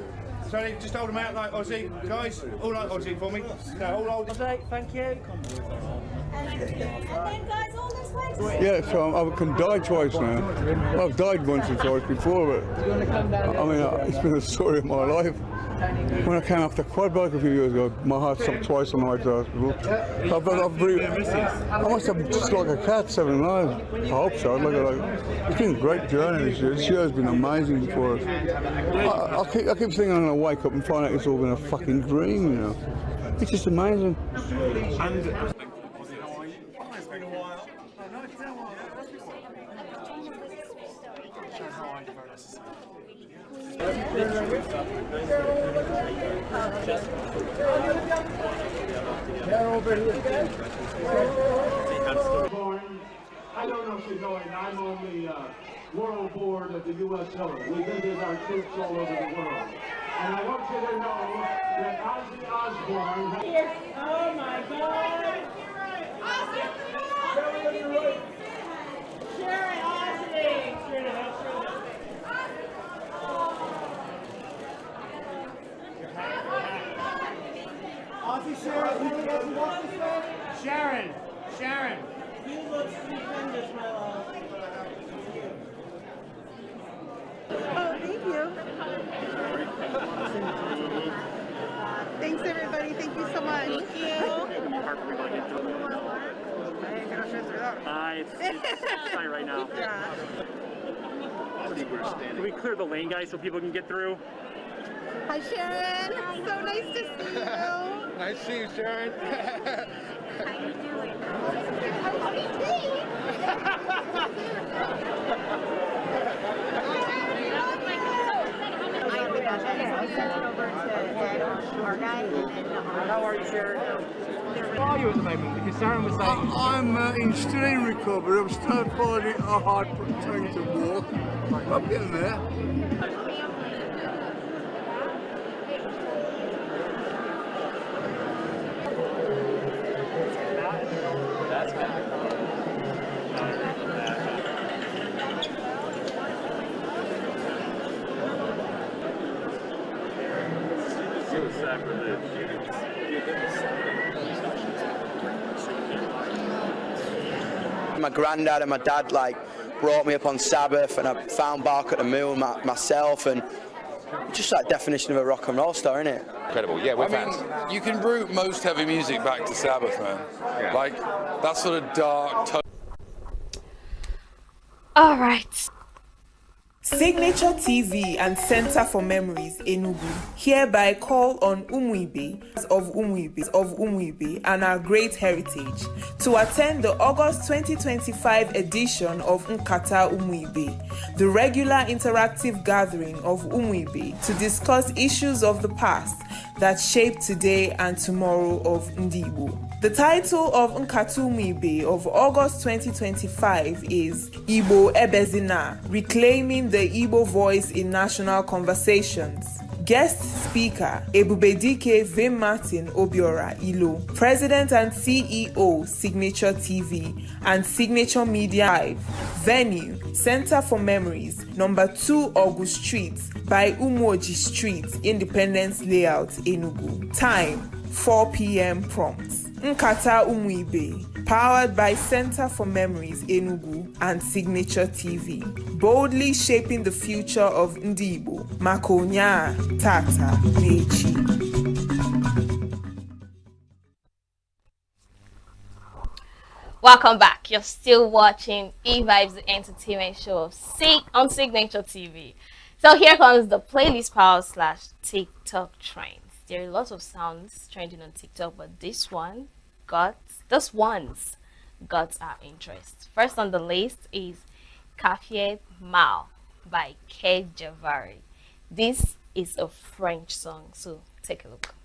So just hold them out like Ozzy. Guys, all like Ozzy for me. No, all hold Ozzy, thank you. Yeah, so I can die twice now. I've died once or twice before, but I mean, it's been the story of my life. When I came off the quad bike a few years ago, my heart stopped twice on the way to the hospital. I must have just like a cat 7 lives. I hope so. It's been a great journey this year. This year has been amazing for us. I keep thinking I'm going to wake up and find out it's all been a fucking dream, you know. It's just amazing. I don't know if you know it, I'm on the World Board of the U.S. Hillary. We visit our troops all over the world. And I want you to know that Ozzy Osbourne... Oh my God! Sharon, Ozzy! Ozzy, Sharon, Sharon. You look stupendous, my love. Oh, thank you. Thanks, everybody. Thank you so much. Thank you. It's tight right now. Yeah. Can we clear the lane, guys, so people can get through? Hi, Sharon. So nice to see you. Nice to see you, Sharon. How you doing? How are you, Sharon? How are you at the moment? Because Sharon was saying... I'm still in recovery. I'm still finding it a hard thing to walk. I'm getting there. My granddad and my dad brought me up on Sabbath, and I found Bark at the Moon myself, and just that definition of a rock and roll star, isn't it? Incredible, yeah, we're fans. You can root most heavy music back to Sabbath, man. Yeah. Like that sort of dark. All right. Signature TV and Center for Memories ENUGU hereby call on Umuibe of Umuibe and our great heritage to attend the August 2025 edition of Nkata Umuibe, the regular interactive gathering of Umuibe to discuss issues of the past, that shape today and tomorrow of Ndigbo. The title of Nkatu Mwibe of August 2025 is Igbo Ebezina, Reclaiming the Igbo Voice in National Conversations. Guest speaker, Ebubedike V. Martin Obiora Ilo, President and CEO, Signature TV and Signature Media Live. Venue, Center for Memories, number 2 August Street by Umoji Street, Independence Layout, Enugu. Time, 4 p.m. prompt. Nkata Umwibe, powered by Center for Memories, Enugu and Signature TV. Boldly shaping the future of Ndigbo, Makonya, Tata, Mechi. Welcome back. You're still watching E-Vibes, the entertainment show on Signature TV. So here comes the playlist power / TikTok trends. There are lots of sounds trending on TikTok, but this one's got our interest. First on the list is Kafiet Mal by K. Javari. This is a French song, so take a look.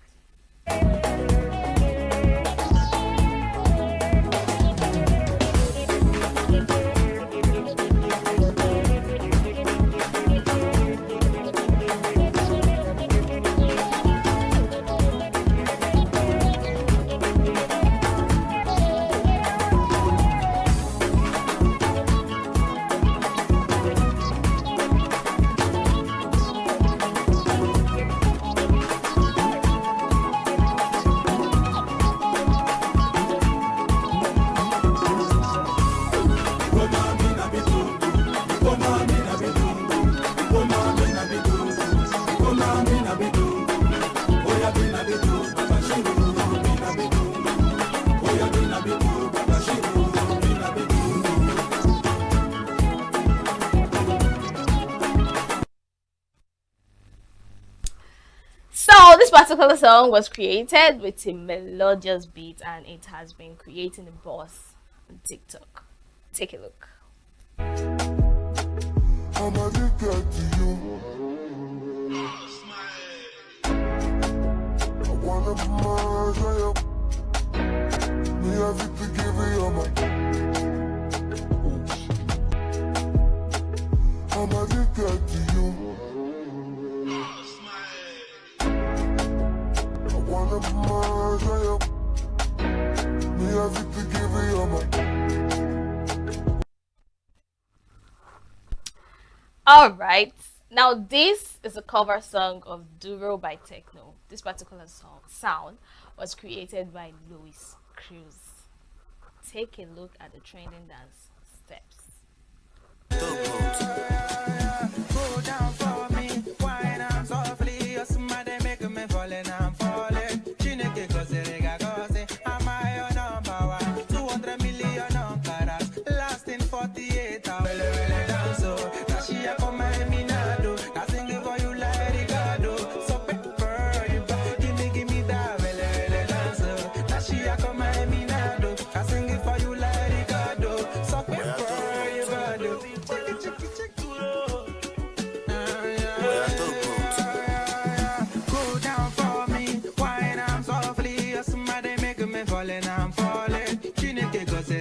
So this particular song was created with a melodious beat and it has been creating a buzz on TikTok. Take a look. I'm addicted to you. I wanna be more me have it to give you my. I'm addicted to you. All right, now this is a cover song of Duro by Techno. This particular sound was created by Louis Cruz. Take a look at the trending dance steps. Go down for me, wine and softly. Somebody make me falling, I'm falling. Chineke cause am I your number one? 200 million on caras, lasting 48 hours. Really dance so, now she a come and me nado. Now sing it for you like Ricardo. So pepper you back, give me that. Really dance so, now she a come and me nado. Now sing it for you like Ricardo. So pepper you back. Go down for me, wine I'm softly. Somebody make me falling, I'm falling. Chineke goze,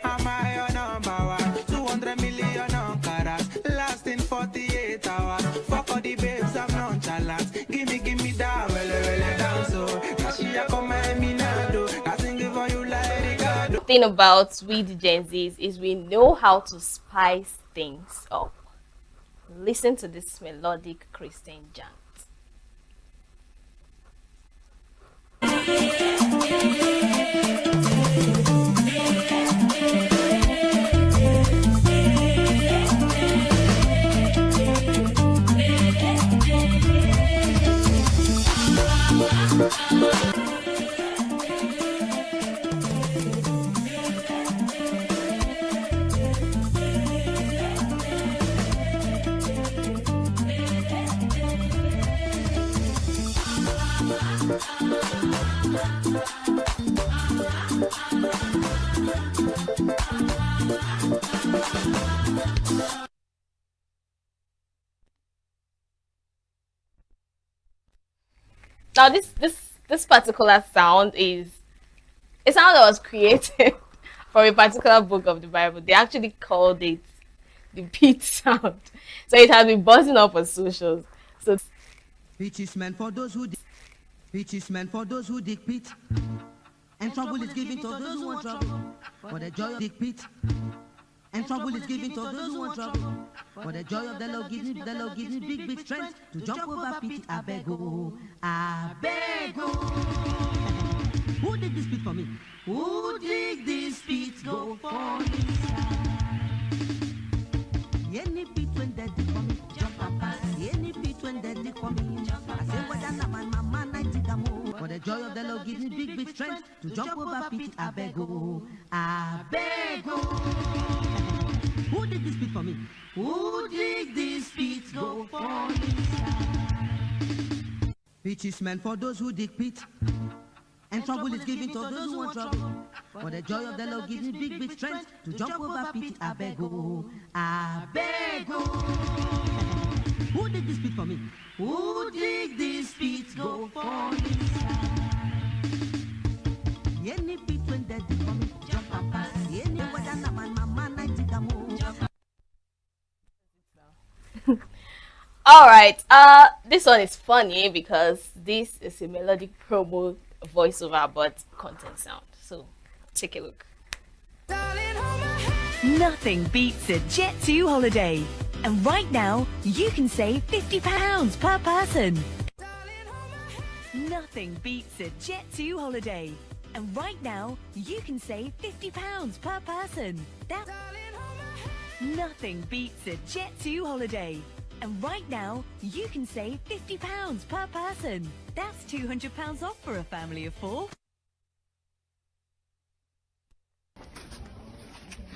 am I your number one? 200 million on caras, lasting 48 hours. Fuck all the babes, I'm nonchalant. Give me that, well down so. Now she a come and me nado. I sing it for you like Ricardo. The thing about we the Gen Zs is we know how to spice things up. Listen to this melodic Christian chant. Now this particular sound is a sound that was created for a particular book of the Bible. They actually called it the beat sound. So it has been buzzing up on socials. So Pitch is meant for those who dig pit. And trouble is given to those who want trouble. For the joy of dig pit. And trouble is given to those who want trouble. For the joy of the Lord gives me big strength to jump over pit. I beg oh. Who dig this pit for me? Who dig this pit go for me? Any pit when they dig for me, jump up pass. Any pit when they dig for me, jump up. I say what I'm man, I think I'm more. For the joy of the Lord gives me big strength to jump over pit. I beg oh. Who dig this pit for me? Who dig this pit go for me? Pitch is meant for those who dig pit. And trouble is given to those who want trouble. For the joy of the Lord gives me big strength to jump over pit. I beg oh. Who dig this pit for me? Who dig this pit go for me? Any pit when they dig for me, jump up pass. Any what I'm man, I think I'm more. all right, this one is funny because this is a melodic promo voiceover but content sound. So take a look. Nothing beats a Jet2 holiday. And right now, you can save £50 per person. Nothing beats a Jet2 holiday. And right now, you can save £50 per person. Nothing beats a Jet2 holiday. And right now, you can save £50 per person. That's £200 off for a family of 4.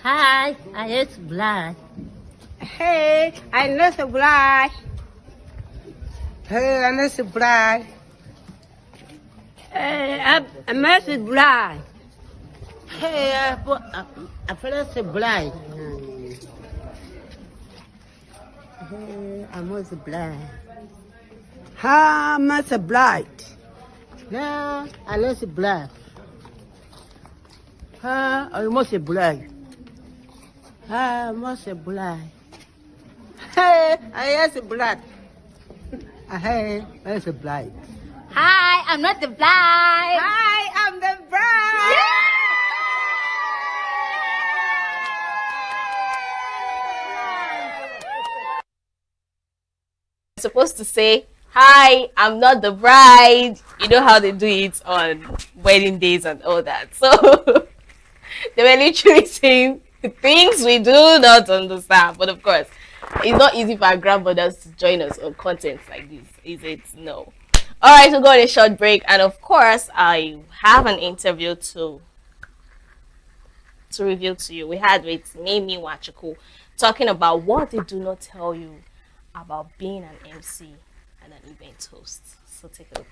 Hi, I hate black. Hey, I know the black. Hey, I know the black. Hey, I know the black. Hey, I feel the black. Hey, I must black. How much black? No, I know the black. I must black. I must black. Hey, I am the black. Hey, I am the black. Hi, I'm not the black. Hi, I'm the bride. Yeah! Supposed to say, hi, I'm not the bride. You know how they do it on wedding days and all that. So they were literally saying things we do not understand. But of course, it's not easy for our grandmothers to join us on content like this, is it? No. All right, we'll go on a short break. And of course, I have an interview to reveal to you. We had with Mimi Wachuku talking about what they do not tell you about being an MC and an event host. So take a look.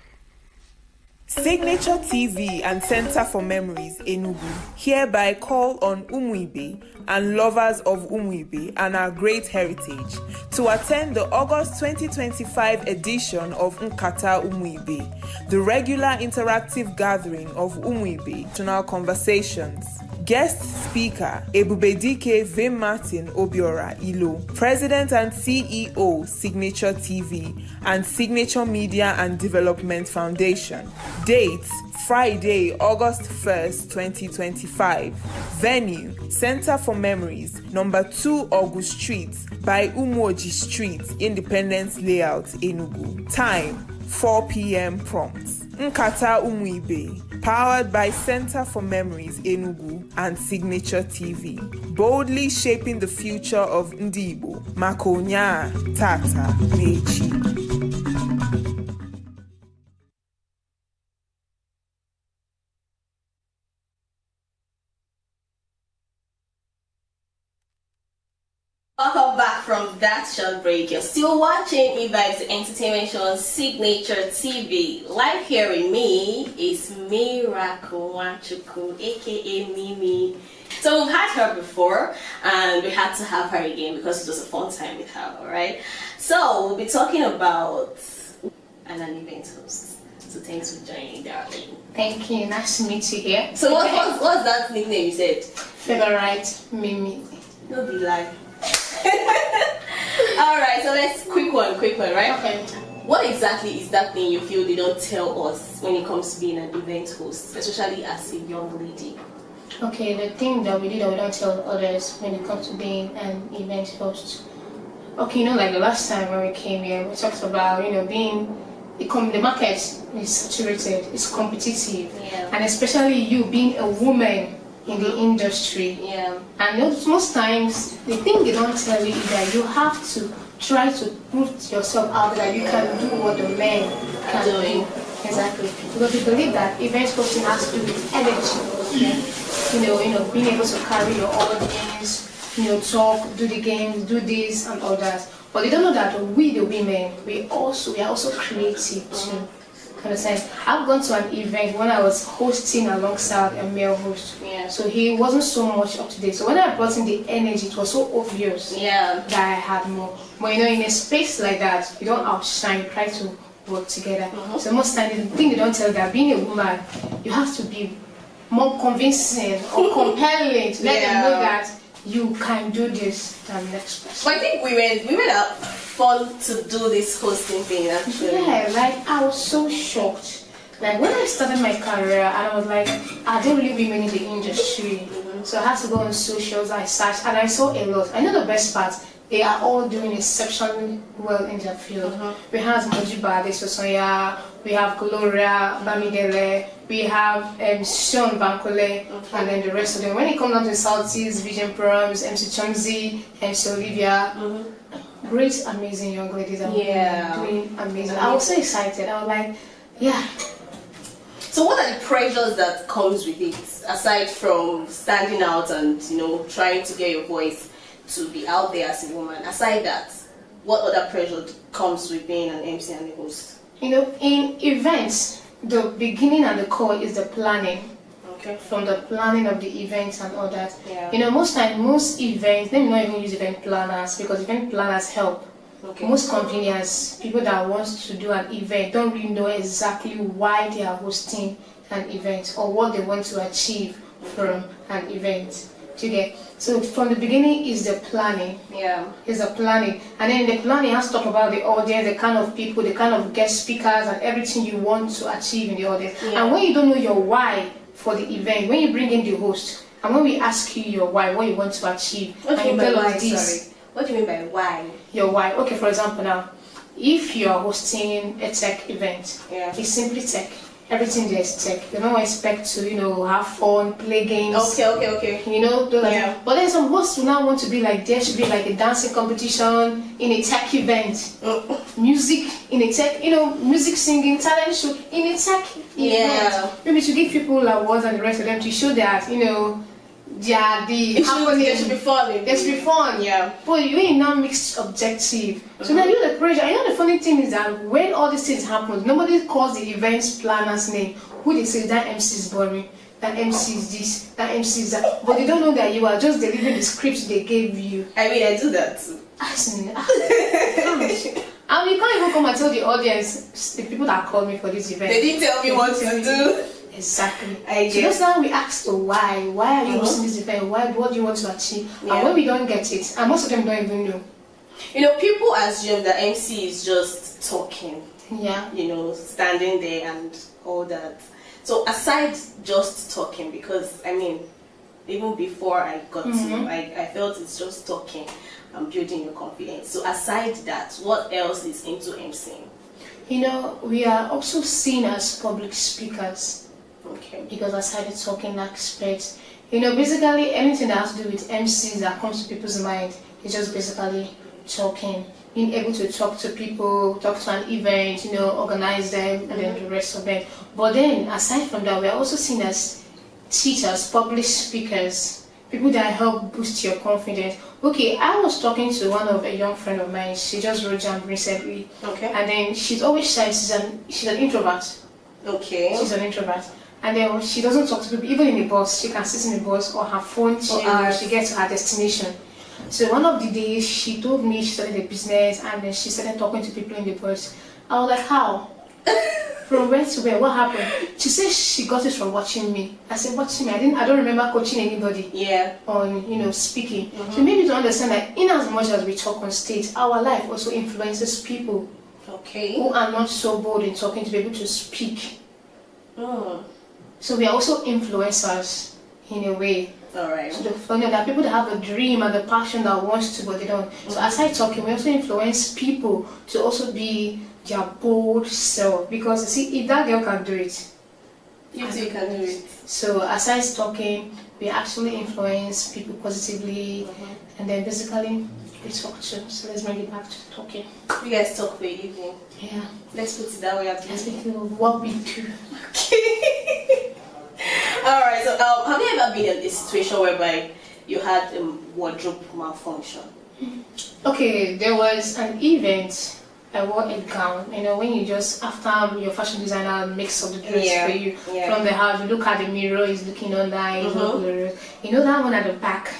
Signature TV and Center for Memories ENUGU hereby call on Umuibe and lovers of Umuibe and our great heritage to attend the August 2025 edition of Nkata Umuibe, the regular interactive gathering of Umuibe national conversations. Guest speaker Ebubedike V. Martin Obiora Ilo, President and CEO Signature TV and Signature Media and Development Foundation. Dates Friday, August 1st, 2025. Venue Center for Memories, number 2 August Street by Umoji Street, Independence Layout, Enugu. Time 4 p.m. prompt. Nkata Umuibe, powered by Center for Memories ENUGU and Signature TV, boldly shaping the future of Ndibo, Makonya, Tata, Mechi. Welcome back from that short break. You're still watching eVibes Entertainment Show on Signature TV. Live here with me is Miracle Wachuku, aka Mimi. So we've had her before and we had to have her again because it was a fun time with her, alright? So we'll be talking about an event host. So Thanks for joining, darling. Thank you. Nice to meet you here. So what's that nickname you said? Favorite Mimi. No be lie. Alright, so let's quick one, right? Okay. What exactly is that thing you feel they don't tell us when it comes to being an event host, especially as a young lady? Okay, the thing that we do that we don't tell others when it comes to being an event host. Okay, like the last time when we came here, we talked about, being the market is saturated, it's competitive, and especially you being a woman in the industry. And most times, the thing they don't tell you is that you have to try to put yourself out there that you can do what the men can do. Exactly. Because we believe that event hosting has to do with energy. Being able to carry your audience, talk, do the games, do this and all that. But they don't know that we, the women, we are also creative too. Understand? I've gone to an event when I was hosting alongside a male host. So he wasn't so much up to date. So when I brought in the energy, it was so obvious that I had more. But in a space like that, you don't outshine, you try to work together. So most times the thing they don't tell you that being a woman, you have to be more convincing or compelling to let them know that you can do this than the next person. But I think women are fun to do this hosting thing actually. Yeah, I was so shocked. When I started my career and I was like, I don't really women in the industry. So I had to go on socials, I searched and I saw a lot. I know the best part, they are all doing exceptionally well in their field. We have Mojiba De Sosoya, we have Gloria Bamidele, we have Sean Bankole, and then the rest of them. When it comes down to Southeast, Vision Programs, MC Chomzi, MC Olivia, great, amazing young ladies are doing amazing. I was so excited. I was like, yeah. So what are the pressures that comes with it, aside from standing out and trying to get your voice to be out there as a woman? Aside that, what other pressure comes with being an MC and a host? In events, the beginning and the core is the planning. Okay. From the planning of the events and all that. Most times, most events, they may not even use event planners because event planners help. Most companies, people that want to do an event don't really know exactly why they are hosting an event or what they want to achieve from an event. Okay. So from the beginning is the planning. Is the planning. And then the planning has to talk about the audience, the kind of people, the kind of guest speakers and everything you want to achieve in the audience. And when you don't know your why for the event, when you bring in the host, and when we ask you your why, what you want to achieve, what do you mean by why? Sorry. What do you mean by why? Your why. Okay, for example now, if you are hosting a tech event, it's simply tech. Everything there is tech. You don't expect to, have fun, play games. Okay. But then some hosts will now want to be like, there should be like a dancing competition in a tech event. Music in a tech, music singing, talent show in a tech event. Maybe to give people awards and the rest of them to show that, There should be fun. There should be fun. But you now mixed objective. So now you're the pressure. The funny thing is that when all these things happen, nobody calls the events planner's name. Who they say that MC is boring, that MC is this, that MC is that. But they don't know that you are just delivering the scripts they gave you. I do that too. And you can't even come and tell the audience, the people that called me for this event. They didn't tell me what to do. Exactly. So just now we ask the why. Why are you hosting this event? What do you want to achieve? And when we don't get it, and most of them don't even know. People assume that MC is just talking. Standing there and all that. So aside just talking, because even before I got to you, I felt it's just talking and building your confidence. So aside that, what else is into MCing? We are also seen as public speakers. Okay. Because aside the talking aspect, basically anything that has to do with MCs that comes to people's mind is just basically talking. Being able to talk to people, talk to an event, organize them, and then the rest of them. But then, aside from that, we are also seen as teachers, public speakers, people that help boost your confidence. Okay, I was talking to a young friend of mine. She just wrote jam recently. Okay. And then she's always shy. She's an introvert. Okay. She's an introvert. And then she doesn't talk to people, even in the bus. She can sit in the bus or her phone till she gets to her destination. So one of the days she told me she started a business and then she started talking to people in the bus. I was like, how? From where to where? What happened? She said she got it from watching me. I said, watching me? I don't remember coaching anybody. Yeah. On speaking. So maybe to understand that in as much as we talk on stage, our life also influences people. Okay. Who are not so bold in talking to be able to speak. So we are also influencers in a way. Alright. So there are people that have a dream and the passion that wants to, but they don't. So aside talking, we also influence people to also be their bold self. Because you see, if that girl can do it, you too can do it. So aside talking, we actually influence people positively, and then basically we talk too. So let's bring it back to talking. You guys talk for a living. Yeah. Let's put it that way. Let's make it what we do. Okay. Alright, so have you ever been in a situation whereby you had a wardrobe malfunction? Okay, there was an event. I wore a gown. When you just, after your fashion designer makes up the dress for you from the house, you look at the mirror, it's looking on that, it's not glorious. That one at the back,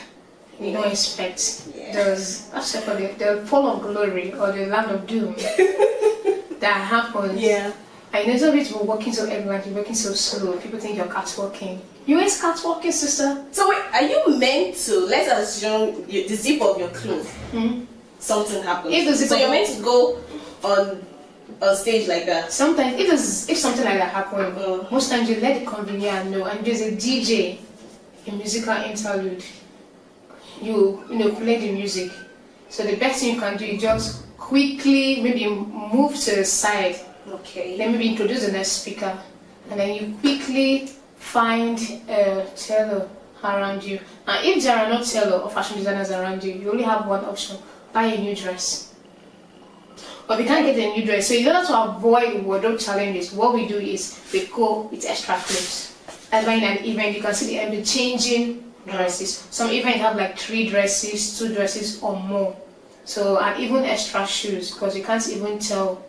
you don't expect. There's the fall of glory or the land of doom that happens. Yeah. I know some people working so everyone, you're working so slow. People think you're catwalking. You ain't catwalking, sister. So wait, are you meant to, let's assume the zip of your clothes, something happens. So you're meant to go on stage like that? Sometimes, if something like that happens, most times you let the convener know, and there's a DJ, a musical interlude. You play the music. So the best thing you can do is just quickly maybe move to the side. Okay. Then maybe introduce the next speaker, and then you quickly find a tailor around you. And if there are no tailor or fashion designers around you, you only have one option: buy a new dress. But we can't get a new dress, so in order to avoid wardrobe challenges, what we do is we go with extra clothes. That's why in an event you can see the changing dresses. Some events have like 3 dresses, 2 dresses or more. So and even extra shoes, because you can't even tell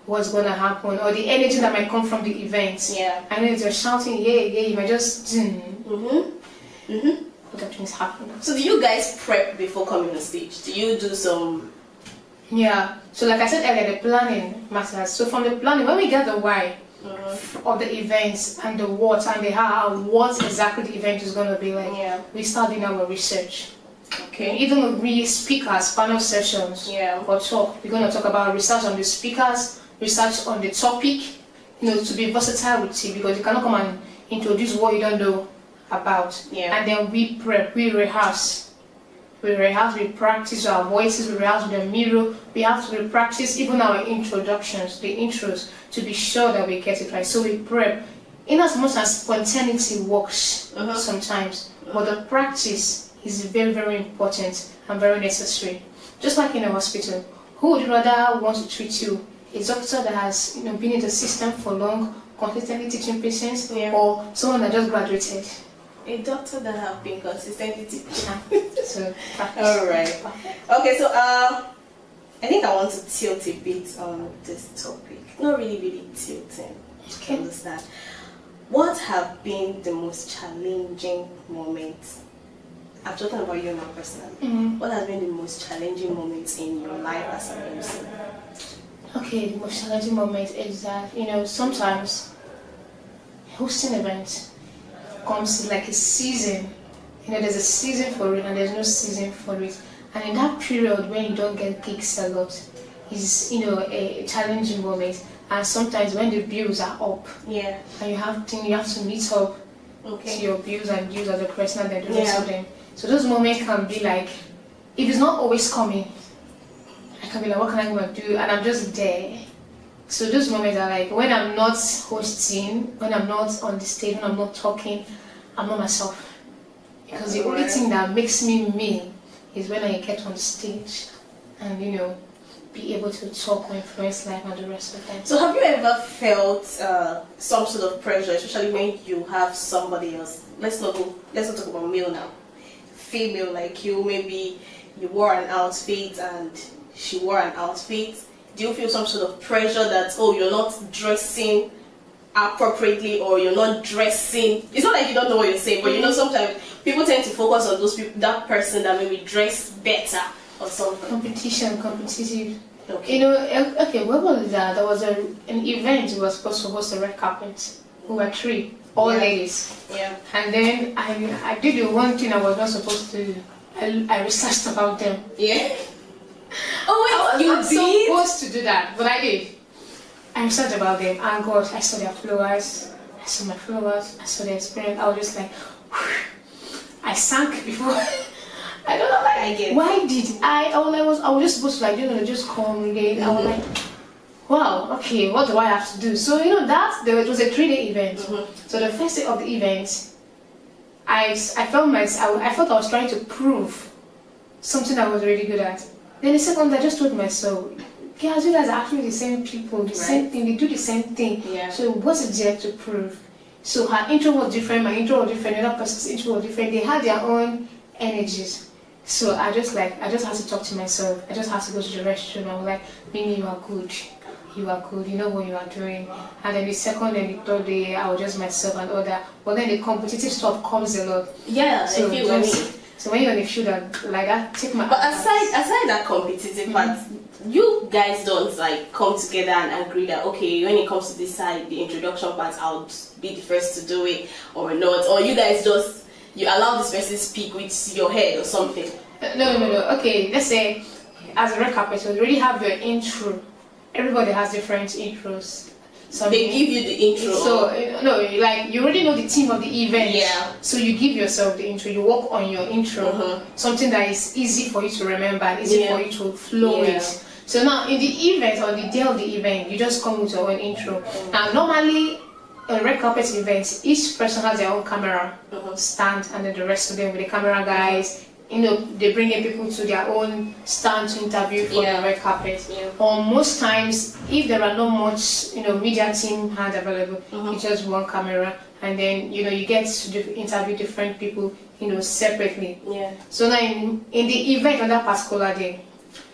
what's gonna happen or the energy that might come from the event. Yeah. I know they're shouting, yeah, you might just other things happen. So do you guys prep before coming on stage? Do you do some? Yeah. So like I said earlier, the planning matters. So from the planning, when we get the why of the events and the what and the how, what exactly the event is gonna be like, we start doing our research. Okay. Even we speakers, panel sessions, or talk, we're gonna talk about research on the speakers, research on the topic, to be versatile with it, because you cannot come and introduce what you don't know about. And then we prep, we rehearse. We practice our voices, we rehearse with the mirror, we have to practice even our introductions, the intros, to be sure that we get it right. So we prep. In as much as spontaneity works sometimes, but the practice is very, very important and very necessary. Just like in a hospital, who would rather want to treat you? A doctor that has been in the system for long, consistently teaching patients, or someone that just graduated? A doctor that have been consistently teaching. So, alright. Okay, so I think I want to tilt a bit on this topic. Not really tilting. Okay. Understand. What have been the most challenging moments? I'm talking about you now personally. What has been the most challenging moments in your life as an MC? Okay, the most challenging moment is that, sometimes hosting events comes like a season. There's a season for it and there's no season for it. And in that period when you don't get gigs a lot is, a challenging moment. And sometimes when the bills are up, and you have to meet up to your bills and dues as a person and then do something. So those moments can be like, if it's not always coming, I can be like, what can I go and do? And I'm just there. So those moments are like, when I'm not hosting, when I'm not on the stage, when I'm not talking, I'm not myself. Because the only thing that makes me me is when I get on stage and, be able to talk or influence life and the rest of them. So have you ever felt some sort of pressure, especially when you have somebody else? Let's not talk about male now. Female like you, maybe you wore an outfit and she wore an outfit. Do you feel some sort of pressure that, you're not dressing appropriately or you're not dressing? It's not like you don't know what you're saying, but sometimes people tend to focus on those people, that person that maybe dress better or something. Competitive. Okay. You know, okay, what was that? There was an event we were supposed to host a red carpet. We were 3, all ladies. Yeah. And then I did the one thing I was not supposed to do. I researched about them. Yeah. Oh wait, I was not did? supposed to do that, but I did. I researched about them, and God, I saw their flowers. I saw my flowers. I saw their experience. I was just like, I sank before. I don't know, like, why did I was just supposed to, like, you know, just congregate. I was like, wow, okay, what do I have to do? So, you know, it was a 3-day event. So the first day of the event, I felt I was trying to prove something I was really good at. Then the second, I just told myself, guys, you guys are actually the same people, the same thing, they do the same thing. Yeah. So what's it there to prove? So her intro was different, my intro was different, the other person's intro was different. They had their own energies. So I just had to talk to myself. I just had to go to the restroom. I was like, Mimi, you are good. You are good. You know what you are doing. And then the second and the third day, I was just myself and all that. But then the competitive stuff comes a lot. Yeah, so I feel what you mean. So when you're on a shoot like that, take my. But aside that competitive part, you guys don't like come together and agree that okay, when it comes to this side, the introduction part, I'll be the first to do it or not, or you guys just. You allow this person to speak with your head or something. No. Okay, let's say as a red carpet, you already have your intro. Everybody has different intros. So they give you the intro. So no, like you already know the theme of the event. Yeah. So you give yourself the intro. You work on your intro. Something that is easy for you to remember, easy for you to flow with. So now in the event or the day of the event, you just come with your own intro. Now normally. A red carpet event, each person has their own camera stand, and then the rest of them with the camera guys, you know, they bring in people to their own stand to interview for the red carpet. Or most times, if there are not much, you know, media team hand available, it's just one camera, and then you know you get to interview different people, you know, separately. Yeah. So now in the event on that particular day,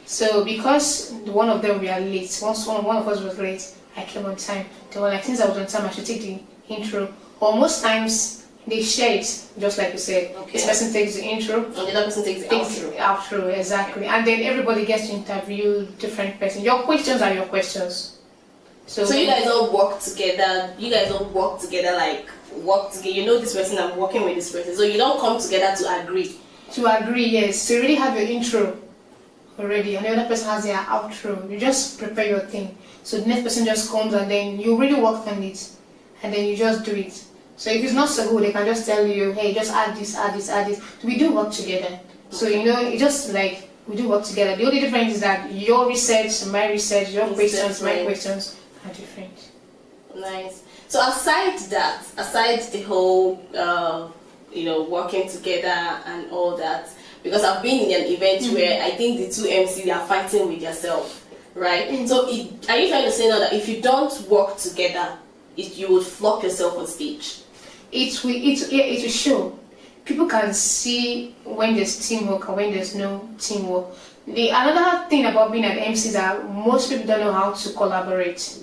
so because one of them were late, one of us was late. I came on time. They were like, since I was on time, I should take the intro. Or most times, they share it, just like you said. Okay. This person takes the intro. And the other person takes the outro. Outro, exactly. And then everybody gets to interview different persons. Your questions are your questions. So you guys all work together. You guys all work together, like, work together. You know this person, I'm working with this person. So you don't come together to agree. To agree, yes. So you already have your intro already, and the other person has their outro. You just prepare your thing. So the next person just comes and then you really work on it, and then you just do it. So if it's not so good, they can just tell you, hey, just add this, add this, add this. We do work together. So you know, it just like we do work together. The only difference is that your research, my research, your questions, my questions are different. Nice. So aside the whole, you know, working together and all that, because I've been in an event where I think the two MCs are fighting with yourself. Right? So are you trying to say now that if you don't work together, you would flop yourself on stage? It will show. People can see when there's teamwork and when there's no teamwork. Another thing about being an MC is that most people don't know how to collaborate.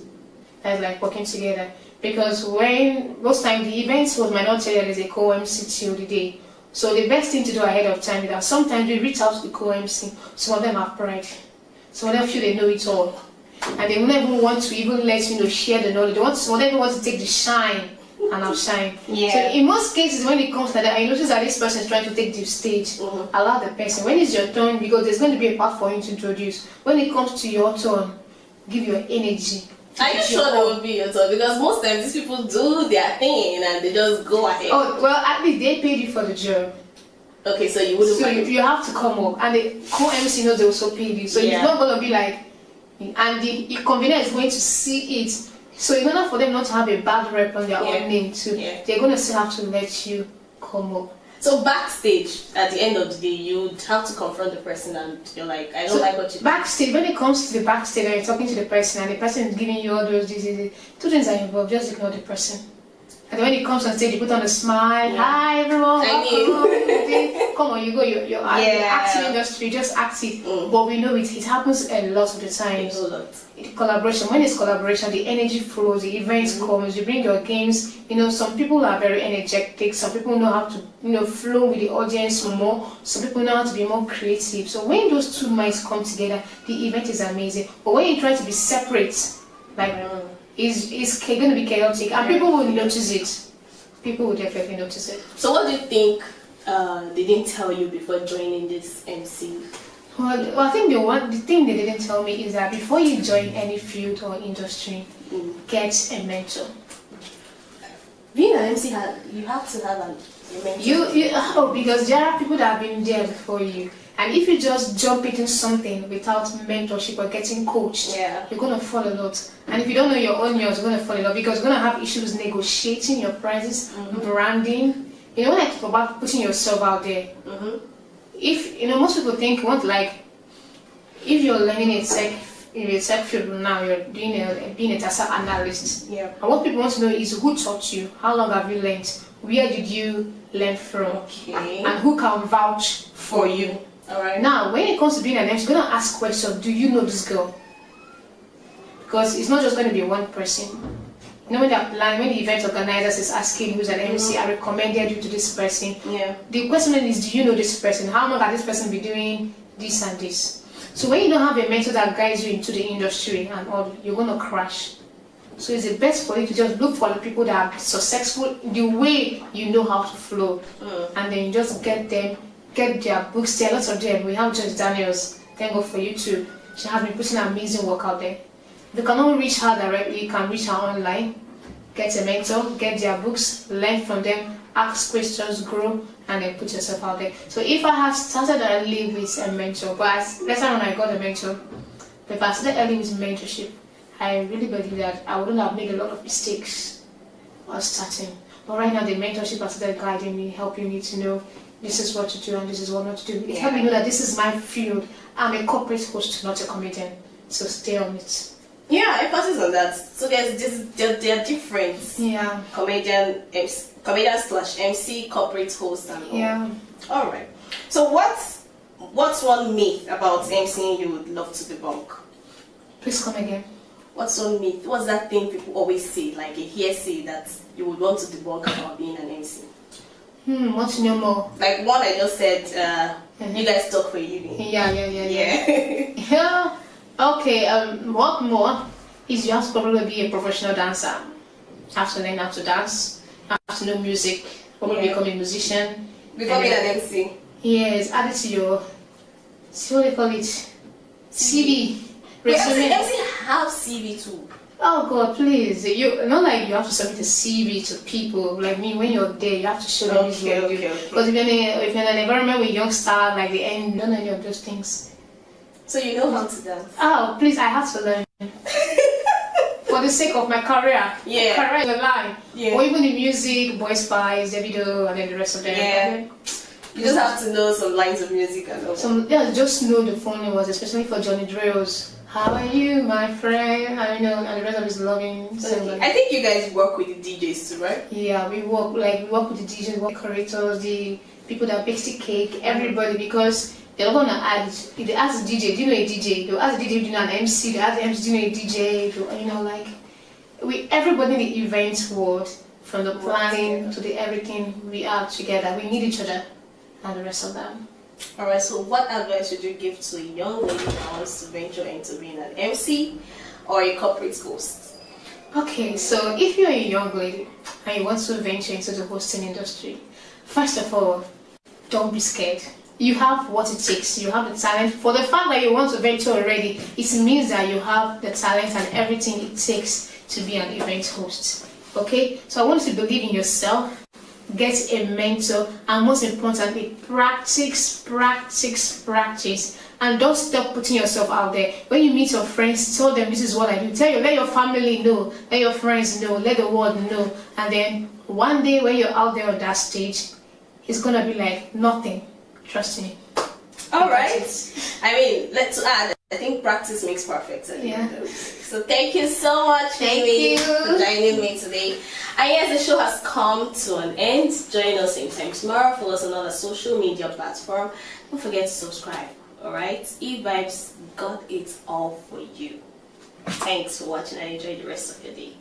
That's like working together. Because most times the events might not tell you there's a co-MC till the day. So the best thing to do ahead of time is that sometimes we reach out to the co-MC. Some of them have pride. Some of them feel they know it all, and they won't even want to even let you know share the knowledge. Some of them want to take the shine and outshine. Yeah. So in most cases, when it comes to that, I notice that this person is trying to take the stage. Allow the person. When it's your turn, because there's going to be a part for you to introduce. When it comes to your turn, give your energy. Are you sure they will be your turn? Because most times these people do their thing and they just go ahead. Oh well, at least they paid you for the job. Okay, so you wouldn't. So you have to come up, and the co-MC knows they also paid you. So it's not going to be like, and the convener is going to see it. So in order for them not to have a bad rep on their own name too, they're going to still have to let you come up. So backstage, at the end of the day, you'd have to confront the person, and you're like, I don't like what you do. Backstage, when it comes to the backstage, and you're talking to the person, and the person is giving you all those diseases, two things are involved. Just ignore the person. And when he comes on stage, you put on a smile. Hi everyone. Come on, you go. You're acting industry. Just act it. But we know it happens a lot of the times. Collaboration. When it's collaboration, the energy flows. The events comes. You bring your games. You know, some people are very energetic. Some people know how to flow with the audience more. Some people know how to be more creative. So when those two minds come together, the event is amazing. But when you try to be separate, like it's going to be chaotic, and people will notice it. People will definitely notice it. So what do you think they didn't tell you before joining this MC? Well, I think the thing they didn't tell me is that before you join any field or industry, get a mentor. Being an MC, you have to have a mentor. Because there are people that have been there before you. And if you just jump into something without mentorship or getting coached, you're going to fall a lot. And if you don't know your own yours, you're going to fall a lot because you're going to have issues negotiating your prices, branding. You know, when I talk about putting yourself out there, if, most people think, if you're learning a tech field now, you're doing being a data analyst. And what people want to know is who taught you, how long have you learned, where did you learn from, and who can vouch for you. Now, when it comes to being an MC, you're going to ask questions. Do you know this girl? Because it's not just going to be one person. You know, when the event organizers is asking who's an MC, I recommended you to this person. The question is, do you know this person? How long has this person been doing this and this? So when you don't have a mentor that guides you into the industry and all, you're going to crash. So it's the best for you to just look for the people that are successful the way you know how to flow. And then you just get them, get their books. There are lots of them. We have Judge Daniels. Thank God for YouTube. She has been putting amazing work out there. If you cannot reach her directly, you can reach her online. Get a mentor, get their books, learn from them, ask questions, grow, and then put yourself out there. So if I have started early with a mentor, but later on I got a mentor, but if I started early with mentorship, I really believe that I wouldn't have made a lot of mistakes while starting. But right now the mentorship has started guiding me, helping me to know this is what to do and this is what not to do. It helped me know that this is my field. I'm a corporate host, not a comedian. So stay on it. Yeah, emphasis on that. So there are different comedian/MC, corporate host, and all. All right. So what's one myth about MCing you would love to debunk? Please come again. What's one myth? What's that thing people always say, like a hearsay that you would want to debunk about being an MC? Want to know more? Like one I just said, you guys talk for a living. Yeah. Okay, what more is you have to probably be a professional dancer. You have to learn how to dance, you have to know music, probably become a musician. Becoming an MC. Yes, add it to your, what do they call it? CV. Resume. MC have CV too. Oh God, please! Not like you have to submit a CV to people. Like me, when you're there, you have to show them this what you do. Because if you're in an environment with young stars, like the end, don't know any of those things. So you know how to dance? Oh, please! I have to learn. For the sake of my career. Career is a lie. Or even the music, Boy Spice, Davido, and then the rest of them. You just have to know some lines of music and all. Just know the funny ones, especially for Johnny Drill's. How are you, my friend? And the rest of his loving. I think you guys work with the DJs too, right? Yeah, we work with the DJs, decorators, the people that bake the cake, everybody, because they're not gonna add. If they ask the DJ, do you know a DJ? They'll ask the DJ, do you know an MC? They ask the MC, do you know a DJ? Everybody in the event world, from the planning to the everything, we are together. We need each other, and the rest of them. Alright, so what advice would you give to a young lady that wants to venture into being an MC or a corporate host? Okay, so if you're a young lady and you want to venture into the hosting industry, first of all, don't be scared. You have what it takes. You have the talent. For the fact that you want to venture already, it means that you have the talent and everything it takes to be an event host. Okay, so I want you to believe in yourself. Get a mentor, and most importantly, practice, and don't stop putting yourself out there. When you meet your friends, tell them this is what I do. Let your family know, let your friends know, let the world know, and then one day when you're out there on that stage, it's gonna be like nothing. Trust me. All right. I mean, let's add I think practice makes perfect. Yeah. So thank you so much, Amy, for joining me today. And yes, the show has come to an end. Join us same time tomorrow. Follow us on other social media platform. Don't forget to subscribe. Alright? E-Vibes got it all for you. Thanks for watching and enjoy the rest of your day.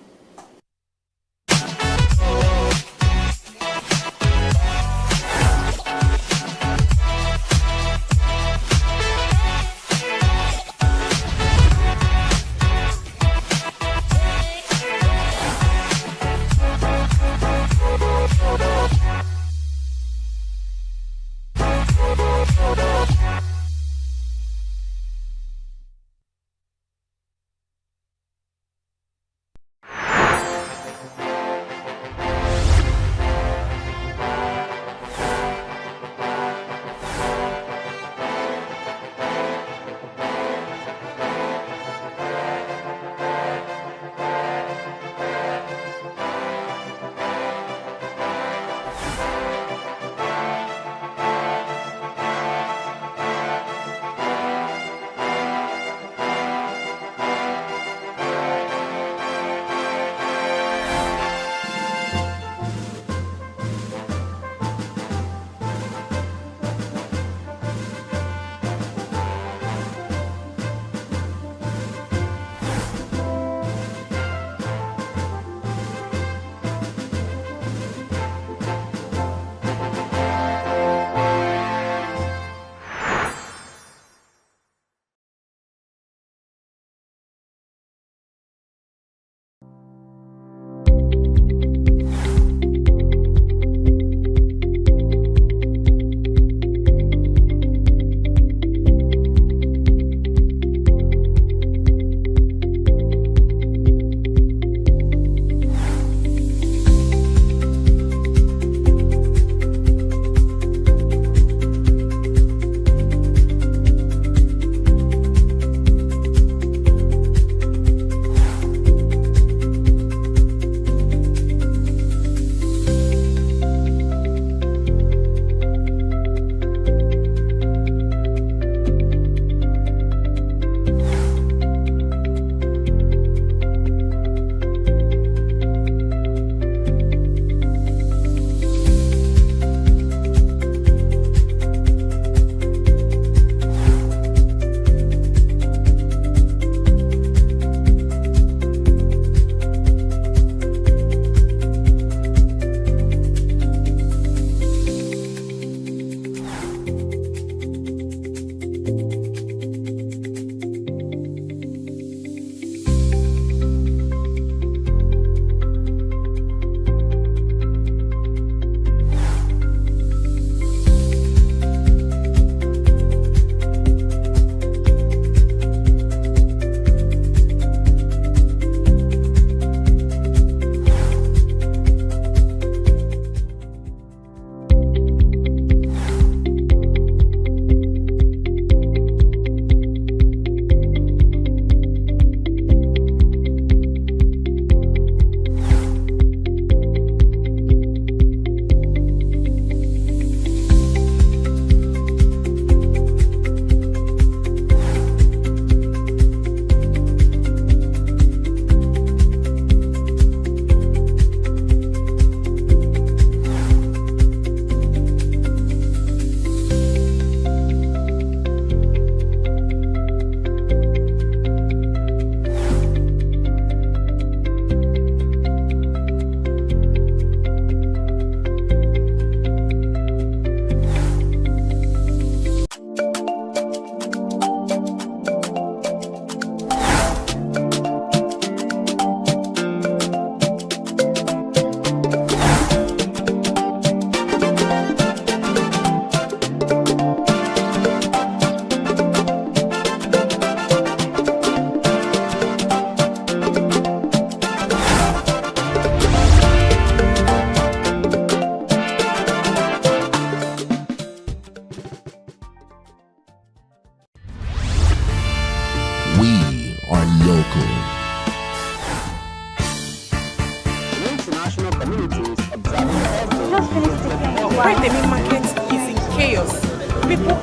Why the main market is in chaos. People.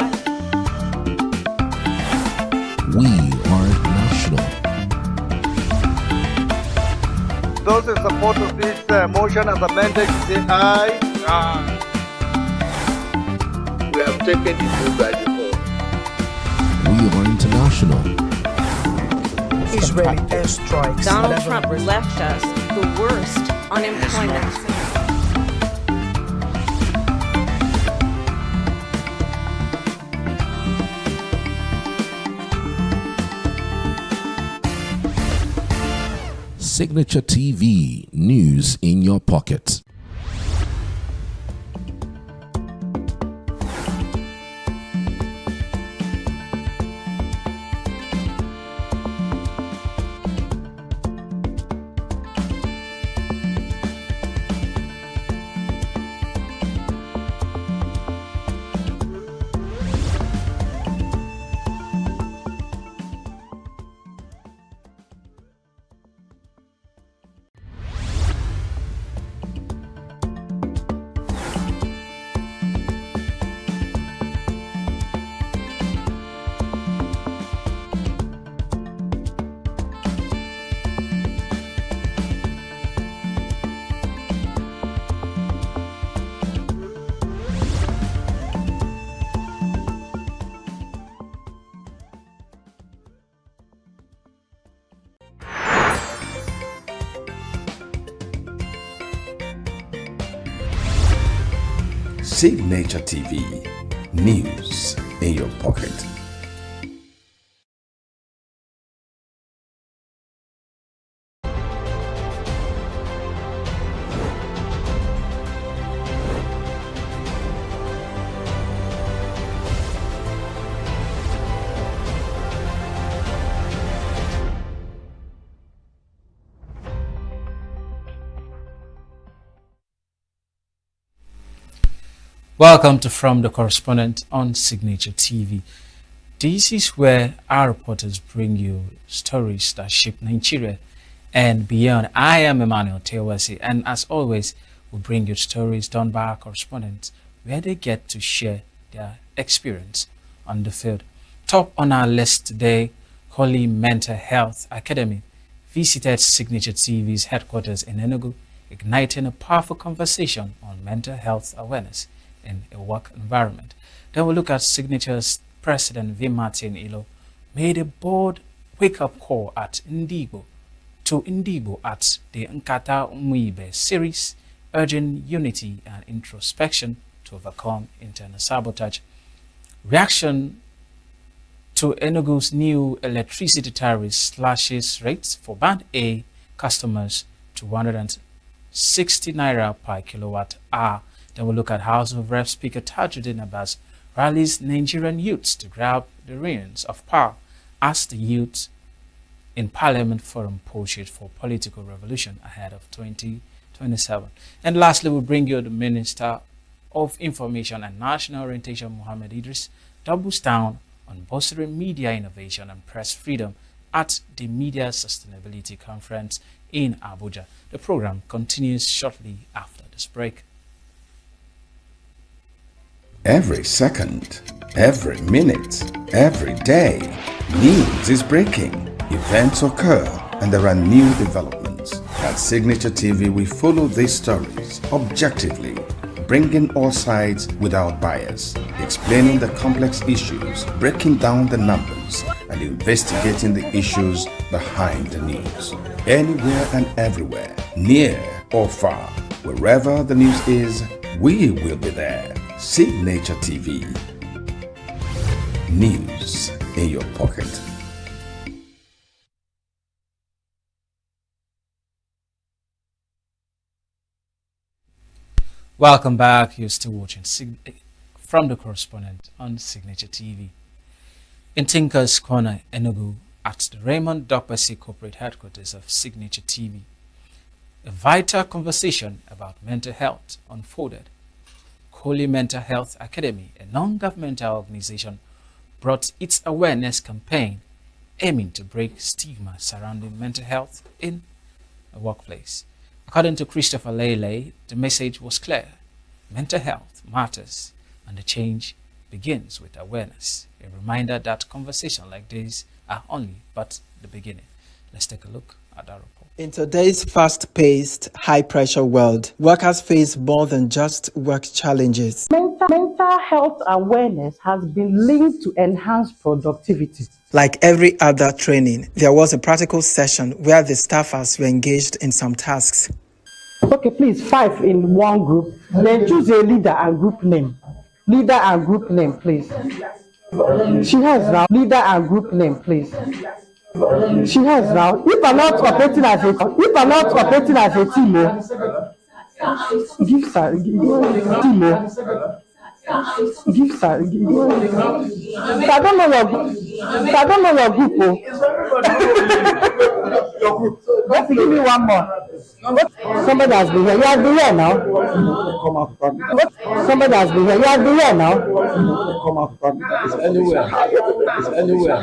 We those in support of this motion as amended, say aye. Aye. We have taken the vote by default. We are international. Israeli airstrikes. Donald Trump left us the worst unemployment. Signature TV, news in your pocket. Signature TV, news in your pocket. Welcome to From the Correspondent on Signature TV. This is where our reporters bring you stories that shape Nigeria and beyond. I am Emmanuel Tewasi, and as always, we bring you stories done by our correspondents where they get to share their experience on the field. Top on our list today, Holy Mental Health Academy visited Signature TV's headquarters in ENUGU, igniting a powerful conversation on mental health awareness in a work environment. Then we'll look at Signature's President V. Martin Ilo made a bold wake-up call at Ndigbo at the Nkata Umuibe series, urging unity and introspection to overcome internal sabotage. Reaction to Enugu's new electricity tariff slashes rates for Band A customers to 160 naira per kilowatt hour. Then we'll look at House of Rep Speaker Tajuddin Abbas rallies Nigerian youths to grab the reins of power as the youth in Parliament Forum pushes for political revolution ahead of 2027. And lastly, we'll bring you the Minister of Information and National Orientation, Mohammed Idris, doubles down on bolstering media innovation and press freedom at the Media Sustainability Conference in Abuja. The program continues shortly after this break. Every second, every minute, every day, news is breaking, events occur, and there are new developments. At Signature TV, we follow these stories objectively, bringing all sides without bias, explaining the complex issues, breaking down the numbers, and investigating the issues behind the news. Anywhere and everywhere, near or far, wherever the news is, we will be there. Signature TV. News in your pocket. Welcome back. You're still watching From the Correspondent on Signature TV. In Tinker's Corner, Enugu, at the Raymond Dokpesi corporate headquarters of Signature TV, a vital conversation about mental health unfolded. Holy Mental Health Academy, a non-governmental organization, brought its awareness campaign aiming to break stigma surrounding mental health in a workplace. According to Christopher Lele, the message was clear. Mental health matters, and the change begins with awareness. A reminder that conversations like this are only but the beginning. Let's take a look Adaropo. In today's fast-paced, high-pressure world, workers face more than just work challenges. Mental health awareness has been linked to enhanced productivity. Like every other training, there was a practical session where the staffers were engaged in some tasks. Okay, please, 5 in one group. Then choose a leader and group name. Leader and group name, please. She has now. Leader and group name, please. She has now. If I'm not operating as a team, give her team. Give her. I don't know your group. Let's give me one more. Somebody has been here. You have been here now. Somebody has been here. You have been here now. It's anywhere. It's anywhere.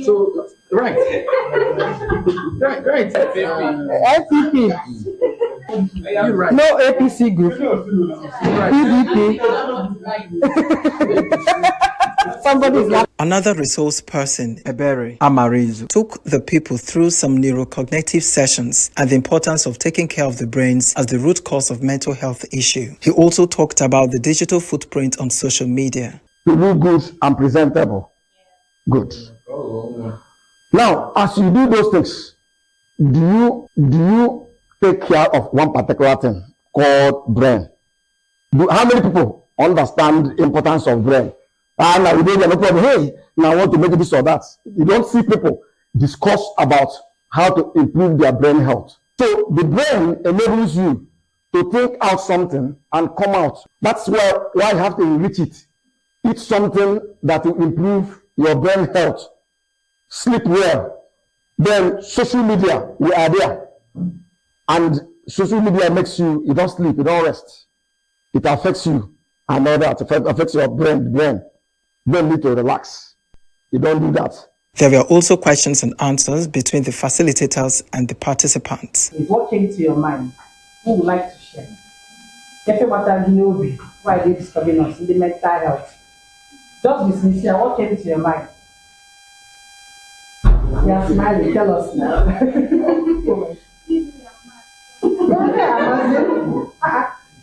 So right. FPP. No APC group. PDP. Somebody's not. Another resource person, Ebere Amarizu, took the people through some neurocognitive sessions and the importance of taking care of the brains as the root cause of mental health issue. He also talked about the digital footprint on social media. To do good and presentable. Good. Now, as you do those things, do you take care of one particular thing called brain? How many people understand the importance of brain? And now you don't have no problem. Hey, now I want to make this or that. You don't see people discuss about how to improve their brain health. So the brain enables you to think out something and come out. That's why you have to enrich it. Eat something that will improve your brain health. Sleep well. Then social media, we are there. And social media makes you don't sleep, you don't rest. It affects you and all that. It affects your brain. Don't need to relax. You don't do that. There were also questions and answers between the facilitators and the participants. What came to your mind? Who would like to share? Why are they disturbing us in the mental health? Just be sincere. What came to your mind? You are smiling. Tell us now.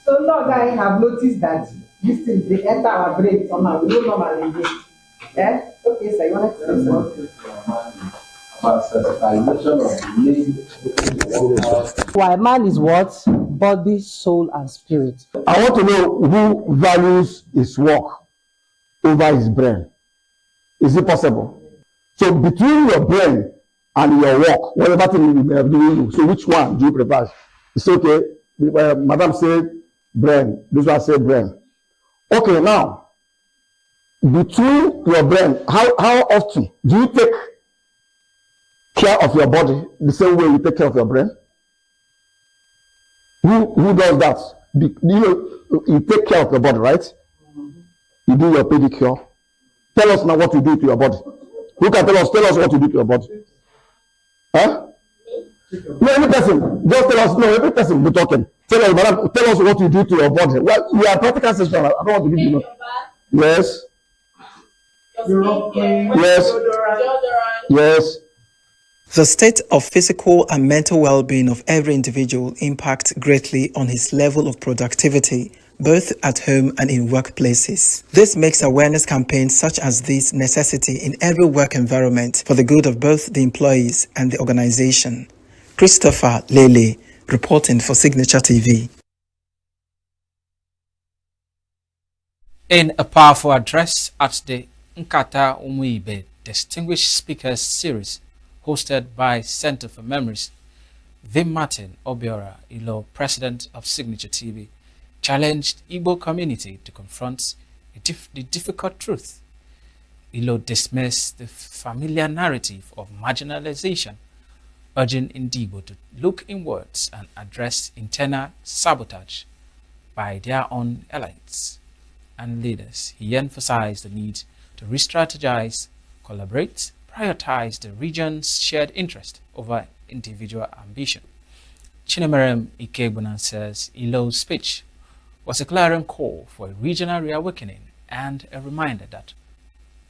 So no guy have noticed that these things they enter our brain somehow. We don't normally do. Eh? Okay, so you want to say something? Why man is what? Body, soul, and spirit. I want to know who values his work over his brain. Is it possible? So between your brain and your work, whatever thing you may have doing, so which one do you prefer? It's okay. Madam said brain. This one said brain. Okay, now between your brain, how often do you take care of your body the same way you take care of your brain? Who does that? You take care of your body, right? You do your pedicure. Tell us now what you do to your body. Who can tell us what you do to your body? Huh? No, every person. Just tell us. No, every person be talking. Tell us what you do to your body. Well, we are practical session. I don't want to give you. Yes. Yes. Yes. The state of physical and mental well-being of every individual impacts greatly on his level of productivity, both at home and in workplaces. This makes awareness campaigns such as this necessity in every work environment for the good of both the employees and the organization. Christopher Lele, reporting for Signature TV. In a powerful address at the Nkata Umuibe Distinguished Speakers Series, hosted by Center for Memories, Vim Martin Obiora Ilo, president of Signature TV, challenged Igbo community to confront the difficult truth. Ilo dismissed the familiar narrative of marginalization, urging Indigo to look inwards and address internal sabotage by their own elites and leaders. He emphasized the need to re-strategize, collaborate, prioritize the region's shared interest over individual ambition. Chinemerem Ikegbunan says Ilo's speech was a clarion call for a regional reawakening and a reminder that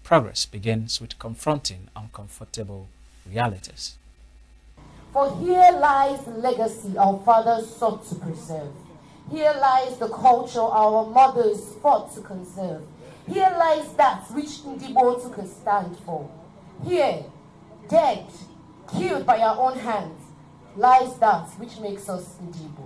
progress begins with confronting uncomfortable realities. For here lies the legacy our fathers sought to preserve. Here lies the culture our mothers fought to conserve. Here lies that which Ndibo took a stand for. Here, dead, killed by our own hands, lies that which makes us Ndibo.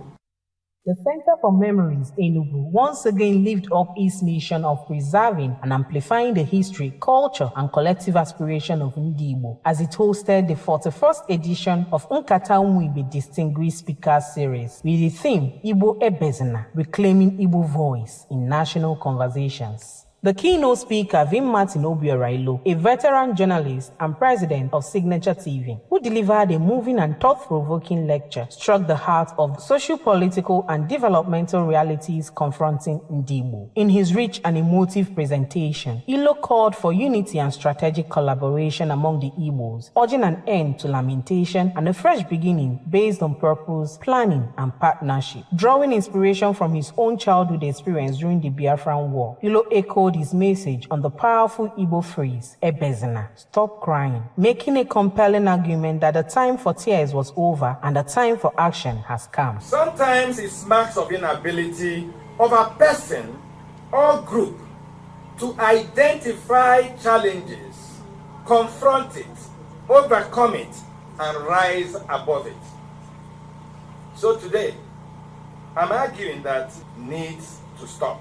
The Center for Memories, ENUGU, once again lived up its mission of preserving and amplifying the history, culture, and collective aspiration of Ndibo as it hosted the 41st edition of Nkata Umwibe Distinguished Speakers Series with the theme Igbo Ebezina, Reclaiming Igbo Voice in National Conversations. The keynote speaker, Vim Martin Obiorailu, a veteran journalist and president of Signature TV, who delivered a moving and thought-provoking lecture, struck the heart of socio-political and developmental realities confronting Ndibo. In his rich and emotive presentation, Ilo called for unity and strategic collaboration among the Igbos, urging an end to lamentation and a fresh beginning based on purpose, planning, and partnership. Drawing inspiration from his own childhood experience during the Biafran War, Ilo echoed his message on the powerful Igbo phrase, Ebezina, stop crying, making a compelling argument that the time for tears was over and the time for action has come. Sometimes it's marks of inability of a person or group to identify challenges, confront it, overcome it, and rise above it. So today, I'm arguing that needs to stop.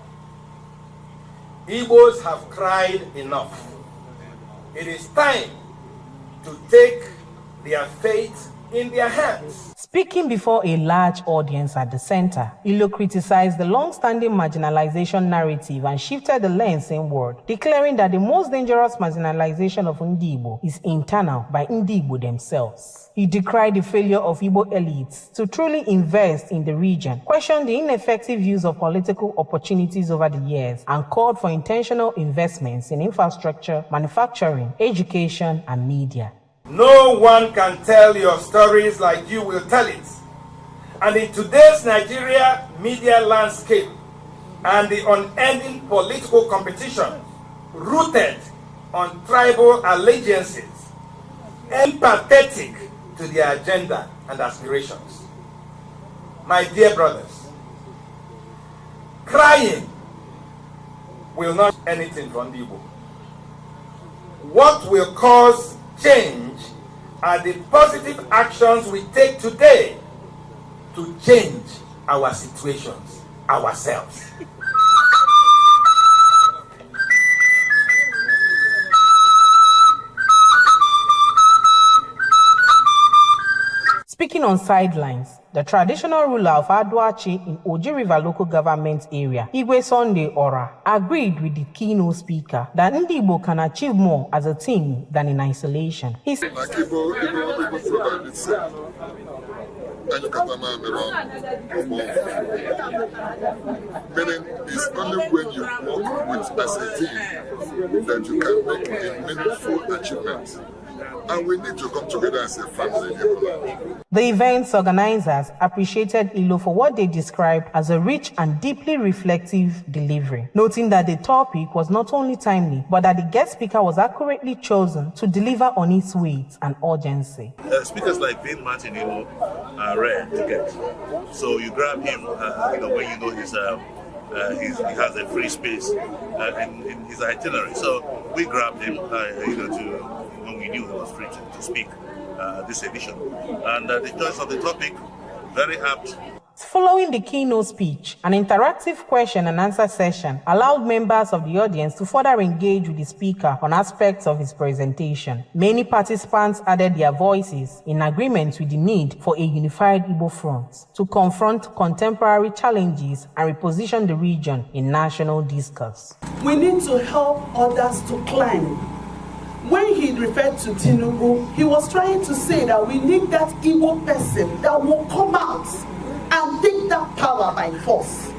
Igbos have cried enough. It is time to take their fate in their hands. Speaking before a large audience at the center, Ilo criticized the long-standing marginalization narrative and shifted the lens inward, declaring that the most dangerous marginalization of Ndibo is internal by Ndibo themselves. He decried the failure of Igbo elites to truly invest in the region, questioned the ineffective use of political opportunities over the years, and called for intentional investments in infrastructure, manufacturing, education, and media. No one can tell your stories like you will tell it. And in today's Nigeria media landscape and the unending political competition rooted on tribal allegiances, empathetic to their agenda and aspirations. My dear brothers, crying will not do anything from Igbo. What will cause change are the positive actions we take today to change our situations ourselves. Speaking on sidelines, the traditional ruler of Aduachi in Oji River local government area, Igwe Sunday Ora, agreed with the keynote speaker that Ndibo can achieve more as a team than in isolation. He said, meaning it's only when you work with as a team that you can make a meaningful achievement. And we need to come together as a family. The event's organizers appreciated Ilo for what they described as a rich and deeply reflective delivery, noting that the topic was not only timely, but that the guest speaker was accurately chosen to deliver on its weight and urgency. Speakers like Vin Martin, are rare to get. So you grab him, when you know he has a free space in his itinerary. So we grabbed him, when we knew he was free to speak this edition. And the choice of the topic, very apt. Following the keynote speech, an interactive question and answer session allowed members of the audience to further engage with the speaker on aspects of his presentation. Many participants added their voices in agreement with the need for a unified Igbo front to confront contemporary challenges and reposition the region in national discourse. We need to help others to climb. When he referred to Tinubu, he was trying to say that we need that Igbo person that will come out and take that power by force.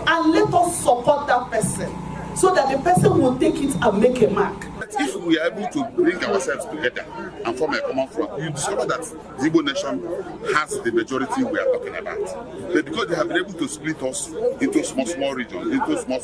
And let us support that person so that the person will take it and make a mark. If we are able to bring ourselves together and form a common front, you discover that the Igbo nation has the majority we are talking about. But because they have been able to split us into small regions, into small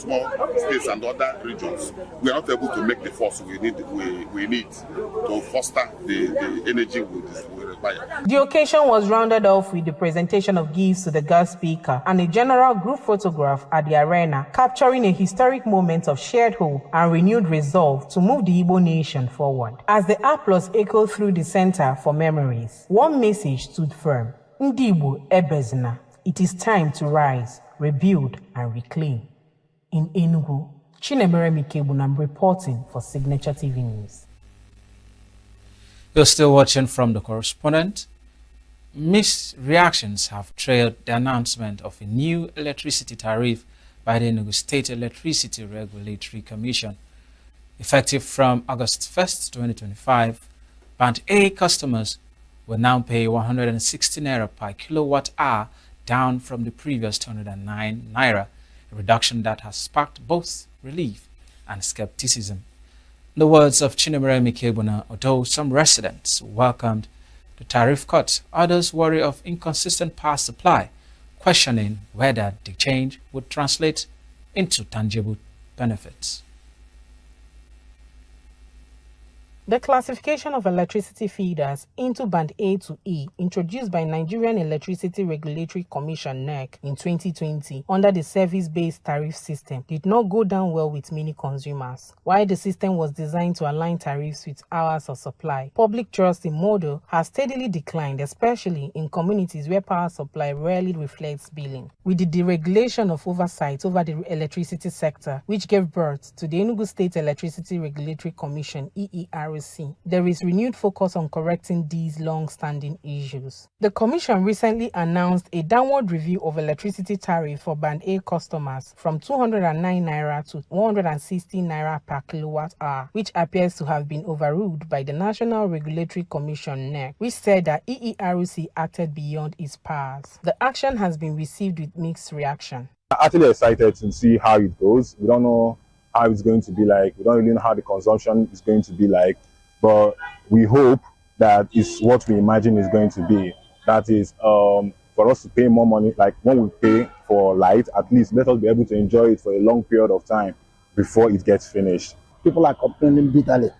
states and other regions, we are not able to make the force we need to foster the energy we require. The occasion was rounded off with the presentation of gifts to the guest speaker and a general group photograph at the arena, capturing a historic moment of shared hope and renewed resolve to move the Igbo nation forward. As the applause echoed through the Center for Memories, one message stood firm: Ndị Igbo ebezina. It is time to rise, rebuild, and reclaim. In Enugu, Chinemere Mikebunam reporting for Signature TV News. You're still watching from the correspondent. Mixed reactions have trailed the announcement of a new electricity tariff by the ENUGU State Electricity Regulatory Commission. Effective from August 1st, 2025, Band A customers will now pay 160 naira per kilowatt hour, down from the previous 209 naira, a reduction that has sparked both relief and skepticism. In the words of Chinemere Mikebuna, although some residents welcomed the tariff cut, others worry of inconsistent power supply, questioning whether the change would translate into tangible benefits. The classification of electricity feeders into Band A to E, introduced by Nigerian Electricity Regulatory Commission (NEC) in 2020 under the service-based tariff system, did not go down well with many consumers. While the system was designed to align tariffs with hours of supply, public trust in model has steadily declined, especially in communities where power supply rarely reflects billing. With the deregulation of oversight over the electricity sector, which gave birth to the ENUGU State Electricity Regulatory Commission (EER), there is renewed focus on correcting these long-standing issues. The Commission recently announced a downward review of electricity tariff for Band A customers from 209 naira to 160 naira per kilowatt hour, which appears to have been overruled by the National Regulatory Commission (NEC), which said that EERC acted beyond its powers. The action has been received with mixed reaction. I'm actually excited to see how it goes. We don't know how it's going to be like. We don't really know how the consumption is going to be like, but we hope that it's what we imagine is going to be. That is, for us to pay more money, like when we pay for light, at least let us be able to enjoy it for a long period of time before it gets finished. People are complaining bitterly,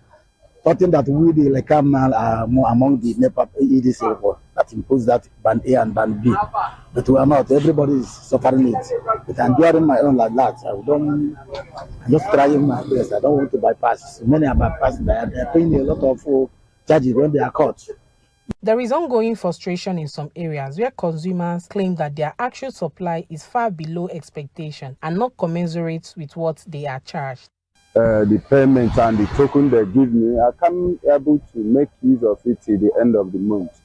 thoughting that we, the Lekam man, are more among the NEPA EDC that impose that Band A and Band B. But we are not. Everybody is suffering it. But I'm doing my own like that. I'm just trying my best. I don't want to bypass. Many are bypassing. They're paying a lot of charges when they are caught. There is ongoing frustration in some areas where consumers claim that their actual supply is far below expectation and not commensurate with what they are charged. The payment and the token they give me, I can be able to make use of it till the end of the month.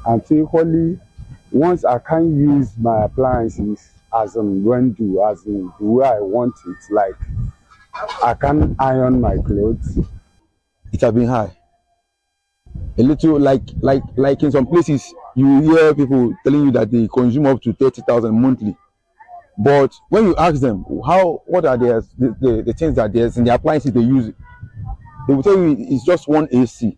And equally, once I can use my appliances as when due, as in the way I want it, like I can iron my clothes. It has been high. A little like in some places you hear people telling you that they consume up to 30,000 monthly. But when you ask them what are the things that there's in the appliances they use, they will tell you it's just one AC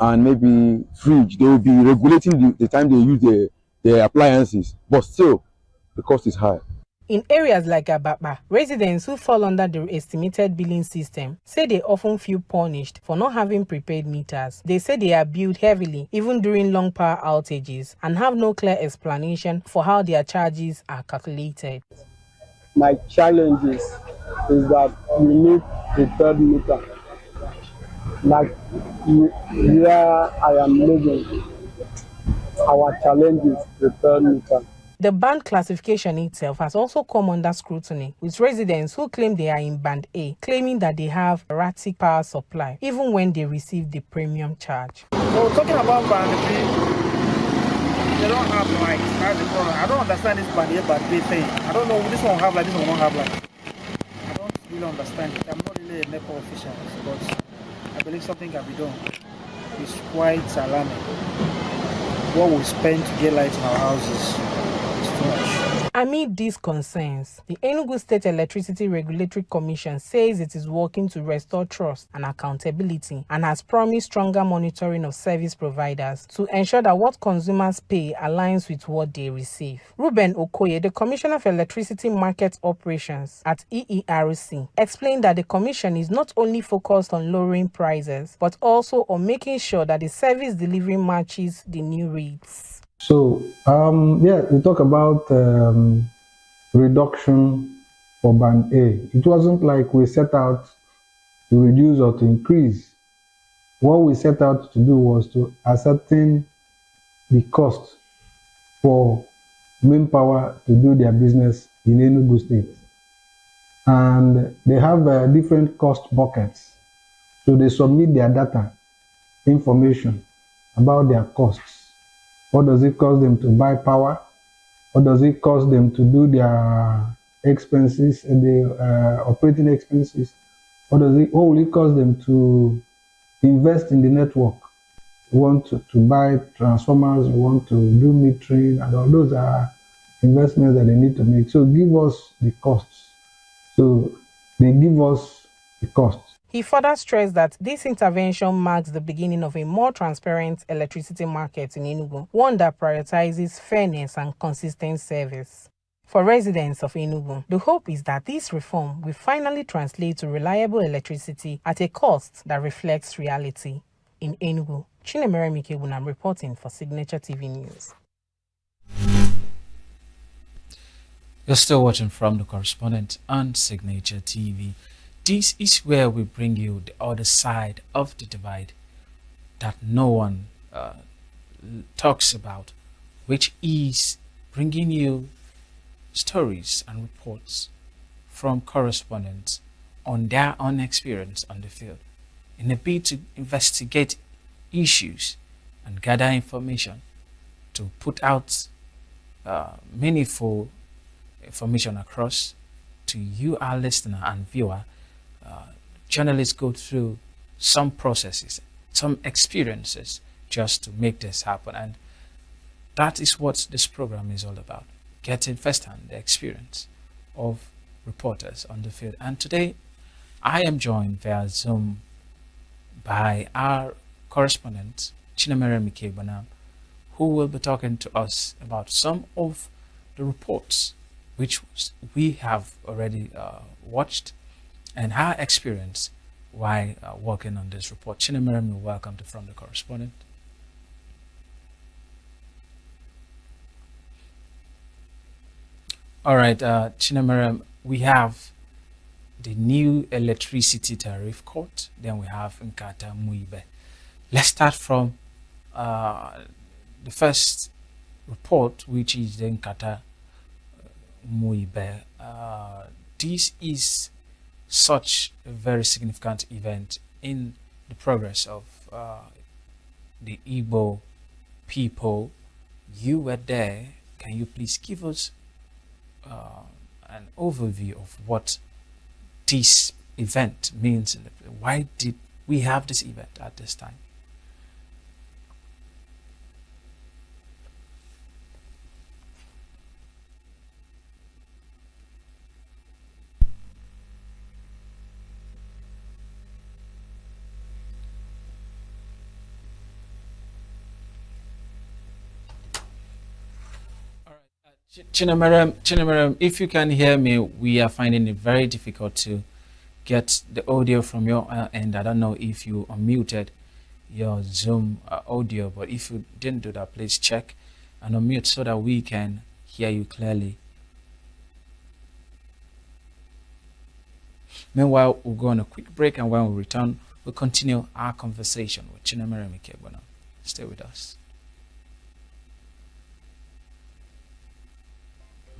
and maybe fridge. They will be regulating the time they use their appliances, but still the cost is high. In areas like Ababa, residents who fall under the estimated billing system say they often feel punished for not having prepaid meters. They say they are billed heavily even during long power outages and have no clear explanation for how their charges are calculated. My challenge is that we need a third meter. Like where I am living, our challenge is the third meter. The band classification itself has also come under scrutiny, with residents who claim they are in Band A claiming that they have erratic power supply, even when they receive the premium charge. So talking about Band B, they don't have light. That's the problem. I don't understand this Band A, Band B thing. I don't know, this one have light, this one won't have light. I don't really understand it. I'm not really a NEPA official, but I believe something can be done. It's quite alarming. What we spend to get light in our houses is too much. Amid these concerns, the ENUGU State Electricity Regulatory Commission says it is working to restore trust and accountability and has promised stronger monitoring of service providers to ensure that what consumers pay aligns with what they receive. Ruben Okoye, the Commissioner for Electricity Market Operations at EERC, explained that the commission is not only focused on lowering prices, but also on making sure that the service delivery matches the new rates. So, we talk about reduction for Band A. It wasn't like we set out to reduce or to increase. What we set out to do was to ascertain the cost for manpower to do their business in Enugu State. And they have different cost buckets. So they submit their data, information about their costs. What does it cost them to buy power? What does it cost them to do their expenses, the operating expenses? What will it cost them to invest in the network? We want to buy transformers, we want to do metering, and all those are investments that they need to make. So give us the costs. So they give us the costs. He further stressed that this intervention marks the beginning of a more transparent electricity market in Enugu, one that prioritizes fairness and consistent service. For residents of Enugu, the hope is that this reform will finally translate to reliable electricity at a cost that reflects reality. In Enugu, Chinemere Mikebunam reporting for Signature TV News. You're still watching from the correspondent on Signature TV. This is where we bring you the other side of the divide that no one talks about, which is bringing you stories and reports from correspondents on their own experience on the field in a bid to investigate issues and gather information to put out meaningful information across to you, our listener and viewer. Journalists go through some processes, some experiences just to make this happen, and that is what this program is all about, getting firsthand the experience of reporters on the field. And today I am joined via Zoom by our correspondent Chinemere Mikebunam, who will be talking to us about some of the reports which we have already watched and her experience while working on this report. Chinemere, welcome to From the Correspondent. All right, Chinemere, we have the new electricity tariff court, then we have Nkata Muibe. Let's start from the first report, which is the Nkata Muibe. This is such a very significant event in the progress of the Igbo people. You were there. Can you please give us an overview of what this event means? Why did we have this event at this time? Chinemere, if you can hear me, we are finding it very difficult to get the audio from your end. I don't know if you unmuted your Zoom audio, but if you didn't do that, please check and unmute so that we can hear you clearly. Meanwhile, we'll go on a quick break, and when we return, we'll continue our conversation with Chinemere Mikebunam. Stay with us.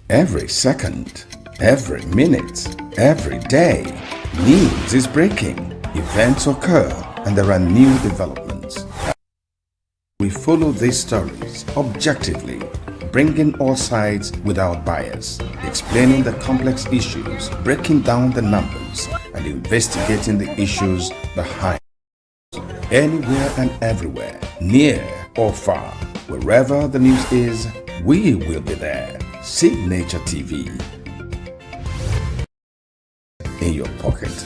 Every second, every minute, every day, news is breaking, events occur, and there are new developments. We follow these stories objectively, bringing all sides without bias, explaining the complex issues, breaking down the numbers, and investigating the issues behind. Anywhere and everywhere, near or far, wherever the news is, we will be there. Signature TV in your pocket.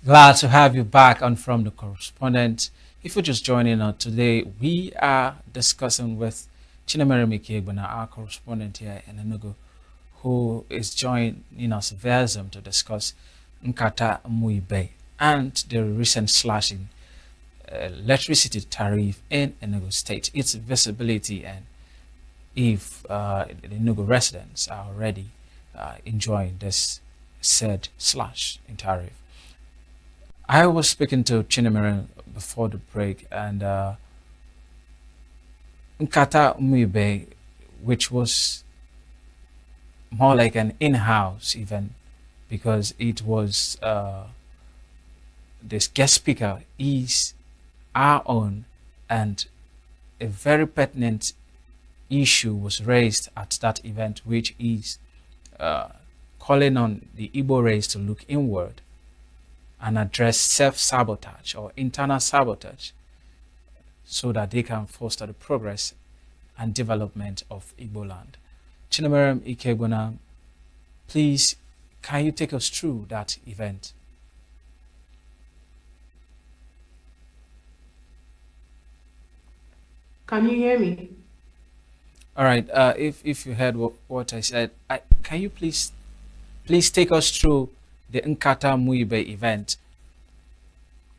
Glad to have you back on From the Correspondent. If you're just joining us today, we are discussing with Chinemere Mikegbana, our correspondent here in ENUGU, who is joining us via Zoom to discuss Nkata Muibe and the recent slashing electricity tariff in ENUGU State, its visibility, and if the ENUGU residents are already enjoying this said slash in tariff. I was speaking to Chinemere before the break, and Nkata Muibe, which was more like an in-house event, because it was this guest speaker is our own, and a very pertinent issue was raised at that event, which is calling on the Igbo race to look inward and address self-sabotage or internal sabotage so that they can foster the progress and development of Igbo land. Chinemere Mikegbana, please, can you take us through that event? Can you hear me? All right. If you heard what I said, can you please take us through the Nkata Muibe event?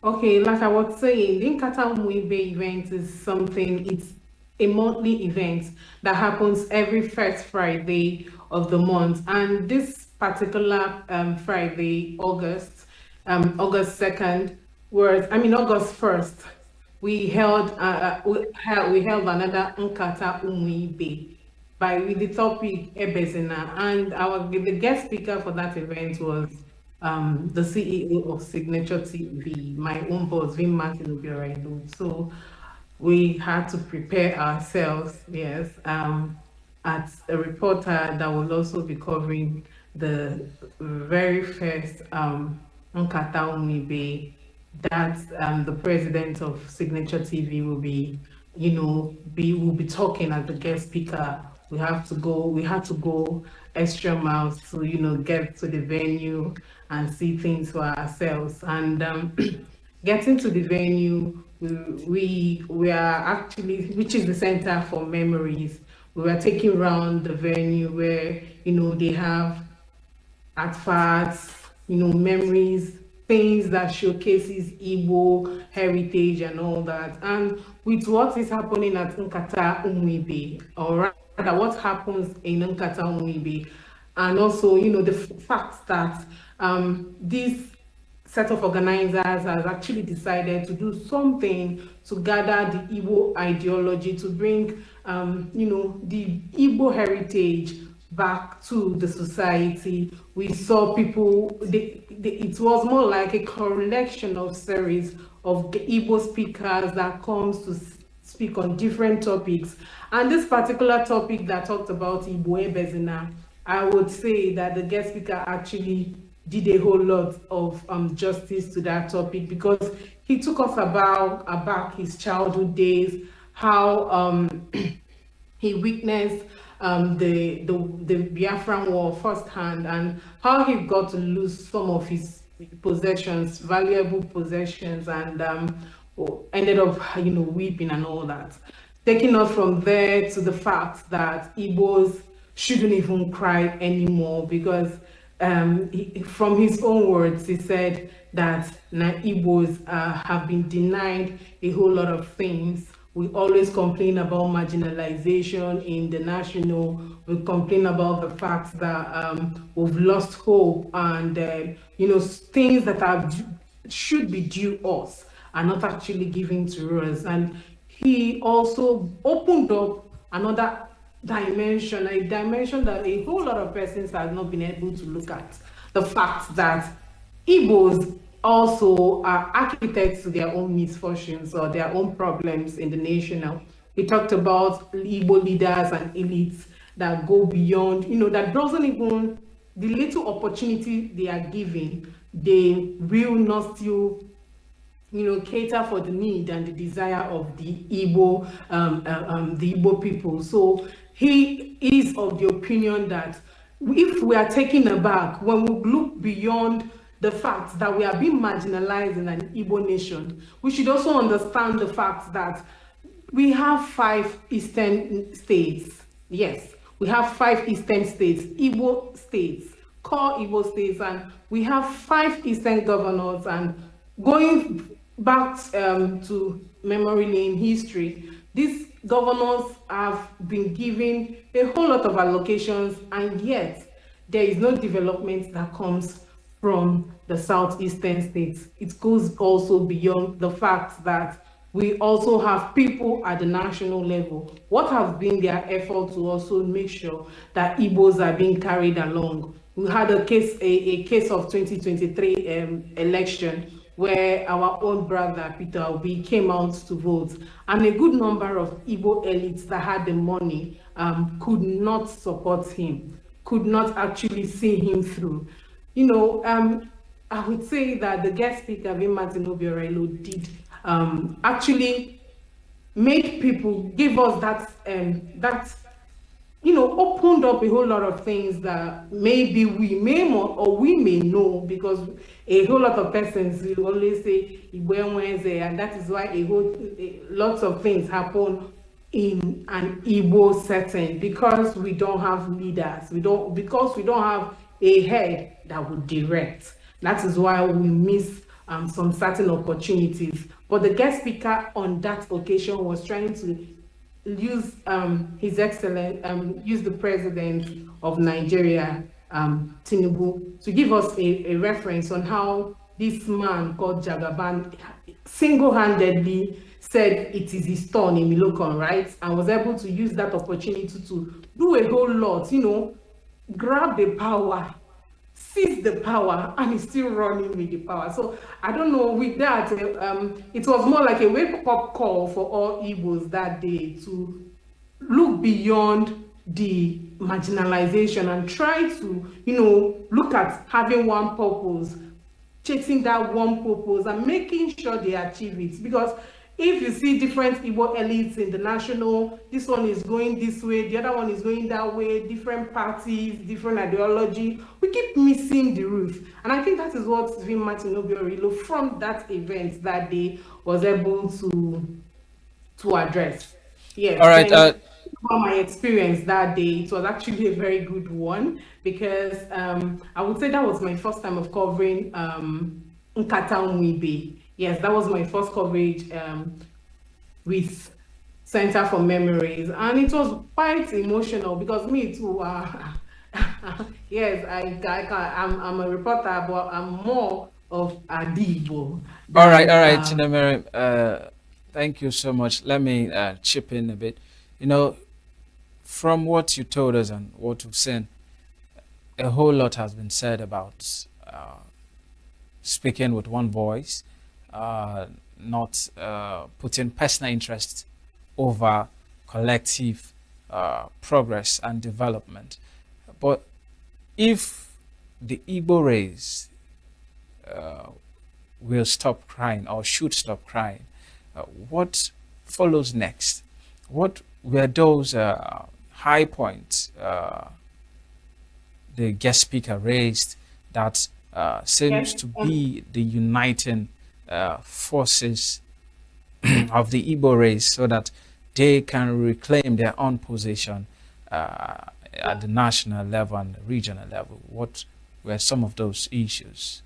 Okay, like I was saying, the Nkata Muibe event is something, it's a monthly event that happens every first Friday of the month. And this particular Friday, August 2nd, August 1st, we held another Nkata Umuibe with the topic Ebezina, and the guest speaker for that event was the CEO of Signature TV, my own boss, Vin Martin Obioraido. So we had to prepare ourselves, yes, as a reporter that will also be covering the very first Nkata Umuibe that the president of Signature TV will be, will be talking as the guest speaker. We had to go extra miles to, get to the venue and see things for ourselves. And getting to the venue, we are actually, which is the Center for Memories. We were taking around the venue where, they have artifacts, memories, things that showcases Igbo heritage and all that. And with what is happening at Nkata Umuibe, or rather what happens in Nkata Umuibe, and also, the fact that this set of organizers has actually decided to do something to gather the Igbo ideology, to bring, the Igbo heritage back to the society. We saw people, it was more like a collection of series of Igbo speakers that comes speak on different topics. And this particular topic that talked about Igbo Bezina, I would say that the guest speaker actually did a whole lot of justice to that topic, because he took us about his childhood days, how he witnessed the Biafran War firsthand, and how he got to lose some of his possessions, valuable possessions, and ended up, weeping and all that. Taking us from there to the fact that Igbos shouldn't even cry anymore, because from his own words, he said that Igbos have been denied a whole lot of things. We always complain about marginalization in the national. We complain about the fact that we've lost hope, and things that should be due us are not actually given to us. And he also opened up another dimension, a dimension that a whole lot of persons have not been able to look at. The fact that Igbos also are architects to their own misfortunes or their own problems in the nation now. He talked about Igbo leaders and elites that go beyond, that doesn't even, the little opportunity they are given, they will not still cater for the need and the desire of the Igbo people. So he is of the opinion that if we are taken aback, when we look beyond the fact that we are being marginalized in an Igbo nation, we should also understand the fact that we have 5 eastern states. Yes, we have 5 eastern states, Igbo states, core Igbo states, and we have 5 eastern governors. And going back to memory lane history, these governors have been given a whole lot of allocations, and yet there is no development that comes from the southeastern states. It goes also beyond the fact that we also have people at the national level. What has been their effort to also make sure that Igbos are being carried along? We had a case of 2023 election where our own brother Peter Obi came out to vote, and a good number of Igbo elites that had the money could not support him, could not actually see him through. I would say that the guest speaker, Martin Obiorelo, did actually make people, give us that opened up a whole lot of things that maybe we may or we may know, because a whole lot of persons will always say Igbo, and that is why lots of things happen in an Igbo setting, because we don't have leaders, because we don't have a head that would direct. That is why we miss some certain opportunities. But the guest speaker on that occasion was trying to use His Excellency, use the President of Nigeria, Tinubu, to give us a reference on how this man called Jagaban single-handedly said it is his turn in Milokon, right? And was able to use that opportunity to do a whole lot, grab the power, seize the power, and he's still running with the power. So I don't know, with that, it was more like a wake-up call for all Igbos that day to look beyond the marginalization and try to, look at having one purpose, chasing that one purpose and making sure they achieve it. Because if you see different Igbo elites in the national, this one is going this way, the other one is going that way, different parties, different ideology, we keep missing the roof. And I think that is what Vin Martin Obiorilo from that event that day was able to address. Yes. All right. From my experience that day, it was actually a very good one, because I would say that was my first time of covering Nkata Mwibe. Yes, that was my first coverage with Center for Memories, and it was quite emotional because me too. Yes, I'm a reporter, but I'm more of a Igbo. All right, Chinemere, thank you so much. Let me chip in a bit. From what you told us and what you've seen, a whole lot has been said about speaking with one voice, not putting personal interest over collective progress and development. But if the Igbo race will stop crying or should stop crying, what follows next? What were those high points the guest speaker raised that seems to be the uniting forces of the Igbo race so that they can reclaim their own position at the national level and regional level? What were some of those issues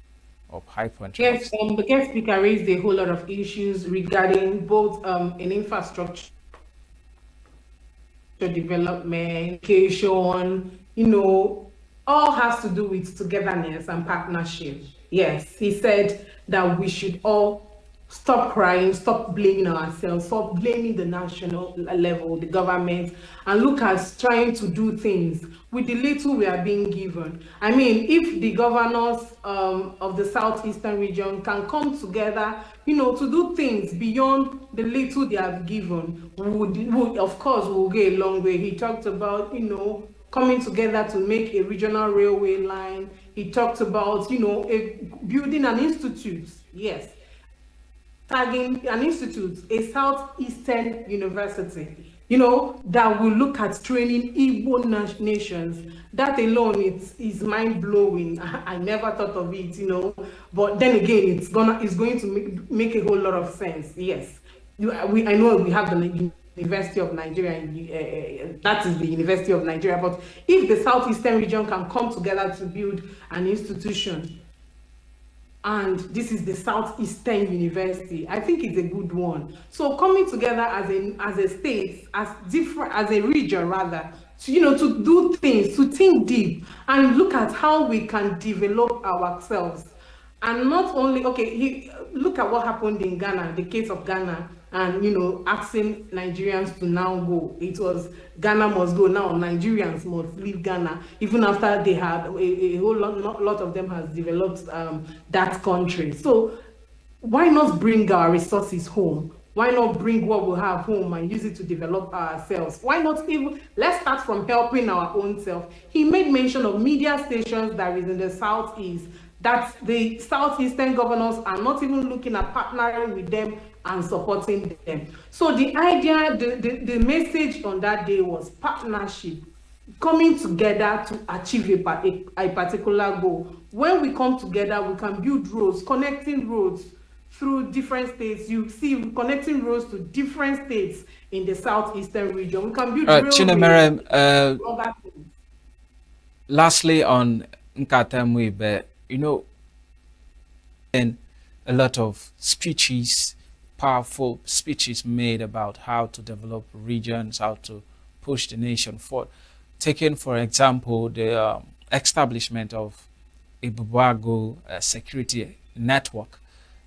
of high point? Yes, the guest speaker raised a whole lot of issues regarding both an infrastructure development, education, all has to do with togetherness and partnership. Yes, he said that we should all stop crying, stop blaming ourselves, stop blaming the national level, the government, and look at trying to do things with the little we are being given. I mean, if the governors of the southeastern region can come together, to do things beyond the little they have given, would of course will go a long way. He talked about, coming together to make a regional railway line. He talked about, building an institute. Yes, tagging an institute, a Southeastern University, that will look at training Igbo nations. That alone is mind-blowing. I never thought of it, but then again, it's going to make a whole lot of sense. Yes, I know we have the University of Nigeria, that is the University of Nigeria, but if the Southeastern region can come together to build an institution, and this is the Southeastern University, I think it's a good one. So coming together as a state, as a region rather, to do things, to think deep and look at how we can develop ourselves. And not only, look at what happened in Ghana, the case of Ghana, and asking Nigerians to now go. It was Ghana must go, now Nigerians must leave Ghana, even after they had a whole lot of them has developed that country. So why not bring our resources home? Why not bring what we have home and use it to develop ourselves? Why not let's start from helping our own self. He made mention of media stations that is in the Southeast, that the Southeastern governors are not even looking at partnering with them and supporting them. So the idea, the message on that day was partnership, coming together to achieve a particular goal. When we come together, we can build roads, connecting roads through different states. You see, connecting roads to different states in the Southeastern region. We can build railways. Chinemere, lastly on Nkatemwe, and a lot of speeches, powerful speeches made about how to develop regions, how to push the nation forward. Taking, for example, the establishment of a Bubago security network,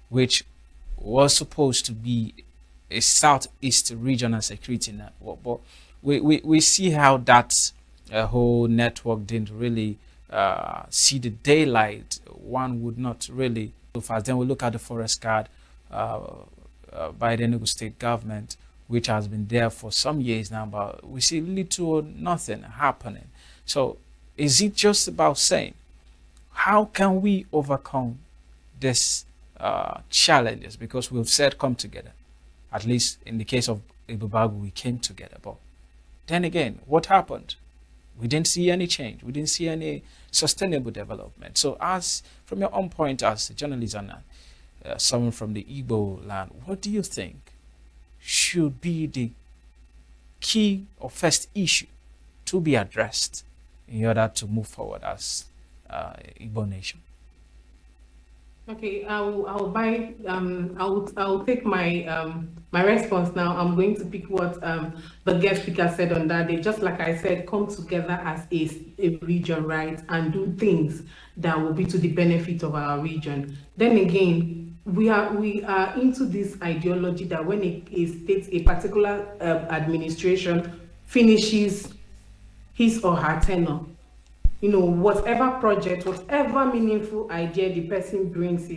which was supposed to be a Southeast regional security network. But we see how that whole network didn't really see the daylight. One would not really go fast. Then we look at the forest guard by the ENUGU state government, which has been there for some years now, but we see little or nothing happening. So is it just about saying, how can we overcome this challenges? Because we've said come together. At least in the case of Ibubagu, we came together. But then again, what happened? We didn't see any change. We didn't see any sustainable development. So as from your own point as a journalist and someone from the Igbo land, what do you think should be the key or first issue to be addressed in order to move forward as Igbo nation? Okay, I'll take my my response now. I'm going to pick what the guest speaker said on that day. Just like I said, come together as a region, right, and do things that will be to the benefit of our region. Then again, we are into this ideology that when a state, a particular administration finishes his or her tenure, whatever project, whatever meaningful idea the person brings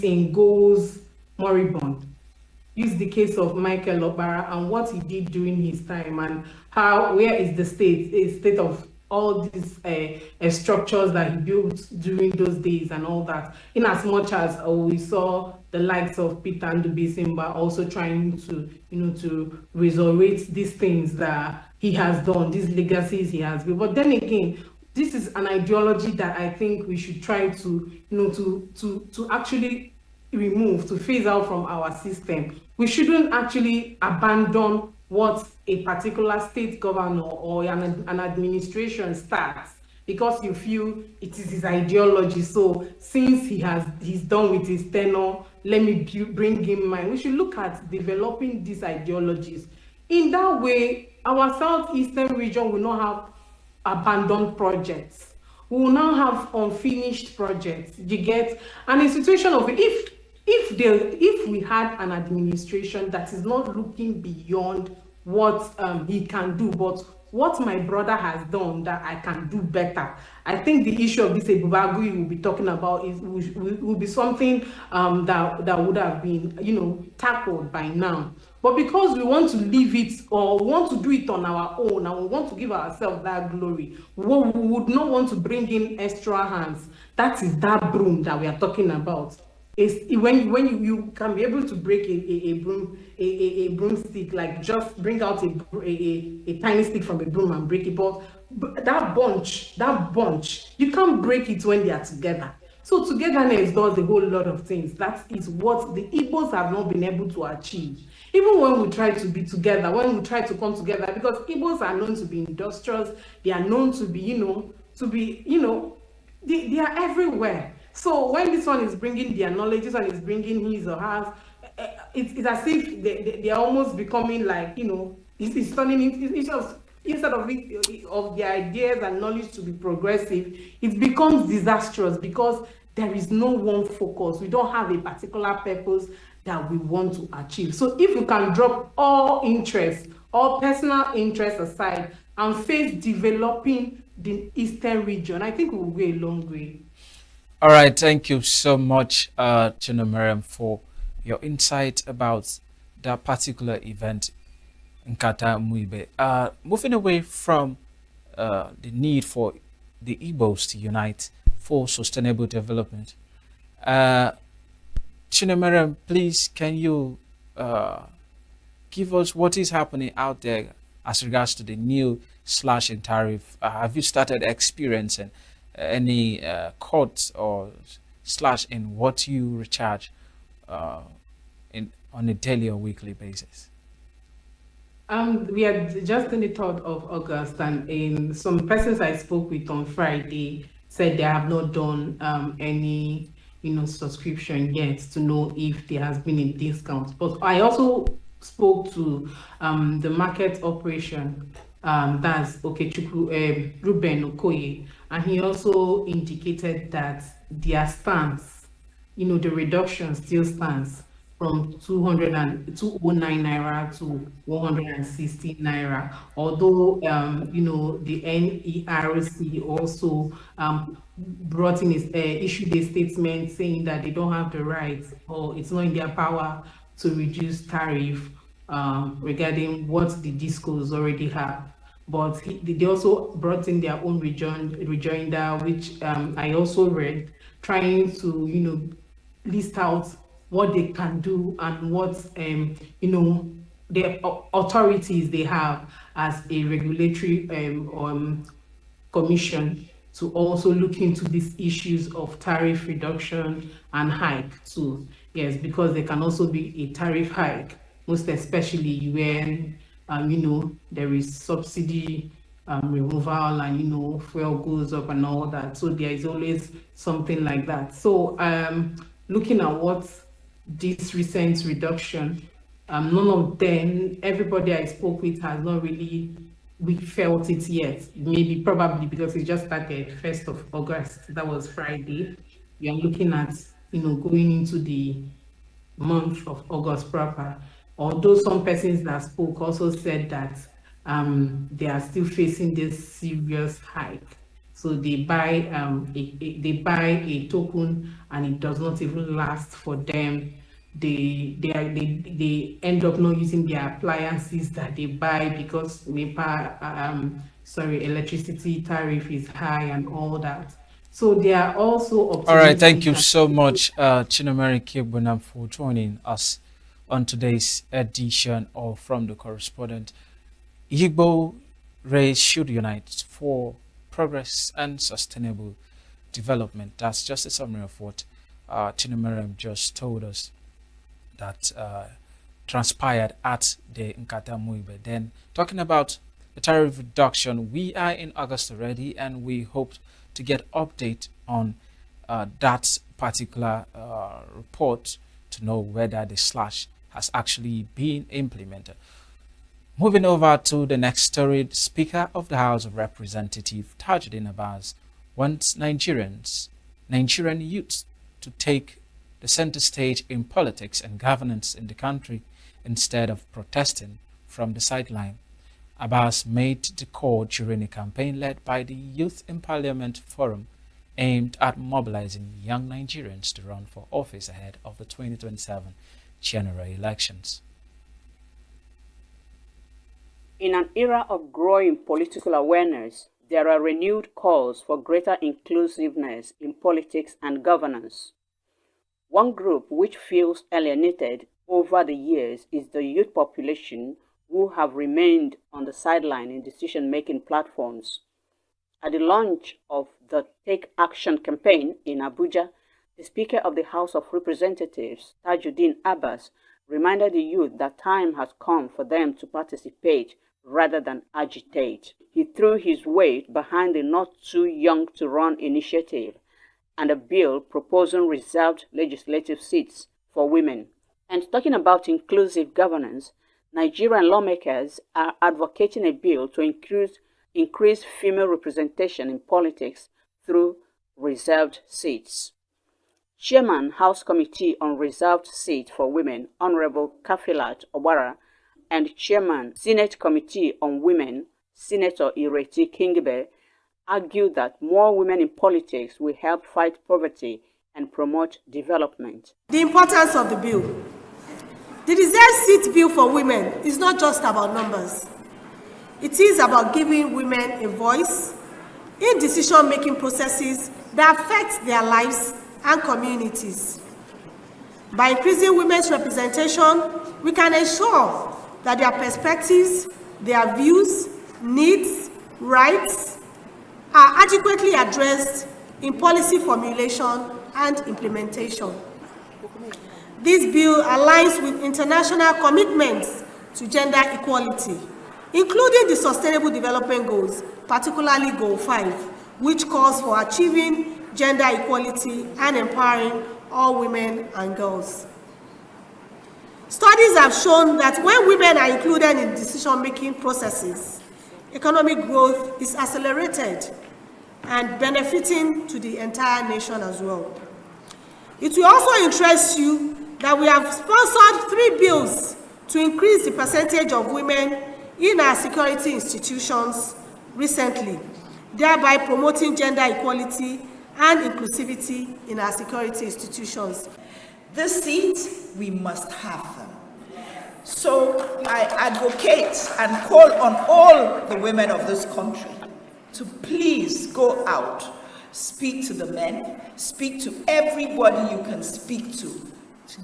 in goes moribund. use the case of Michael Obara and what he did during his time, and how, where is the state of all these structures that he built during those days and all that. In as much as we saw the likes of Peter Ndubisimba also trying to, to resurrect these things that he has done, these legacies he has built. But then again, this is an ideology that I think we should try to, to actually remove, to phase out from our system. We shouldn't actually abandon what a particular state governor or an administration starts because you feel it is his ideology. So since he's done with his tenure, let me bring him mine. We should look at developing these ideologies. In that way, our southeastern region will not have abandoned projects. We will now have unfinished projects. You get an institution of if we had an administration that is not looking beyond what he can do, but what my brother has done that I can do better. I think the issue of this Ebubagui we'll be talking about will be something that would have been tackled by now. But because we want to leave it or we want to do it on our own and we want to give ourselves that glory, we would not want to bring in extra hands. That is that broom that we are talking about. When you can be able to break a broomstick, like just bring out a tiny stick from a broom and break it, but that bunch, you can't break it when they are together. So togetherness does a whole lot of things. That is what the Igbos have not been able to achieve. Even when we try to be together, when we try to come together, because Igbos are known to be industrious, they are known to be, they are everywhere. So when this one is bringing their knowledge, this one is bringing his or hers, it's as if they are almost becoming like, it's turning into, instead of their ideas and knowledge to be progressive, it becomes disastrous because there is no one focus. We don't have a particular purpose that we want to achieve. So if you can drop all interest, all personal interests aside and face developing the Eastern region, I think we will go a long way. All right, thank you so much, Chinomeriam, for your insight about that particular event in Kata Muibe. Moving away from the need for the Igbos to unite for sustainable development, Chinomeriam, please, can you give us what is happening out there as regards to the new slash in tariff? Have you started experiencing any cuts or slash in what you recharge on a daily or weekly basis? We are just in the 3rd of August, and in some persons I spoke with on Friday said they have not done any subscription yet to know if there has been a discount. But I also spoke to the market operation, that's Okechukwu Ruben Okoye, and he also indicated that their stance, the reduction still stands from 209 naira to 160 naira. Although the NERC also brought in issued a statement saying that they don't have the right or it's not in their power to reduce tariff regarding what the discos already have. But they also brought in their own rejoinder, which I also read, trying to list out what they can do and what the authorities they have as a regulatory commission to also look into these issues of tariff reduction and hike too. Yes, because there can also be a tariff hike, most especially when there is subsidy removal and fuel goes up and all that. So there is always something like that. So looking at what this recent reduction, none of them, everybody I spoke with has not really felt it yet. Maybe probably because it just started 1st of August. That was Friday. We are looking at going into the month of August proper. Although some persons that spoke also said that they are still facing this serious hike. So they buy a token and it does not even last for them they end up not using their appliances that they buy because electricity tariff is high and all that. So they are also All right, thank optimistic you that so much, Chinomere Kibunam, for joining us on today's edition of From the Correspondent. Igbo race should unite for progress and sustainable development. That's just a summary of what Chinomere just told us that transpired at the Nkata Muibe. Then, talking about the tariff reduction, we are in August already, and we hope to get update on that particular report to know whether the slash has actually been implemented. Moving over to the next story, the Speaker of the House of Representatives, Tajuddin Abbas, wants Nigerian youths to take the center stage in politics and governance in the country instead of protesting from the sideline. Abbas made the call during a campaign led by the Youth in Parliament Forum aimed at mobilizing young Nigerians to run for office ahead of the 2027 general elections. In an era of growing political awareness, there are renewed calls for greater inclusiveness in politics and governance. One group which feels alienated over the years is the youth population who have remained on the sideline in decision-making platforms. At the launch of the Take Action campaign in Abuja, the Speaker of the House of Representatives, Tajuddin Abbas, reminded the youth that time has come for them to participate rather than agitate. He threw his weight behind the Not Too Young to Run initiative and a bill proposing reserved legislative seats for women. And talking about inclusive governance, Nigerian lawmakers are advocating a bill to increase female representation in politics through reserved seats. Chairman House Committee on Reserved Seat for Women, Honorable Kafilat Obara, and Chairman Senate Committee on Women, Senator Ireti Kingibe, argued that more women in politics will help fight poverty and promote development. The importance of the bill. The reserved seat bill for women is not just about numbers. It is about giving women a voice in decision-making processes that affect their lives and communities. By increasing women's representation, we can ensure that their perspectives, their views, needs, rights are adequately addressed in policy formulation and implementation. This bill aligns with international commitments to gender equality, including the Sustainable Development Goals, particularly Goal 5, which calls for achieving gender equality and empowering all women and girls. Studies have shown that when women are included in decision-making processes, economic growth is accelerated and benefiting to the entire nation as well. It will also interest you that we have sponsored 3 bills to increase the percentage of women in our security institutions recently, thereby promoting gender equality and inclusivity in our security institutions. The seats, we must have them. So I advocate and call on all the women of this country to please go out, speak to the men, speak to everybody you can speak to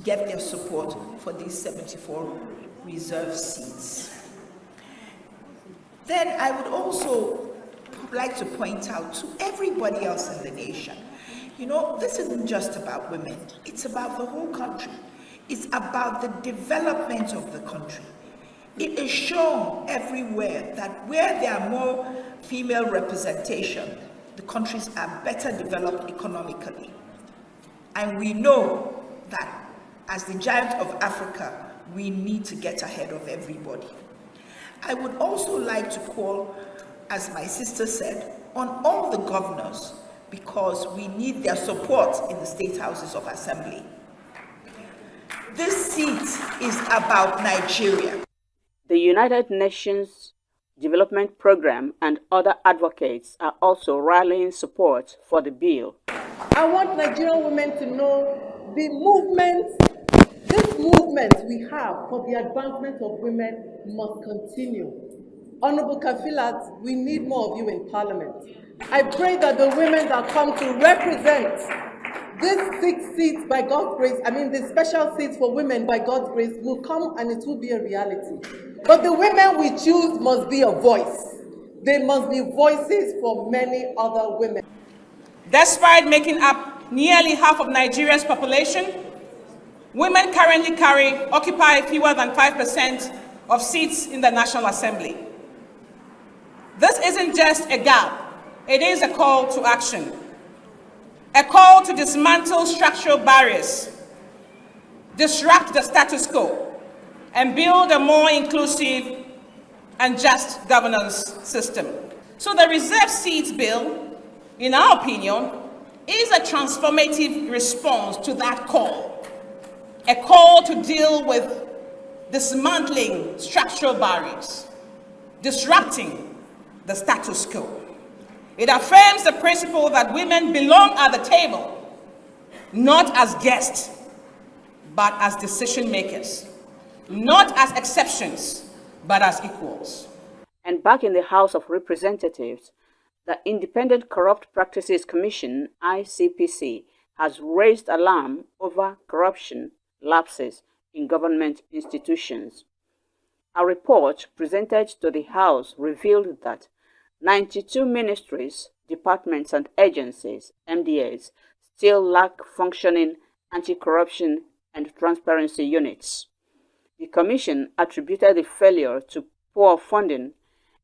get their support for these 74 reserved seats. Then I would also like to point out to everybody else in the nation, you know, this isn't just about women, it's about the whole country. It's about the development of the country. It is shown everywhere that where there are more female representation, the countries are better developed economically. And we know that as the giant of Africa, we need to get ahead of everybody. I would also like to call, as my sister said, on all the governors, because we need their support in the state houses of assembly. This seat is about Nigeria. The United Nations Development Programme and other advocates are also rallying support for the bill. I want Nigerian women to know the movement, this movement we have for the advancement of women must continue. Honorable Kafilat, we need more of you in Parliament. I pray that the women that come to represent these 6 seats by God's grace, the special seats for women by God's grace will come and it will be a reality. But the women we choose must be a voice. They must be voices for many other women. Despite making up nearly half of Nigeria's population, women currently occupy fewer than 5% of seats in the National Assembly. This isn't just a gap, it is a call to action. A call to dismantle structural barriers, disrupt the status quo, and build a more inclusive and just governance system. So the Reserved Seats Bill, in our opinion, is a transformative response to that call. A call to deal with dismantling structural barriers, disrupting the status quo. It affirms the principle that women belong at the table, not as guests, but as decision makers, not as exceptions, but as equals. And back in the House of Representatives, the Independent Corrupt Practices Commission, ICPC, has raised alarm over corruption lapses in government institutions. A report presented to the House revealed that 92 ministries, departments and agencies, MDAs, still lack functioning anti-corruption and transparency units. The Commission attributed the failure to poor funding,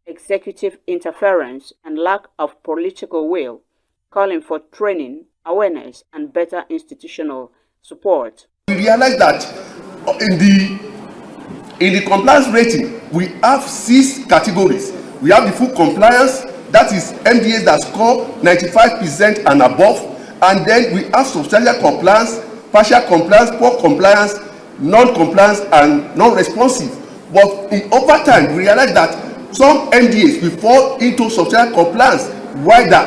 executive interference, and lack of political will, calling for training, awareness, and better institutional support. We realize that in the compliance rating, we have 6 categories. We have the full compliance, that is MDAs that score 95% and above, and then we have substantial compliance, partial compliance, poor compliance, non-compliance, and non-responsive. But over time, we realize that some MDAs will fall into substantial compliance, while the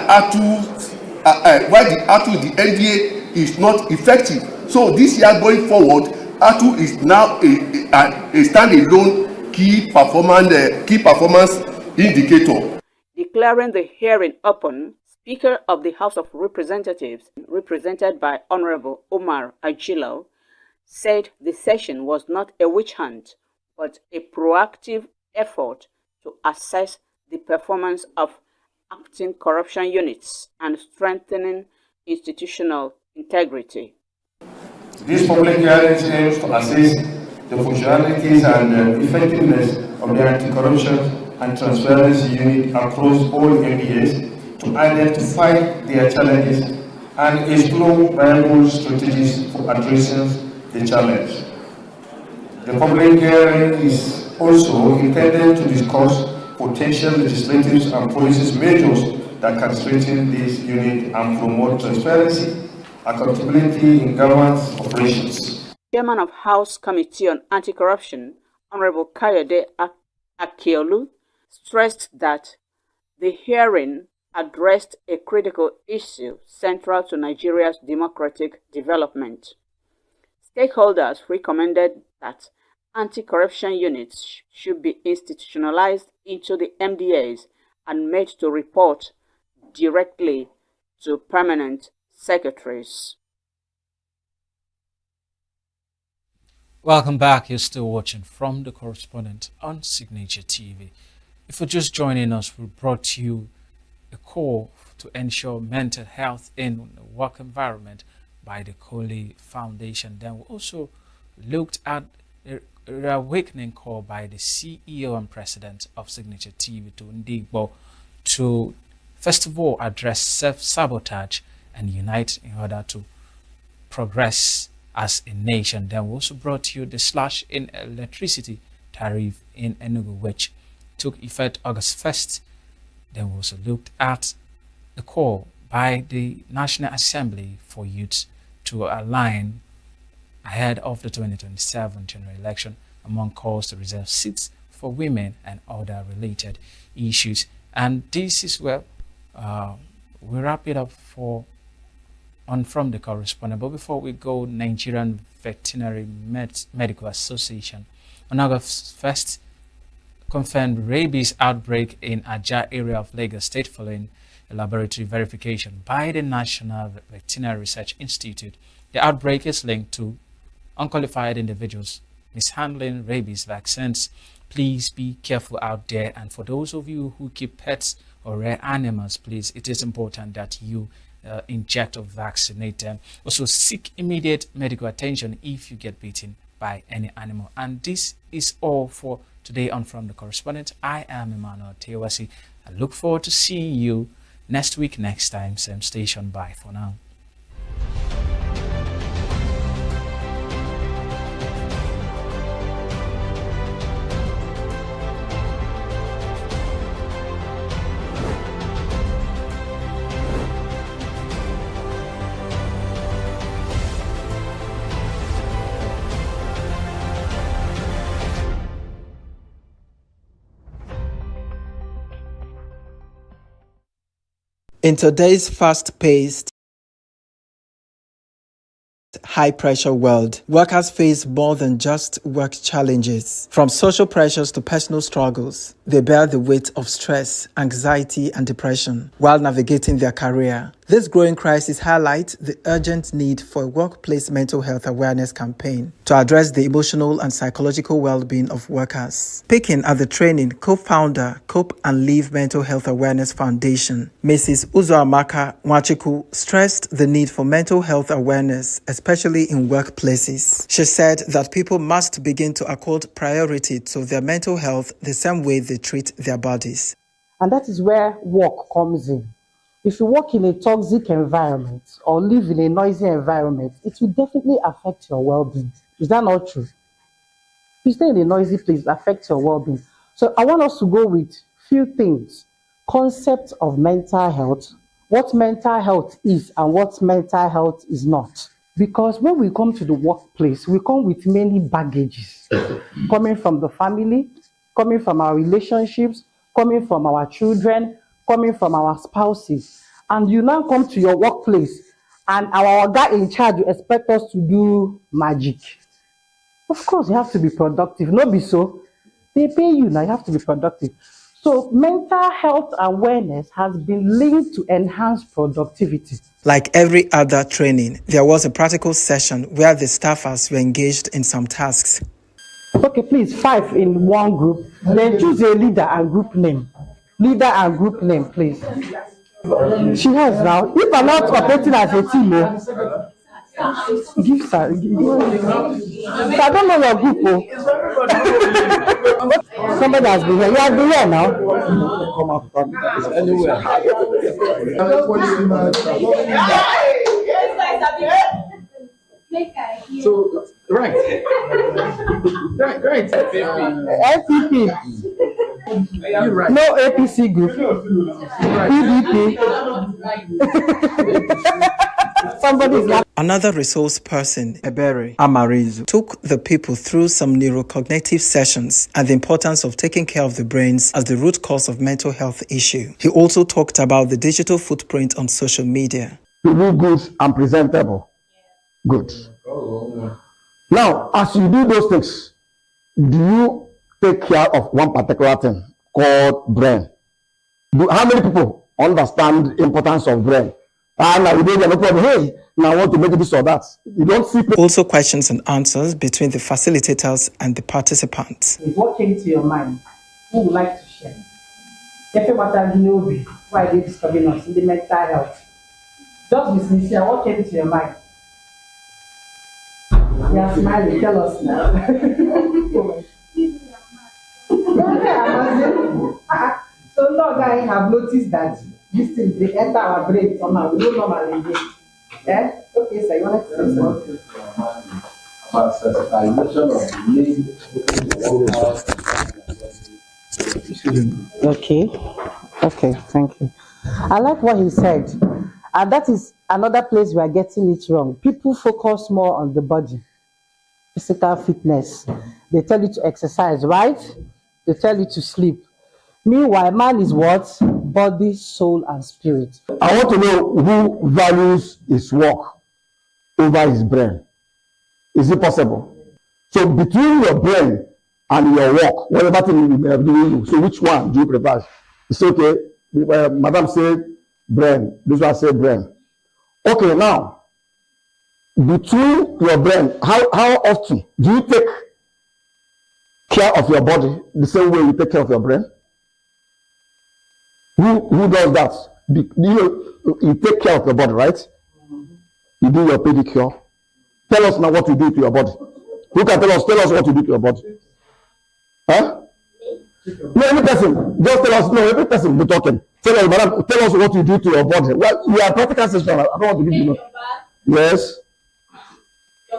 MDA is not effective. So this year going forward, ATU is now a standalone key performance indicator. Declaring the hearing open, Speaker of the House of Representatives, represented by Honorable Omar Ajilo, said the session was not a witch hunt, but a proactive effort to assess the performance of acting corruption units and strengthening institutional integrity. This public hearing aims to assess the functionalities and effectiveness of the anti-corruption and transparency unit across all MDAs to identify their challenges and explore viable strategies for addressing the challenge. The public hearing is also intended to discuss potential legislative and policy measures that can strengthen this unit and promote transparency, accountability in government operations. Chairman of House Committee on Anti-Corruption, Honorable Kayode Akiolu, stressed that the hearing addressed a critical issue central to Nigeria's democratic development. Stakeholders recommended that anti-corruption units should be institutionalized into the MDAs and made to report directly to permanent secretaries. Welcome back. You're still watching From the Correspondent on Signature TV. If you're just joining us, we brought you a call to ensure mental health in the work environment by the Coley Foundation. Then we also looked at a awakening call by the CEO and President of Signature TV to Ndigbo to first of all address self-sabotage and unite in order to progress as a nation. Then we also brought you the slash in electricity tariff in ENUGU, which took effect August 1st. Then we also looked at the call by the National Assembly for youth to align ahead of the 2027 general election, among calls to reserve seats for women and other related issues. And this is where we wrap it up for on From the Correspondent. But before we go, Nigerian Veterinary Medical Association on August 1st confirmed rabies outbreak in Ajah area of Lagos State following a laboratory verification by the National Veterinary Research Institute. The outbreak is linked to unqualified individuals mishandling rabies vaccines. Please be careful out there, and for those of you who keep pets or rare animals, please, it is important that you inject or vaccinate them. Also, seek immediate medical attention if you get bitten by any animal. And this is all for today on From the Correspondent. I am Emmanuel Tewasi. I look forward to seeing you next week, next time, same station. Bye for now. In today's fast-paced, high-pressure world, workers face more than just work challenges. From social pressures to personal struggles, they bear the weight of stress, anxiety, and depression while navigating their career. This growing crisis highlights the urgent need for a workplace mental health awareness campaign to address the emotional and psychological well-being of workers. Speaking at the training, co-founder, Cope and Live Mental Health Awareness Foundation, Mrs. Uzoamaka Nwachiku stressed the need for mental health awareness, especially in workplaces. She said that people must begin to accord priority to their mental health the same way they treat their bodies. And that is where work comes in. If you work in a toxic environment or live in a noisy environment, it will definitely affect your well-being. Is that not true? If you stay in a noisy place, it affects your well-being. So I want us to go with few things. Concept of mental health, what mental health is and what mental health is not. Because when we come to the workplace, we come with many baggages, coming from the family, coming from our relationships, coming from our children, coming from our spouses. And you now come to your workplace and our guy in charge will expect us to do magic. Of course, you have to be productive. No be so. They pay you now, you have to be productive. So mental health awareness has been linked to enhanced productivity. Like every other training, there was a practical session where the staffers were engaged in some tasks. Okay, please, 5 in one group. Then choose a leader and group name. Leader and group name, please. She has now. If I'm not operating as a team, give her. So I don't know your group. Somebody has been here. You have been here now. Come out. Anywhere. So, right. FPP. You're right. No APC group. PDP. Somebody's not. Another resource person, Ebere Amarizu, took the people through some neurocognitive sessions and the importance of taking care of the brains as the root cause of mental health issue. He also talked about the digital footprint on social media. To look good and presentable. Good. Now, as you do those things, do you take care of one particular thing called brain? How many people understand the importance of brain? And now you don't no problem. Hey, now I want to make this or that. You don't see. Also, questions and answers between the facilitators and the participants. What came to your mind? Who would like to share? Why are they disturbing us in the mental health? Just be sincere. What came to your mind? You are smiling. Tell us now. So no guy have noticed that these things they enter our brain somehow. We don't normally get. Yeah? Okay, so you want to say something? About sensitization of Okay, thank you. I like what he said. And that is another place we are getting it wrong. People focus more on the body, physical fitness. They tell you to exercise, right? They tell you to sleep. Meanwhile, man is what? body, soul, and spirit. I want to know who values his work over his brain. Is it possible? So between your brain and your work, whatever thing you may be doing, so which one do you prefer? It's okay. Madam said brain. This one said brain. Okay, now between your brain, how often do you take care of your body the same way you take care of your brain? Who does that? You take care of your body, right? You do your pedicure. Tell us now what you do to your body. Who can tell us what you do to your body? Huh? No, every person. Just tell us. No, every person be talking. Tell us, madam. Tell us what you do to your body. Well, we are practical session. I don't want to give you. Yes.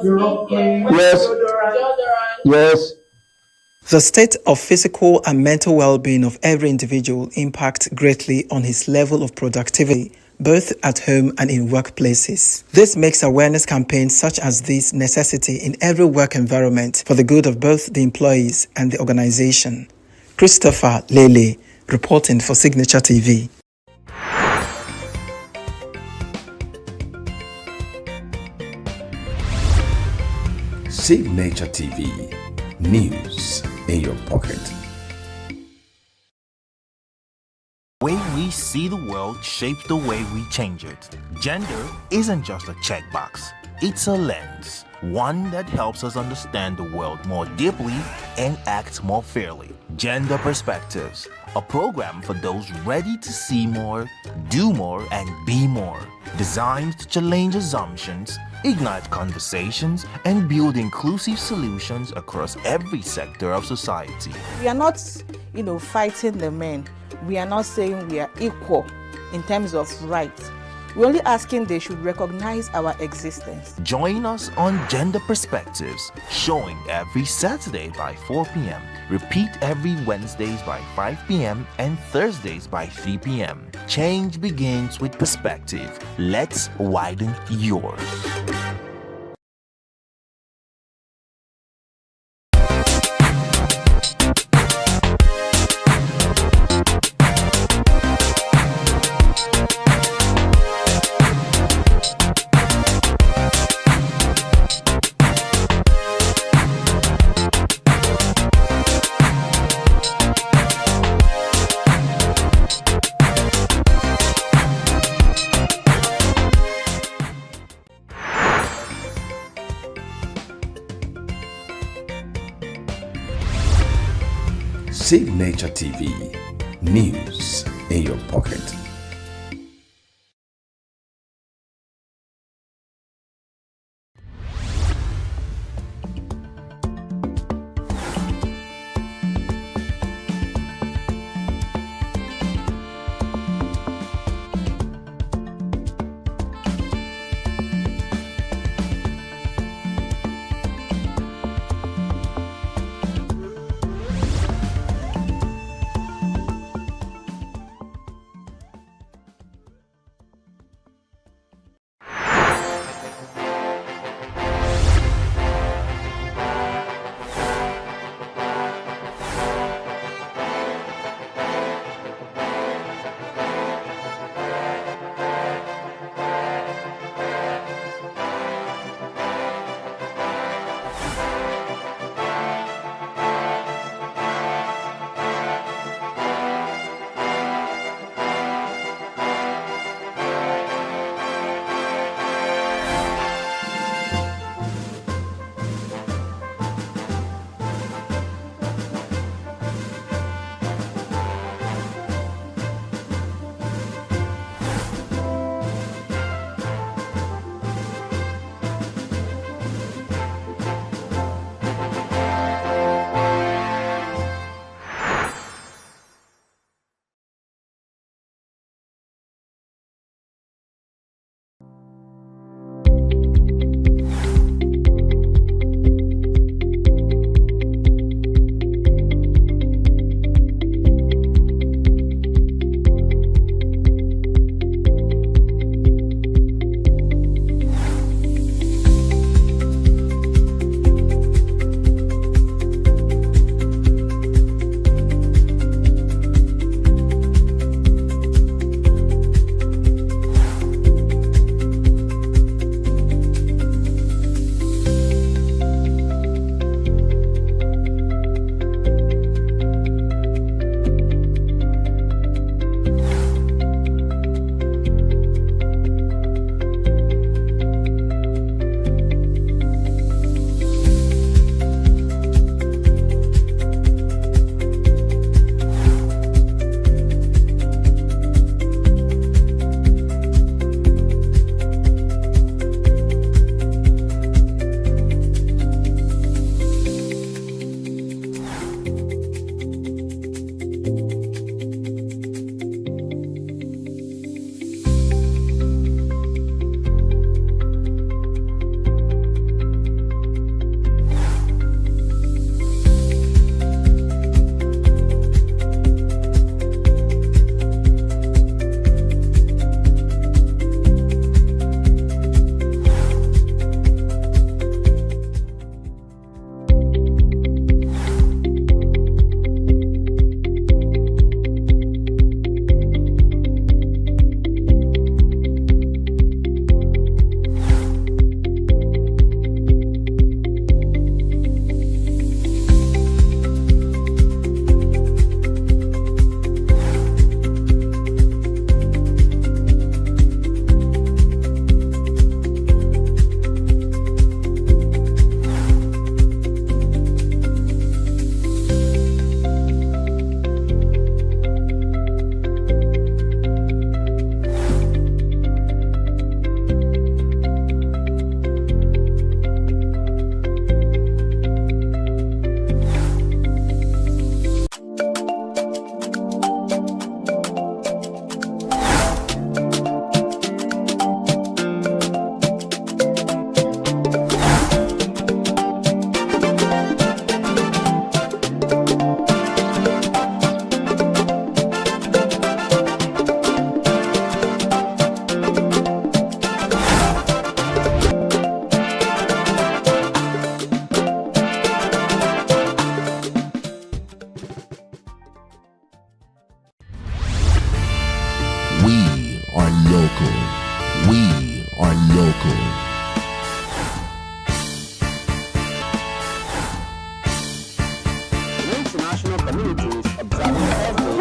Yes. Yes. The state of physical and mental well-being of every individual impacts greatly on his level of productivity, both at home and in workplaces. This makes awareness campaigns such as this necessity in every work environment for the good of both the employees and the organization. Christopher Lele, reporting for Signature TV. Signature TV. News in your pocket. The way we see the world shapes the way we change it. Gender isn't just a checkbox, it's a lens, one that helps us understand the world more deeply and act more fairly. Gender Perspectives, a program for those ready to see more, do more, and be more. Designed to challenge assumptions, ignite conversations, and build inclusive solutions across every sector of society. We are not, fighting the men. We are not saying we are equal in terms of rights. We're only asking they should recognize our existence. Join us on Gender Perspectives, showing every Saturday by 4 p.m. Repeat every Wednesdays by 5 p.m. and Thursdays by 3 p.m. Change begins with perspective. Let's widen yours. Signature TV. News in your pocket.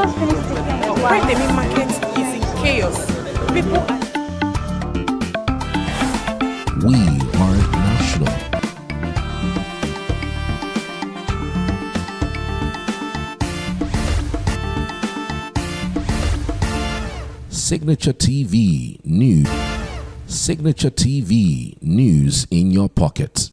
just finished taking it. Where the main market is in chaos. People are... We are national. Signature TV News. Signature TV News in your pocket.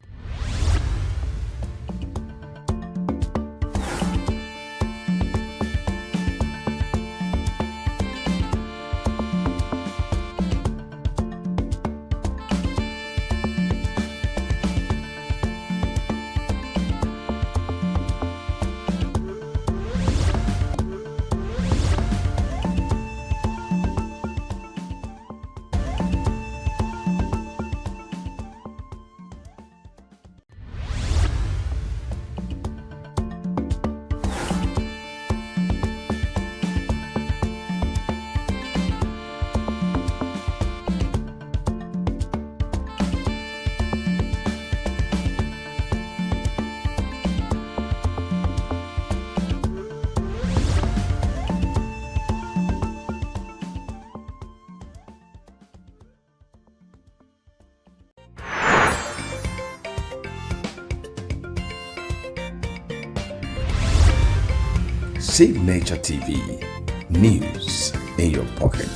Signature TV News in your pocket.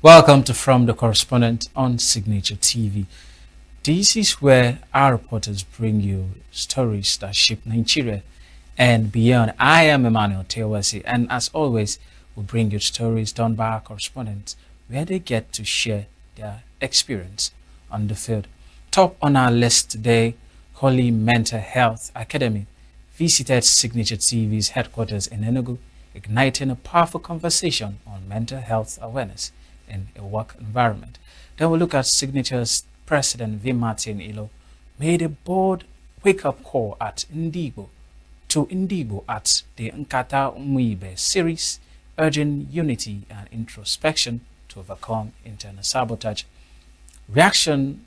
Welcome to From the Correspondent on Signature TV. This is where our reporters bring you stories that shape Nigeria and beyond. I am Emmanuel Tewasi, and as always, we bring you stories done by our correspondents where they get to share their experience on the field. Top on our list today, Holy Mental Health Academy visited Signature TV's headquarters in ENUGU, igniting a powerful conversation on mental health awareness in a work environment. Then we'll look at Signature's President V. Martin Ilo made a bold wake-up call at ENUGU at the Nkata Umuibe series, urging unity and introspection to overcome internal sabotage. Reaction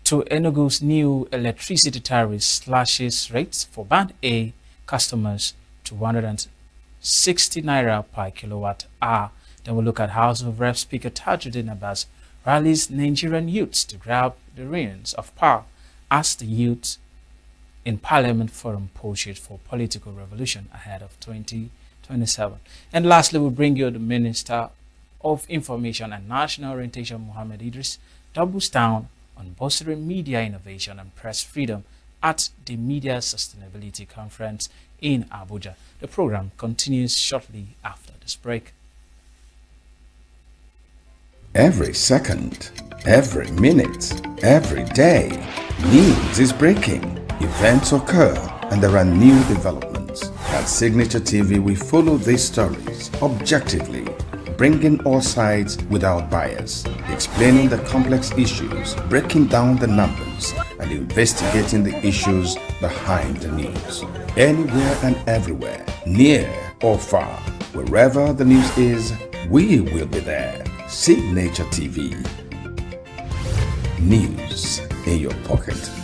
to ENUGU's new electricity tariff slashes rates for Band A customers to 160 naira per kilowatt hour. Then we'll look at House of Rep Speaker Tajuddin Abbas rallies Nigerian youths to grab the reins of power as the youth in Parliament Forum pushes for political revolution ahead of 2027. And lastly, we'll bring you the Minister of Information and National Orientation, Mohammed Idris, doubles down on bolstering media innovation and press freedom at the Media Sustainability Conference in Abuja. The program continues shortly after this break. Every second, every minute, every day, news is breaking, events occur, and there are new developments. At Signature TV, we follow these stories objectively, bringing all sides without bias, explaining the complex issues, breaking down the numbers, and investigating the issues behind the news. Anywhere and everywhere, near or far, wherever the news is, we will be there. Signature TV. News in your pocket.